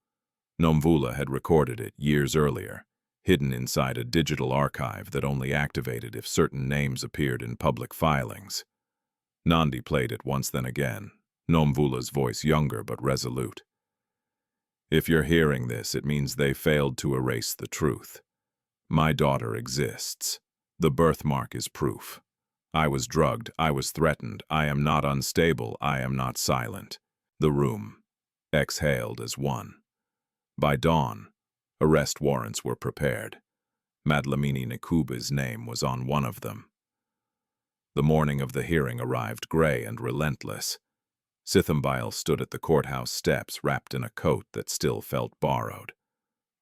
Speaker 1: Nvula had recorded it years earlier, hidden inside a digital archive that only activated if certain names appeared in public filings. Nandi played it once, then again, Nvula's voice younger but resolute. If you're hearing this, it means they failed to erase the truth. My daughter exists. The birthmark is proof. I was drugged, I was threatened, I am not unstable, I am not silent. The room exhaled as one. By dawn, arrest warrants were prepared. Thulani Ncube's name was on one of them. The morning of the hearing arrived gray and relentless. Sithembile stood at the courthouse steps, wrapped in a coat that still felt borrowed.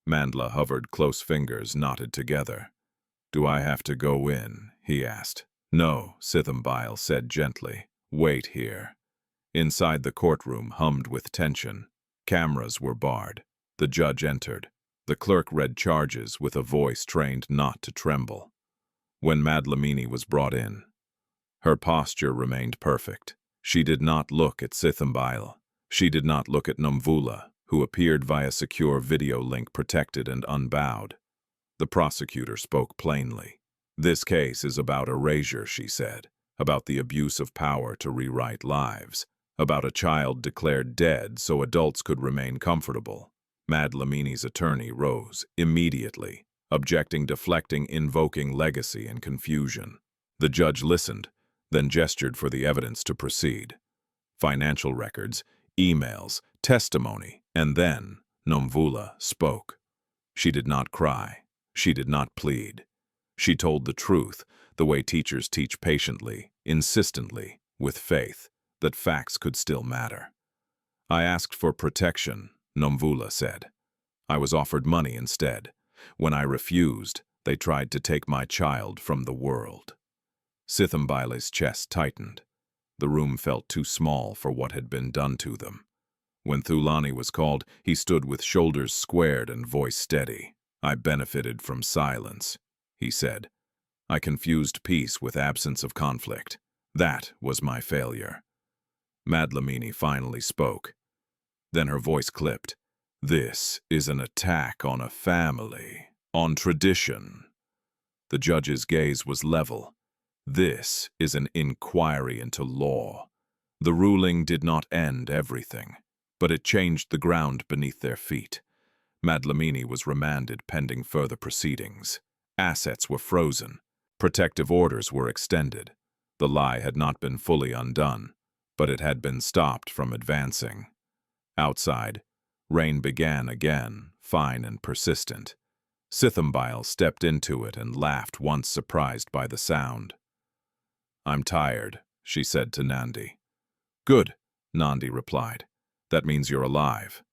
Speaker 1: Mandla hovered, close fingers knotted together. Do I have to go in? He asked. No, Sithembile said gently. Wait here. Inside, the courtroom hummed with tension. Cameras were barred. The judge entered. The clerk read charges with a voice trained not to tremble. When Thulani was brought in, her posture remained perfect. She did not look at Sithembile. She did not look at Nvula, who appeared via secure video link, protected and unbowed. The prosecutor spoke plainly. This case is about erasure, she said, about the abuse of power to rewrite lives, about a child declared dead so adults could remain comfortable. Thulani's attorney rose immediately, objecting, deflecting, invoking legacy and confusion. The judge listened, then gestured for the evidence to proceed. Financial records, emails, testimony, and then Nvula spoke. She did not cry. She did not plead. She told the truth, the way teachers teach, patiently, insistently, with faith, that facts could still matter. I asked for protection, Nvula said. I was offered money instead. When I refused, they tried to take my child from the world. Sithembile's chest tightened. The room felt too small for what had been done to them. When Thulani was called, he stood with shoulders squared and voice steady. I benefited from silence, he said. I confused peace with absence of conflict. That was my failure. Thulani finally spoke. Then her voice clipped. This is an attack on a family, on tradition. The judge's gaze was level. This is an inquiry into law. The ruling did not end everything, but it changed the ground beneath their feet. Thulani was remanded pending further proceedings. Assets were frozen. Protective orders were extended. The lie had not been fully undone, but it had been stopped from advancing. Outside, rain began again, fine and persistent. Sithembile stepped into it and laughed, once surprised by the sound. "I'm tired," she said to Nandi. "Good," Nandi replied. "That means you're alive."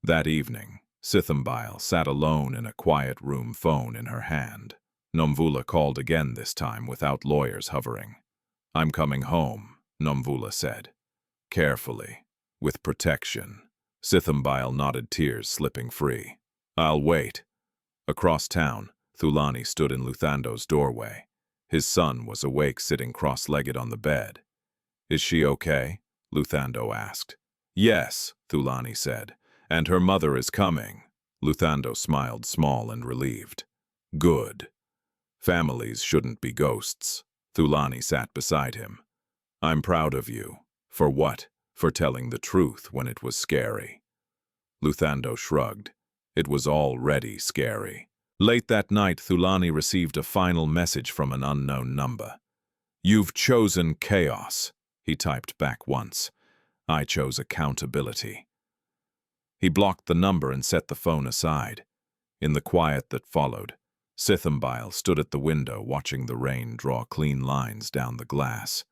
Speaker 1: That evening, Sithembile sat alone in a quiet room, phone in her hand. Nvula called again, this time without lawyers hovering. "I'm coming home," Nvula said. Carefully, with protection. Sithembile nodded, tears slipping free. "I'll wait." Across town, Thulani stood in Luthando's doorway. His son was awake, sitting cross-legged on the bed. "Is she okay?" Luthando asked. "Yes," Thulani said, "and her mother is coming." Luthando smiled, small and relieved. "Good. Families shouldn't be ghosts." Thulani sat beside him. "I'm proud of you." "For what?" "For telling the truth when it was scary." Luthando shrugged. It was already scary. Late that night, Thulani received a final message from an unknown number. "You've chosen chaos," he typed back once. "I chose accountability." He blocked the number and set the phone aside. In the quiet that followed, Sithembile stood at the window, watching the rain draw clean lines down the glass.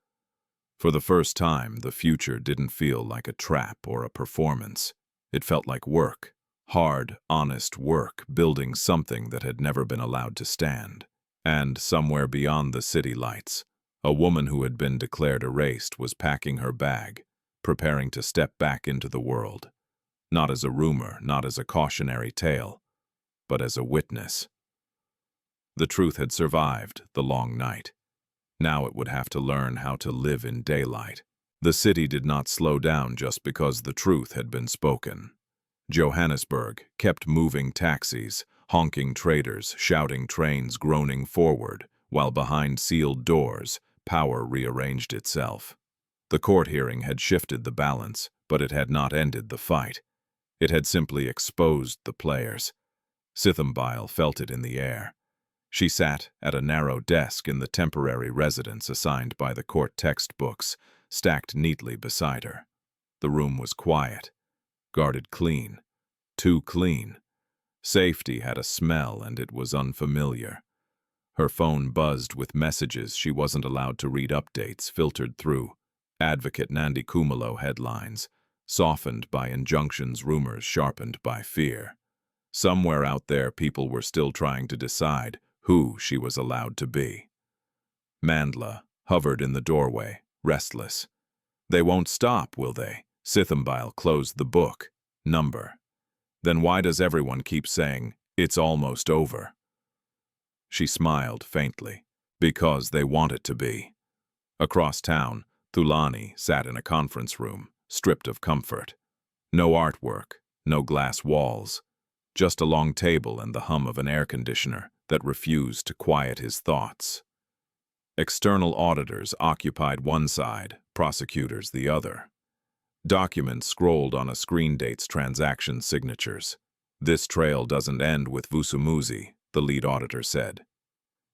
Speaker 1: For the first time, the future didn't feel like a trap or a performance. It felt like work. Hard, honest work, building something that had never been allowed to stand. And somewhere beyond the city lights, a woman who had been declared erased was packing her bag, preparing to step back into the world. Not as a rumor, not as a cautionary tale, but as a witness. The truth had survived the long night. Now it would have to learn how to live in daylight. The city did not slow down just because the truth had been spoken. Johannesburg kept moving, taxis, honking traders, shouting trains groaning forward, while behind sealed doors, power rearranged itself. The court hearing had shifted the balance, but it had not ended the fight. It had simply exposed the players. Sithembile felt it in the air. She sat at a narrow desk in the temporary residence assigned by the court, textbooks stacked neatly beside her. The room was quiet, guarded clean, too clean. Safety had a smell, and it was unfamiliar. Her phone buzzed with messages she wasn't allowed to read, updates filtered through. Advocate Nandi Kumalo headlines, softened by injunctions, rumors sharpened by fear. Somewhere out there, people were still trying to decide who she was allowed to be. Mandla hovered in the doorway, restless. "They won't stop, will they?" Sithembile closed the book. "Number. Then why does everyone keep saying, 'It's almost over'?" She smiled faintly. "Because they want it to be." Across town, Thulani sat in a conference room, stripped of comfort. No artwork, no glass walls, just a long table and the hum of an air conditioner that refused to quiet his thoughts. External auditors occupied one side, prosecutors the other. Documents scrolled on a screen, dates, transaction signatures. "This trail doesn't end with Vusumuzi," the lead auditor said.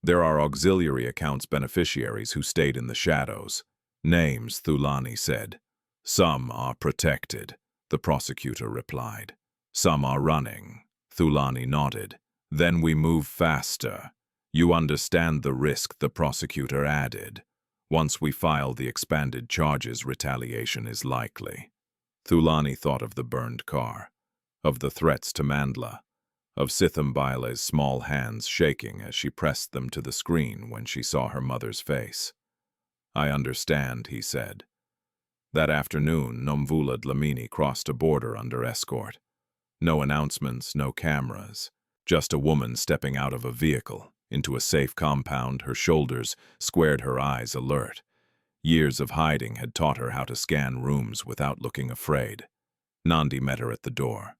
Speaker 1: "There are auxiliary accounts beneficiaries who stayed in the shadows." "Names," Thulani said. "Some are protected," the prosecutor replied. "Some are running." Thulani nodded. "Then we move faster. You understand the risk," the prosecutor added. "Once we file the expanded charges, retaliation is likely." Thulani thought of the burned car, of the threats to Mandla, of Sithembile's small hands shaking as she pressed them to the screen when she saw her mother's face. "I understand," he said. That afternoon, Nvula Dlamini crossed a border under escort. No announcements, no cameras, just a woman stepping out of a vehicle into a safe compound, her shoulders squared, her eyes alert. Years of hiding had taught her how to scan rooms without looking afraid. Nandi met her at the door.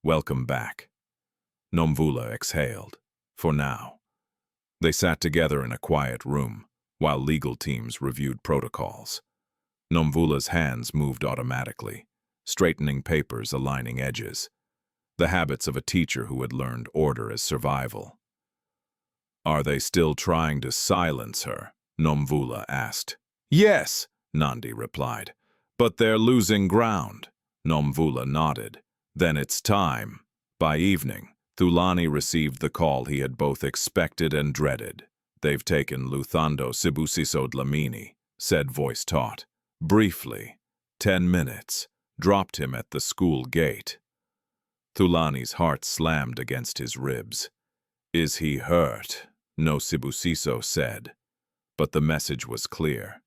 Speaker 1: "Welcome back." Nvula exhaled. For now. They sat together in a quiet room, while legal teams reviewed protocols. Nvula's hands moved automatically, straightening papers, aligning edges. The habits of a teacher who had learned order as survival. Are they still trying to silence her? Nvula asked. Yes, Nandi replied. But they're losing ground. Nvula nodded. Then it's time. By evening, Thulani received the call he had both expected and dreaded. They've taken Luthando Sibusiso Dlamini, said voice taut. Briefly, 10 minutes, dropped him at the school gate. Thulani's heart slammed against his ribs. Is he hurt? No Sibusiso said. But the message was clear.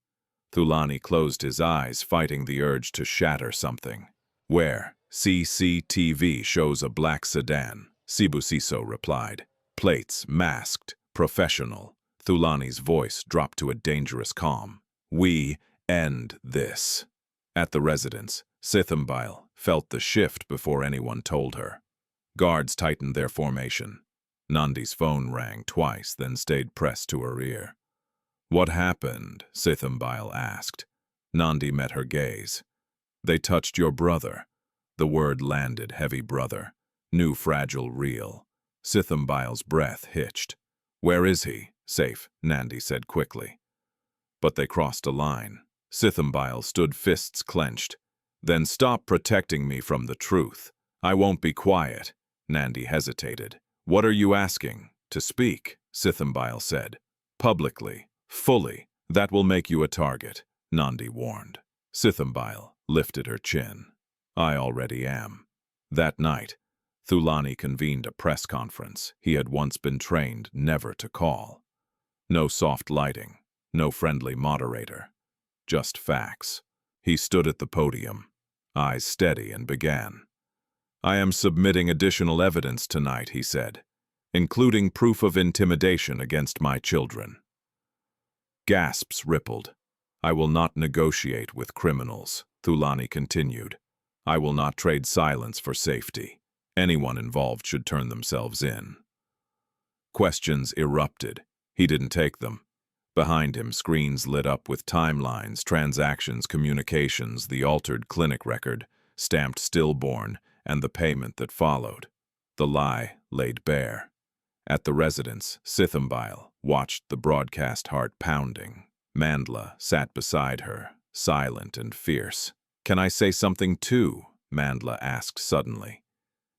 Speaker 1: Thulani closed his eyes, fighting the urge to shatter something. Where? CCTV shows a black sedan, Sibusiso replied. Plates, masked, professional. Thulani's voice dropped to a dangerous calm. We end this. At the residence, Sithembile felt the shift before anyone told her. Guards tightened their formation. Nandi's phone rang twice, then stayed pressed to her ear. What happened? Sithembile asked. Nandi met her gaze. They touched your brother. The word landed heavy, brother. New fragile reel. Sithembile's breath hitched. Where is he? Safe, Nandi said quickly. But they crossed a line. Sithembile stood, fists clenched. Then stop protecting me from the truth. I won't be quiet. Nandi hesitated. What are you asking? To speak, Sithembile said. Publicly, fully. That will make you a target, Nandi warned. Sithembile lifted her chin. I already am. That night, Thulani convened a press conference he had once been trained never to call. No soft lighting, no friendly moderator. Just facts. He stood at the podium, eyes steady, and began. I am submitting additional evidence tonight, he said, including proof of intimidation against my children. Gasps rippled. I will not negotiate with criminals, Thulani continued. I will not trade silence for safety. Anyone involved should turn themselves in. Questions erupted. He didn't take them. Behind him, screens lit up with timelines, transactions, communications, the altered clinic record, stamped stillborn, and the payment that followed. The lie laid bare. At the residence, Sithembile watched the broadcast, heart pounding. Mandla sat beside her, silent and fierce. Can I say something too? Mandla asked suddenly.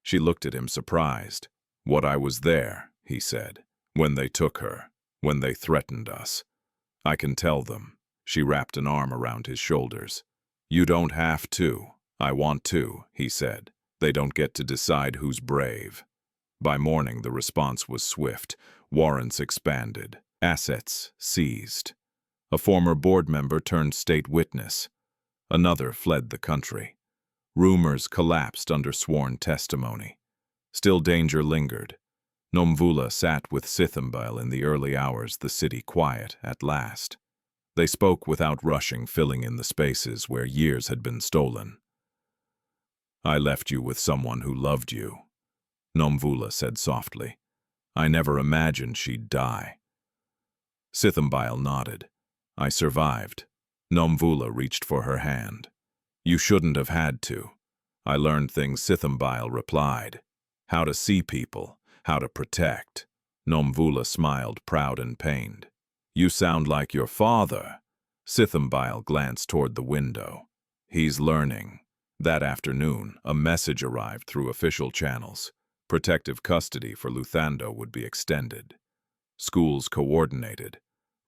Speaker 1: She looked at him surprised. What I was there, he said, when they took her, when they threatened us. I can tell them. She wrapped an arm around his shoulders. You don't have to. I want to, he said. They don't get to decide who's brave. By morning, the response was swift. Warrants expanded. Assets seized. A former board member turned state witness. Another fled the country. Rumors collapsed under sworn testimony. Still danger lingered. Nvula sat with Sithembile in the early hours, the city quiet at last. They spoke without rushing, filling in the spaces where years had been stolen. I left you with someone who loved you, Nvula said softly. I never imagined she'd die. Sithembile nodded. I survived. Nvula reached for her hand. You shouldn't have had to. I learned things, Sithembile replied. How to see people, how to protect. Nvula smiled, proud and pained. You sound like your father. Sithembile glanced toward the window. He's learning. That afternoon, a message arrived through official channels. Protective custody for Luthando would be extended. Schools coordinated.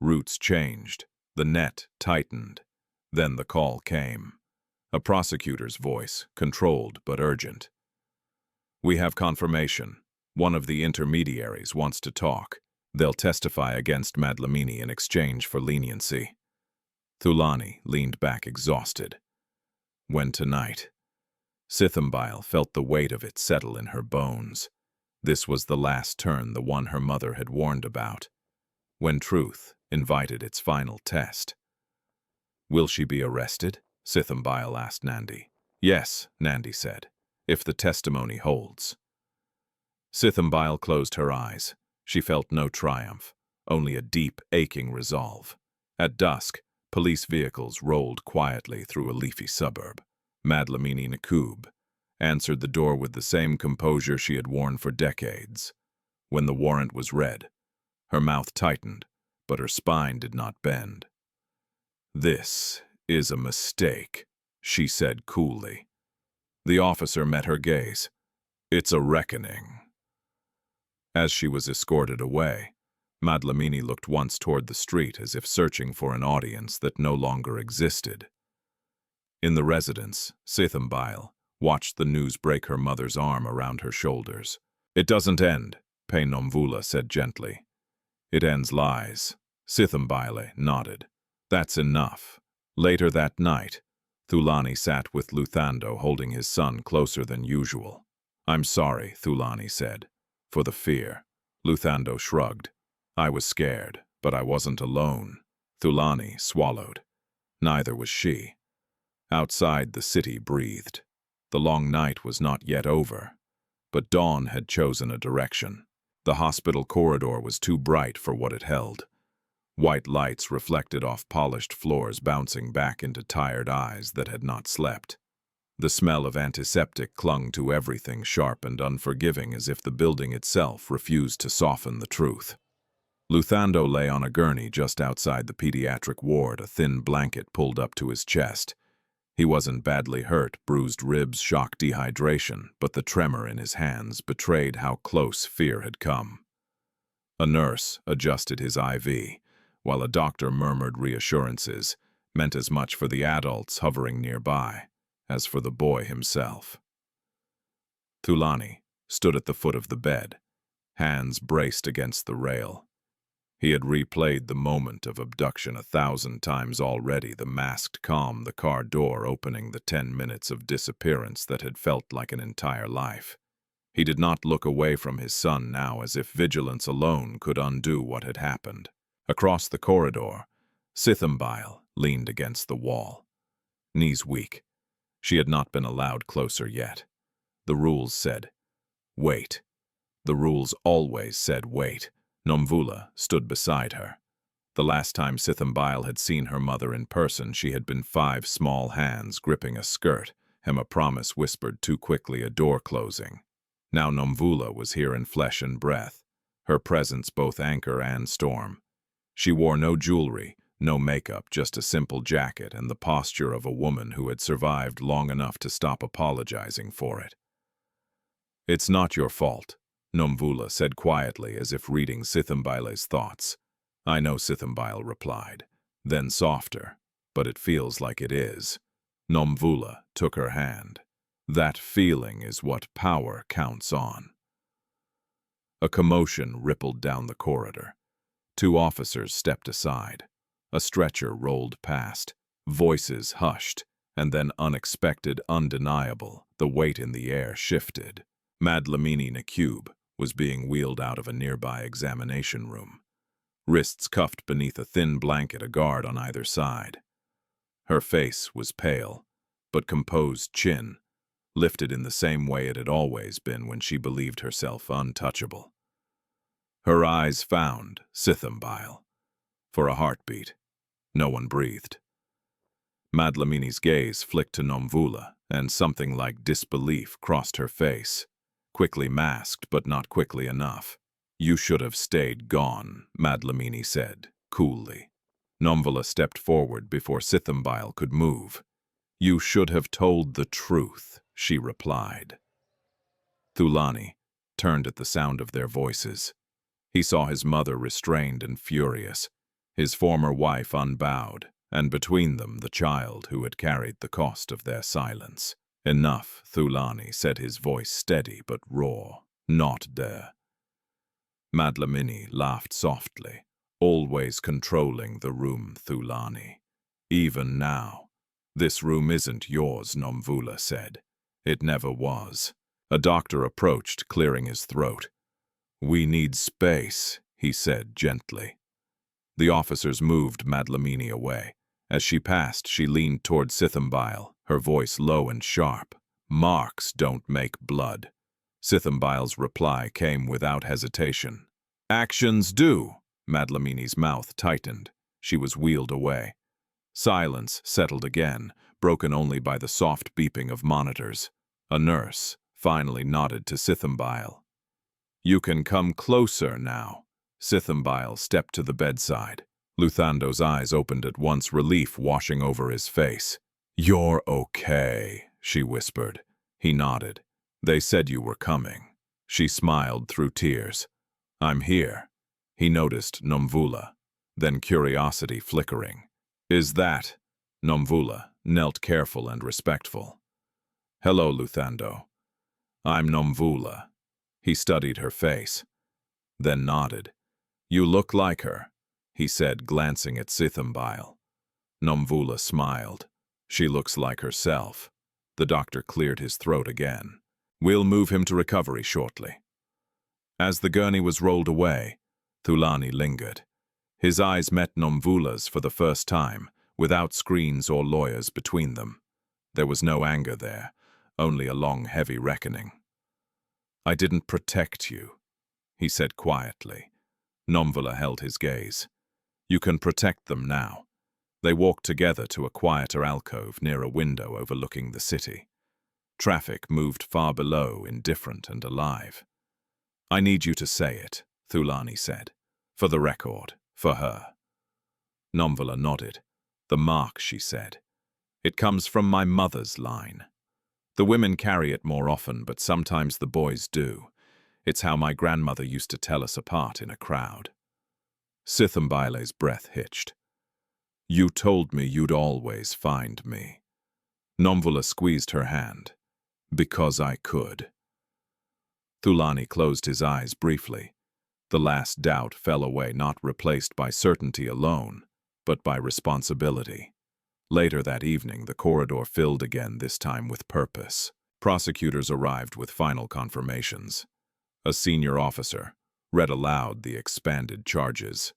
Speaker 1: Routes changed. The net tightened. Then the call came. A prosecutor's voice, controlled but urgent. We have confirmation. One of the intermediaries wants to talk. They'll testify against Madlamini in exchange for leniency. Thulani leaned back exhausted. When tonight? Sithembile felt the weight of it settle in her bones. This was the last turn, the one her mother had warned about. When truth invited its final test. Will she be arrested? Sithembile asked Nandi. Yes, Nandi said, if the testimony holds. Sithembile closed her eyes. She felt no triumph, only a deep, aching resolve. At dusk, police vehicles rolled quietly through a leafy suburb. Thulani Ncube answered the door with the same composure she had worn for decades. When the warrant was read, Her mouth tightened, but her spine did not bend. "This is a mistake," she said coolly. The officer met her gaze. "It's a reckoning." As she was escorted away, Madlamini looked once toward the street as if searching for an audience that no longer existed. In the residence, Sithembile watched the news break her mother's arm around her shoulders. "It doesn't end," Nvula said gently. "It ends lies." Sithembile nodded. "That's enough." Later that night, Thulani sat with Luthando holding his son closer than usual. "I'm sorry," Thulani said, "for the fear." Luthando shrugged. "I was scared, but I wasn't alone." Thulani swallowed. Neither was she. Outside, the city breathed. The long night was not yet over, but dawn had chosen a direction. The hospital corridor was too bright for what it held. White lights reflected off polished floors, bouncing back into tired eyes that had not slept. The smell of antiseptic clung to everything, sharp and unforgiving, as if the building itself refused to soften the truth. Luthando lay on a gurney just outside the pediatric ward, a thin blanket pulled up to his chest. He wasn't badly hurt, bruised ribs, shock dehydration, but the tremor in his hands betrayed how close fear had come. A nurse adjusted his IV, while a doctor murmured reassurances, meant as much for the adults hovering nearby as for the boy himself. Thulani stood at the foot of the bed, hands braced against the rail. He had replayed the moment of abduction 1,000 times already, the masked calm, the car door opening, the 10 minutes of disappearance that had felt like an entire life. He did not look away from his son now, as if vigilance alone could undo what had happened. Across the corridor, Sithembile leaned against the wall. Knees weak. She had not been allowed closer yet. The rules said, "Wait." The rules always said, "Wait." Nvula stood beside her. The last time Sithembile had seen her mother in person, she had been 5 small hands gripping a skirt, a promise whispered too quickly, a door closing. Now Nvula was here in flesh and breath, her presence both anchor and storm. She wore no jewelry, no makeup, just a simple jacket and the posture of a woman who had survived long enough to stop apologizing for it. "It's not your fault," Nvula said quietly, as if reading Sithembile's thoughts. "I know," Sithembile replied, then softer, "but it feels like it is." Nvula took her hand. "That feeling is what power counts on." A commotion rippled down the corridor. 2 officers stepped aside. A stretcher rolled past. Voices hushed, and then unexpected, undeniable, the weight in the air shifted. Thulani Ncube was being wheeled out of a nearby examination room. Wrists cuffed beneath a thin blanket, a guard on either side. Her face was pale, but composed, chin lifted in the same way it had always been when she believed herself untouchable. Her eyes found Sithembile. For a heartbeat, no one breathed. Madlamini's gaze flicked to Nvula, and something like disbelief crossed her face. Quickly masked, but not quickly enough. "You should have stayed gone," Madlamini said, coolly. Nvula stepped forward before Sithembile could move. "You should have told the truth," she replied. Thulani turned at the sound of their voices. He saw his mother restrained and furious, his former wife unbowed, and between them the child who had carried the cost of their silence. "Enough," Thulani said, his voice steady but raw. "Not there." Madlamini laughed softly. "Always controlling the room, Thulani. Even now." "This room isn't yours," Nvula said. "It never was." A doctor approached, clearing his throat. "We need space," he said gently. The officers moved Madlamini away. As she passed, she leaned toward Sithembile, her voice low and sharp. "Marks don't make blood." Sithembile's reply came without hesitation. "Actions do." Madlamini's mouth tightened. She was wheeled away. Silence settled again, broken only by the soft beeping of monitors. A nurse finally nodded to Sithembile. "You can come closer now," Sithembile stepped to the bedside. Luthando's eyes opened at once, relief washing over his face. "You're okay," she whispered. He nodded. "They said you were coming." She smiled through tears. "I'm here." He noticed Nvula, then curiosity flickering. "Is that?" Nvula knelt careful and respectful. "Hello, Luthando. I'm Nvula." He studied her face, then nodded. "You look like her," he said, glancing at Sithembile. Nvula smiled. "She looks like herself." The doctor cleared his throat again. "We'll move him to recovery shortly." As the gurney was rolled away, Thulani lingered. His eyes met Nvula's for the first time, without screens or lawyers between them. There was no anger there, only a long, heavy reckoning. "I didn't protect you," he said quietly. Nvula held his gaze. "You can protect them now." They walked together to a quieter alcove near a window overlooking the city. Traffic moved far below, indifferent and alive. "I need you to say it," Thulani said. "For the record, for her." Nvula nodded. "The mark," she said. "It comes from my mother's line. The women carry it more often, but sometimes the boys do. It's how my grandmother used to tell us apart in a crowd." Sithembile's breath hitched. "You told me you'd always find me." Nvula squeezed her hand. "Because I could." Thulani closed his eyes briefly. The last doubt fell away, not replaced by certainty alone, but by responsibility. Later that evening, the corridor filled again, this time with purpose. Prosecutors arrived with final confirmations. A senior officer read aloud the expanded charges.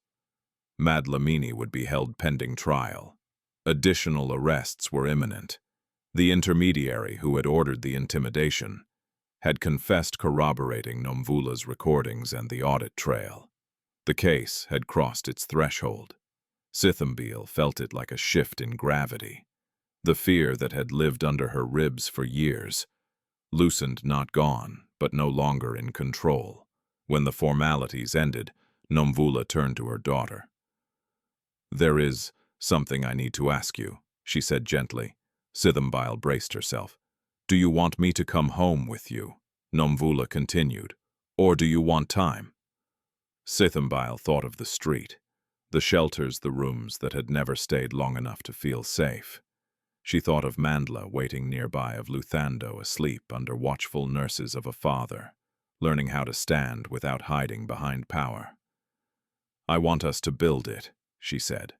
Speaker 1: Madlamini would be held pending trial. Additional arrests were imminent. The intermediary who had ordered the intimidation had confessed, corroborating Nvula's recordings and the audit trail. The case had crossed its threshold. Sithembile felt it like a shift in gravity. The fear that had lived under her ribs for years, loosened, not gone, but no longer in control. When the formalities ended, Nvula turned to her daughter. "There is something I need to ask you," she said gently. Sithembile braced herself. "Do you want me to come home with you?" Nvula continued. "Or do you want time?" Sithembile thought of the street, the shelters, the rooms that had never stayed long enough to feel safe. She thought of Mandla waiting nearby, of Luthando asleep under watchful nurses, of a father, learning how to stand without hiding behind power. "I want us to build it," she said.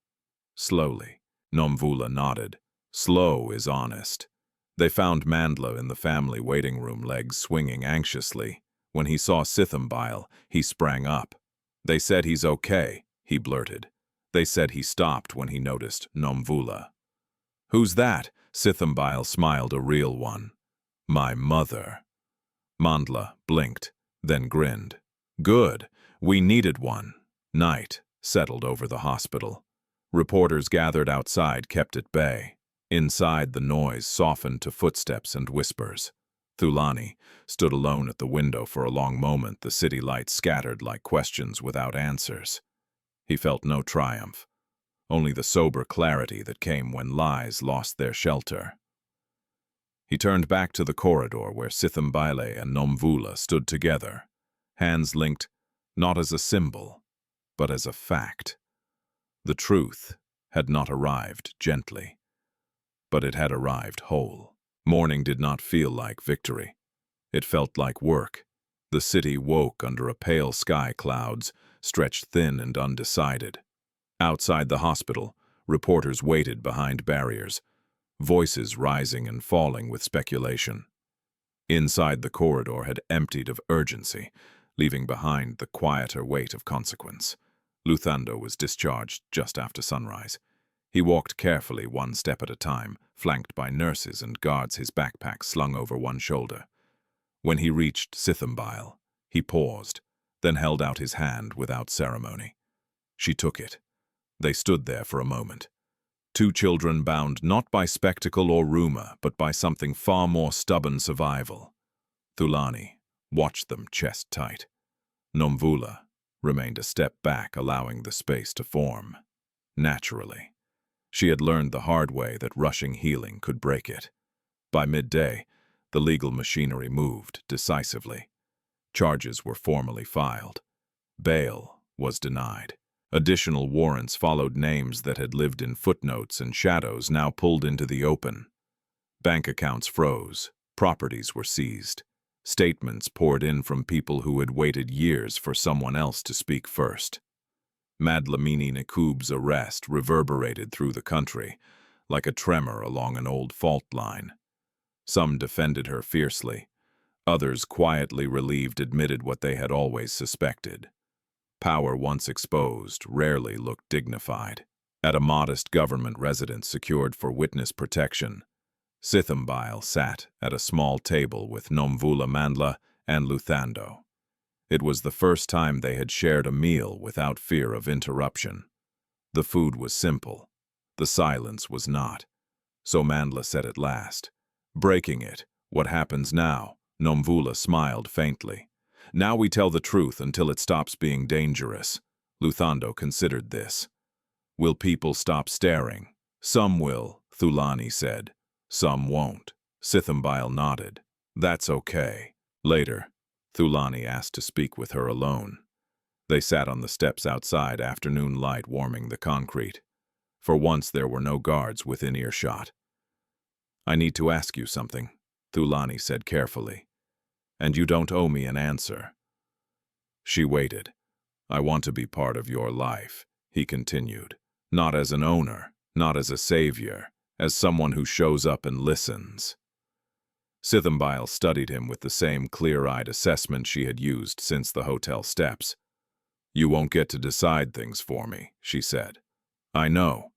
Speaker 1: Slowly. Nvula nodded. "Slow is honest." They found Mandla in the family waiting room, legs swinging anxiously. When he saw Sithembile, he sprang up. "They said he's okay," he blurted. They said he stopped when he noticed Nvula. "Who's that?" Sithembile smiled, a real one. "My mother." Mandla blinked, then grinned. "Good. We needed one." Night settled over the hospital. Reporters gathered outside, kept at bay. Inside, the noise softened to footsteps and whispers. Thulani stood alone at the window for a long moment, the city lights scattered like questions without answers. He felt no triumph, only the sober clarity that came when lies lost their shelter. He turned back to the corridor where Sithembile and Nvula stood together, hands linked not as a symbol, but as a fact. The truth had not arrived gently, but it had arrived whole. Morning did not feel like victory. It felt like work. The city woke under a pale sky, clouds stretched thin and undecided. Outside the hospital, reporters waited behind barriers, voices rising and falling with speculation. Inside, the corridor had emptied of urgency, leaving behind the quieter weight of consequence. Luthando was discharged just after sunrise. He walked carefully, one step at a time, flanked by nurses and guards, his backpack slung over one shoulder. When he reached Sithembile, he paused, then held out his hand without ceremony. She took it. They stood there for a moment. Two children bound not by spectacle or rumor, but by something far more stubborn: survival. Thulani watched them chest tight. Nvula remained a step back, allowing the space to form. Naturally. She had learned the hard way that rushing healing could break it. By midday, the legal machinery moved decisively. Charges were formally filed. Bail was denied. Additional warrants followed, names that had lived in footnotes and shadows now pulled into the open. Bank accounts froze. Properties were seized. Statements poured in from people who had waited years for someone else to speak first. Thulani Ncube's arrest reverberated through the country, like a tremor along an old fault line. Some defended her fiercely. Others, quietly relieved, admitted what they had always suspected. Power once exposed rarely looked dignified. At a modest government residence secured for witness protection, Sithembile sat at a small table with Nvula and Luthando. It was the first time they had shared a meal without fear of interruption. The food was simple. The silence was not. So Nvula said at last, breaking it, "What happens now?" Nvula smiled faintly. "Now we tell the truth until it stops being dangerous." Luthando considered this. "Will people stop staring?" "Some will," Thulani said. "Some won't." Sithembile nodded. "That's okay." Later, Thulani asked to speak with her alone. They sat on the steps outside, afternoon light warming the concrete. For once there were no guards within earshot. "I need to ask you something," Thulani said carefully. "And you don't owe me an answer." She waited. "I want to be part of your life," he continued. "Not as an owner, not as a savior, as someone who shows up and listens." Sithembile studied him with the same clear-eyed assessment she had used since the hotel steps. "You won't get to decide things for me," she said. "I know.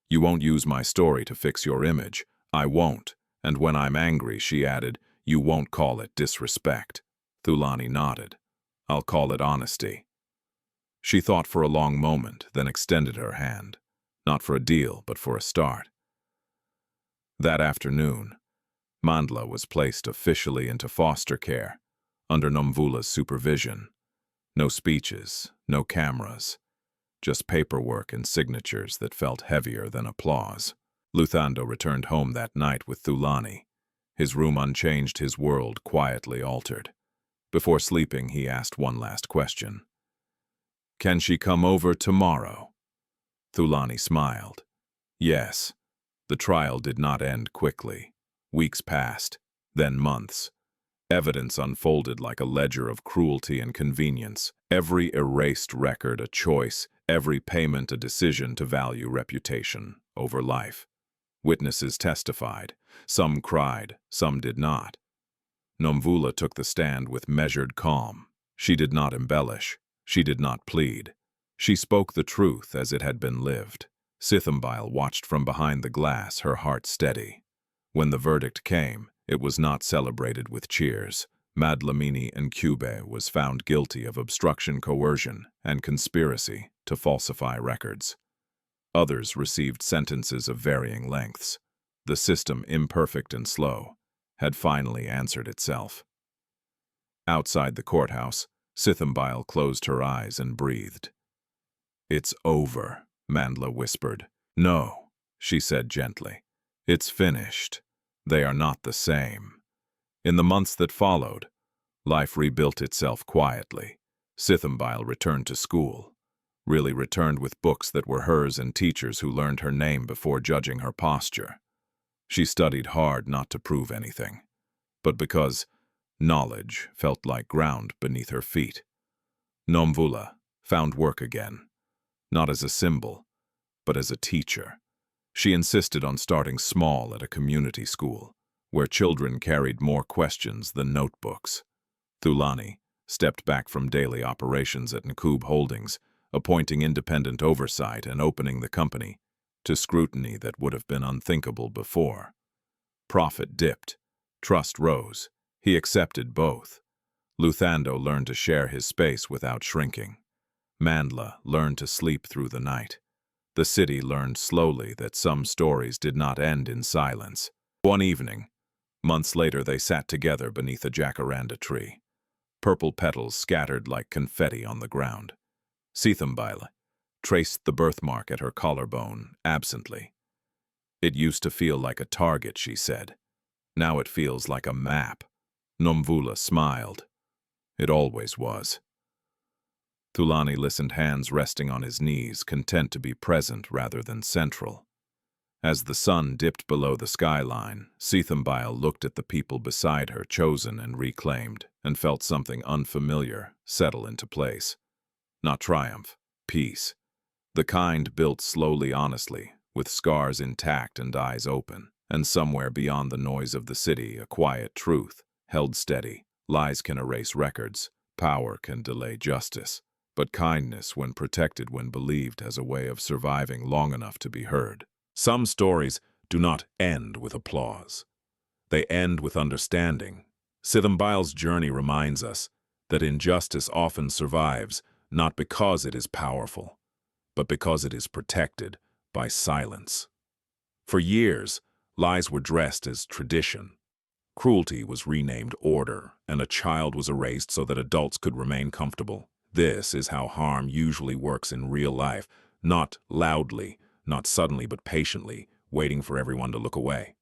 Speaker 1: You won't use my story to fix your image. I won't. And when I'm angry," she added, "you won't call it disrespect." Thulani nodded. "I'll call it honesty." She thought for a long moment, then extended her hand. Not for a deal, but for a start. That afternoon, Nvula was placed officially into foster care, under Nvula's supervision. No speeches, no cameras, just paperwork and signatures that felt heavier than applause. Luthando returned home that night with Thulani. His room unchanged, his world quietly altered. Before sleeping, he asked one last question. "Can she come over tomorrow?" Thulani smiled. Yes. The trial did not end quickly. Weeks passed, then months. Evidence unfolded like a ledger of cruelty and convenience. Every erased record a choice, every payment a decision to value reputation over life. Witnesses testified. Some cried, some did not. Nvula took the stand with measured calm. She did not embellish. She did not plead. She spoke the truth as it had been lived. Sithembile watched from behind the glass, her heart steady. When the verdict came, it was not celebrated with cheers. Thulani Ncube was found guilty of obstruction, coercion, and conspiracy to falsify records. Others received sentences of varying lengths. The system, imperfect and slow, had finally answered itself. Outside the courthouse, Sithembile closed her eyes and breathed. "It's over," Nvula whispered. "No," she said gently. "It's finished. They are not the same." In the months that followed, life rebuilt itself quietly. Sithembile returned to school. Really returned with books that were hers and teachers who learned her name before judging her posture. She studied hard not to prove anything, but because knowledge felt like ground beneath her feet. Nvula found work again, not as a symbol, but as a teacher. She insisted on starting small at a community school, where children carried more questions than notebooks. Thulani stepped back from daily operations at Ncube Holdings, appointing independent oversight and opening the company to scrutiny that would have been unthinkable before. Profit dipped. Trust rose. He accepted both. Luthando learned to share his space without shrinking. Nvula learned to sleep through the night. The city learned slowly that some stories did not end in silence. One evening, months later, they sat together beneath a jacaranda tree. Purple petals scattered like confetti on the ground. Sithembile traced the birthmark at her collarbone absently. It used to feel like a target, she said. Now it feels like a map. Nvula smiled. It always was. Thulani listened, hands resting on his knees, content to be present rather than central. As the sun dipped below the skyline, Sithembile looked at the people beside her, chosen and reclaimed, and felt something unfamiliar settle into place. Not triumph, peace. The kind built slowly, honestly, with scars intact and eyes open, and somewhere beyond the noise of the city, a quiet truth, held steady. Lies can erase records, power can delay justice, but kindness, when protected, when believed, has a way of surviving long enough to be heard. Some stories do not end with applause. They end with understanding. Sithembile's journey reminds us that injustice often survives not because it is powerful, but because it is protected by silence. For years, lies were dressed as tradition. Cruelty was renamed order, and a child was erased so that adults could remain comfortable. This is how harm usually works in real life, not loudly, not suddenly, but patiently, waiting for everyone to look away.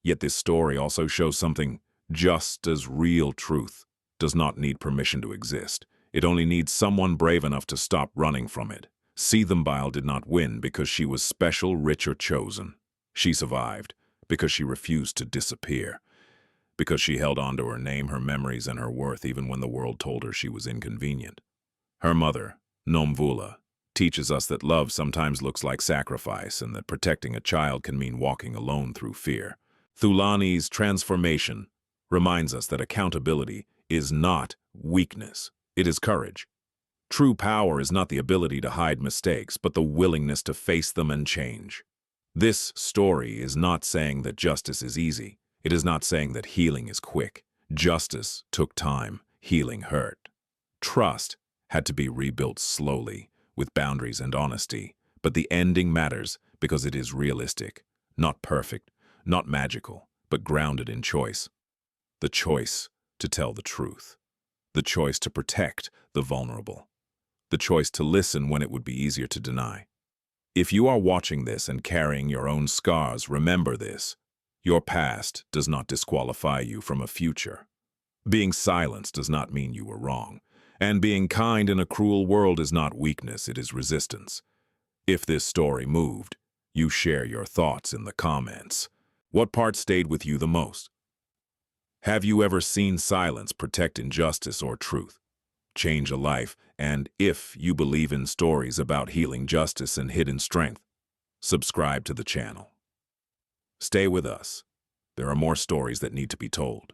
Speaker 1: Yet this story also shows something just as real. Truth does not need permission to exist. It only needs someone brave enough to stop running from it. Sithembile did not win because she was special, rich, or chosen. She survived because she refused to disappear, because she held on to her name, her memories, and her worth even when the world told her she was inconvenient. Her mother, Nvula, teaches us that love sometimes looks like sacrifice and that protecting a child can mean walking alone through fear. Thulani's transformation reminds us that accountability is not weakness, it is courage. True power is not the ability to hide mistakes, but the willingness to face them and change. This story is not saying that justice is easy. It is not saying that healing is quick. Justice took time, healing hurt. Trust had to be rebuilt slowly, with boundaries and honesty, but the ending matters because it is realistic, not perfect, not magical, but grounded in choice. The choice to tell the truth. The choice to protect the vulnerable. The choice to listen when it would be easier to deny. If you are watching this and carrying your own scars, remember this. Your past does not disqualify you from a future. Being silenced does not mean you were wrong. And being kind in a cruel world is not weakness, it is resistance. If this story moved, you share your thoughts in the comments. What part stayed with you the most? Have you ever seen silence protect injustice or truth, change a life? And if you believe in stories about healing, justice, and hidden strength, subscribe to the channel. Stay with us. There are more stories that need to be told.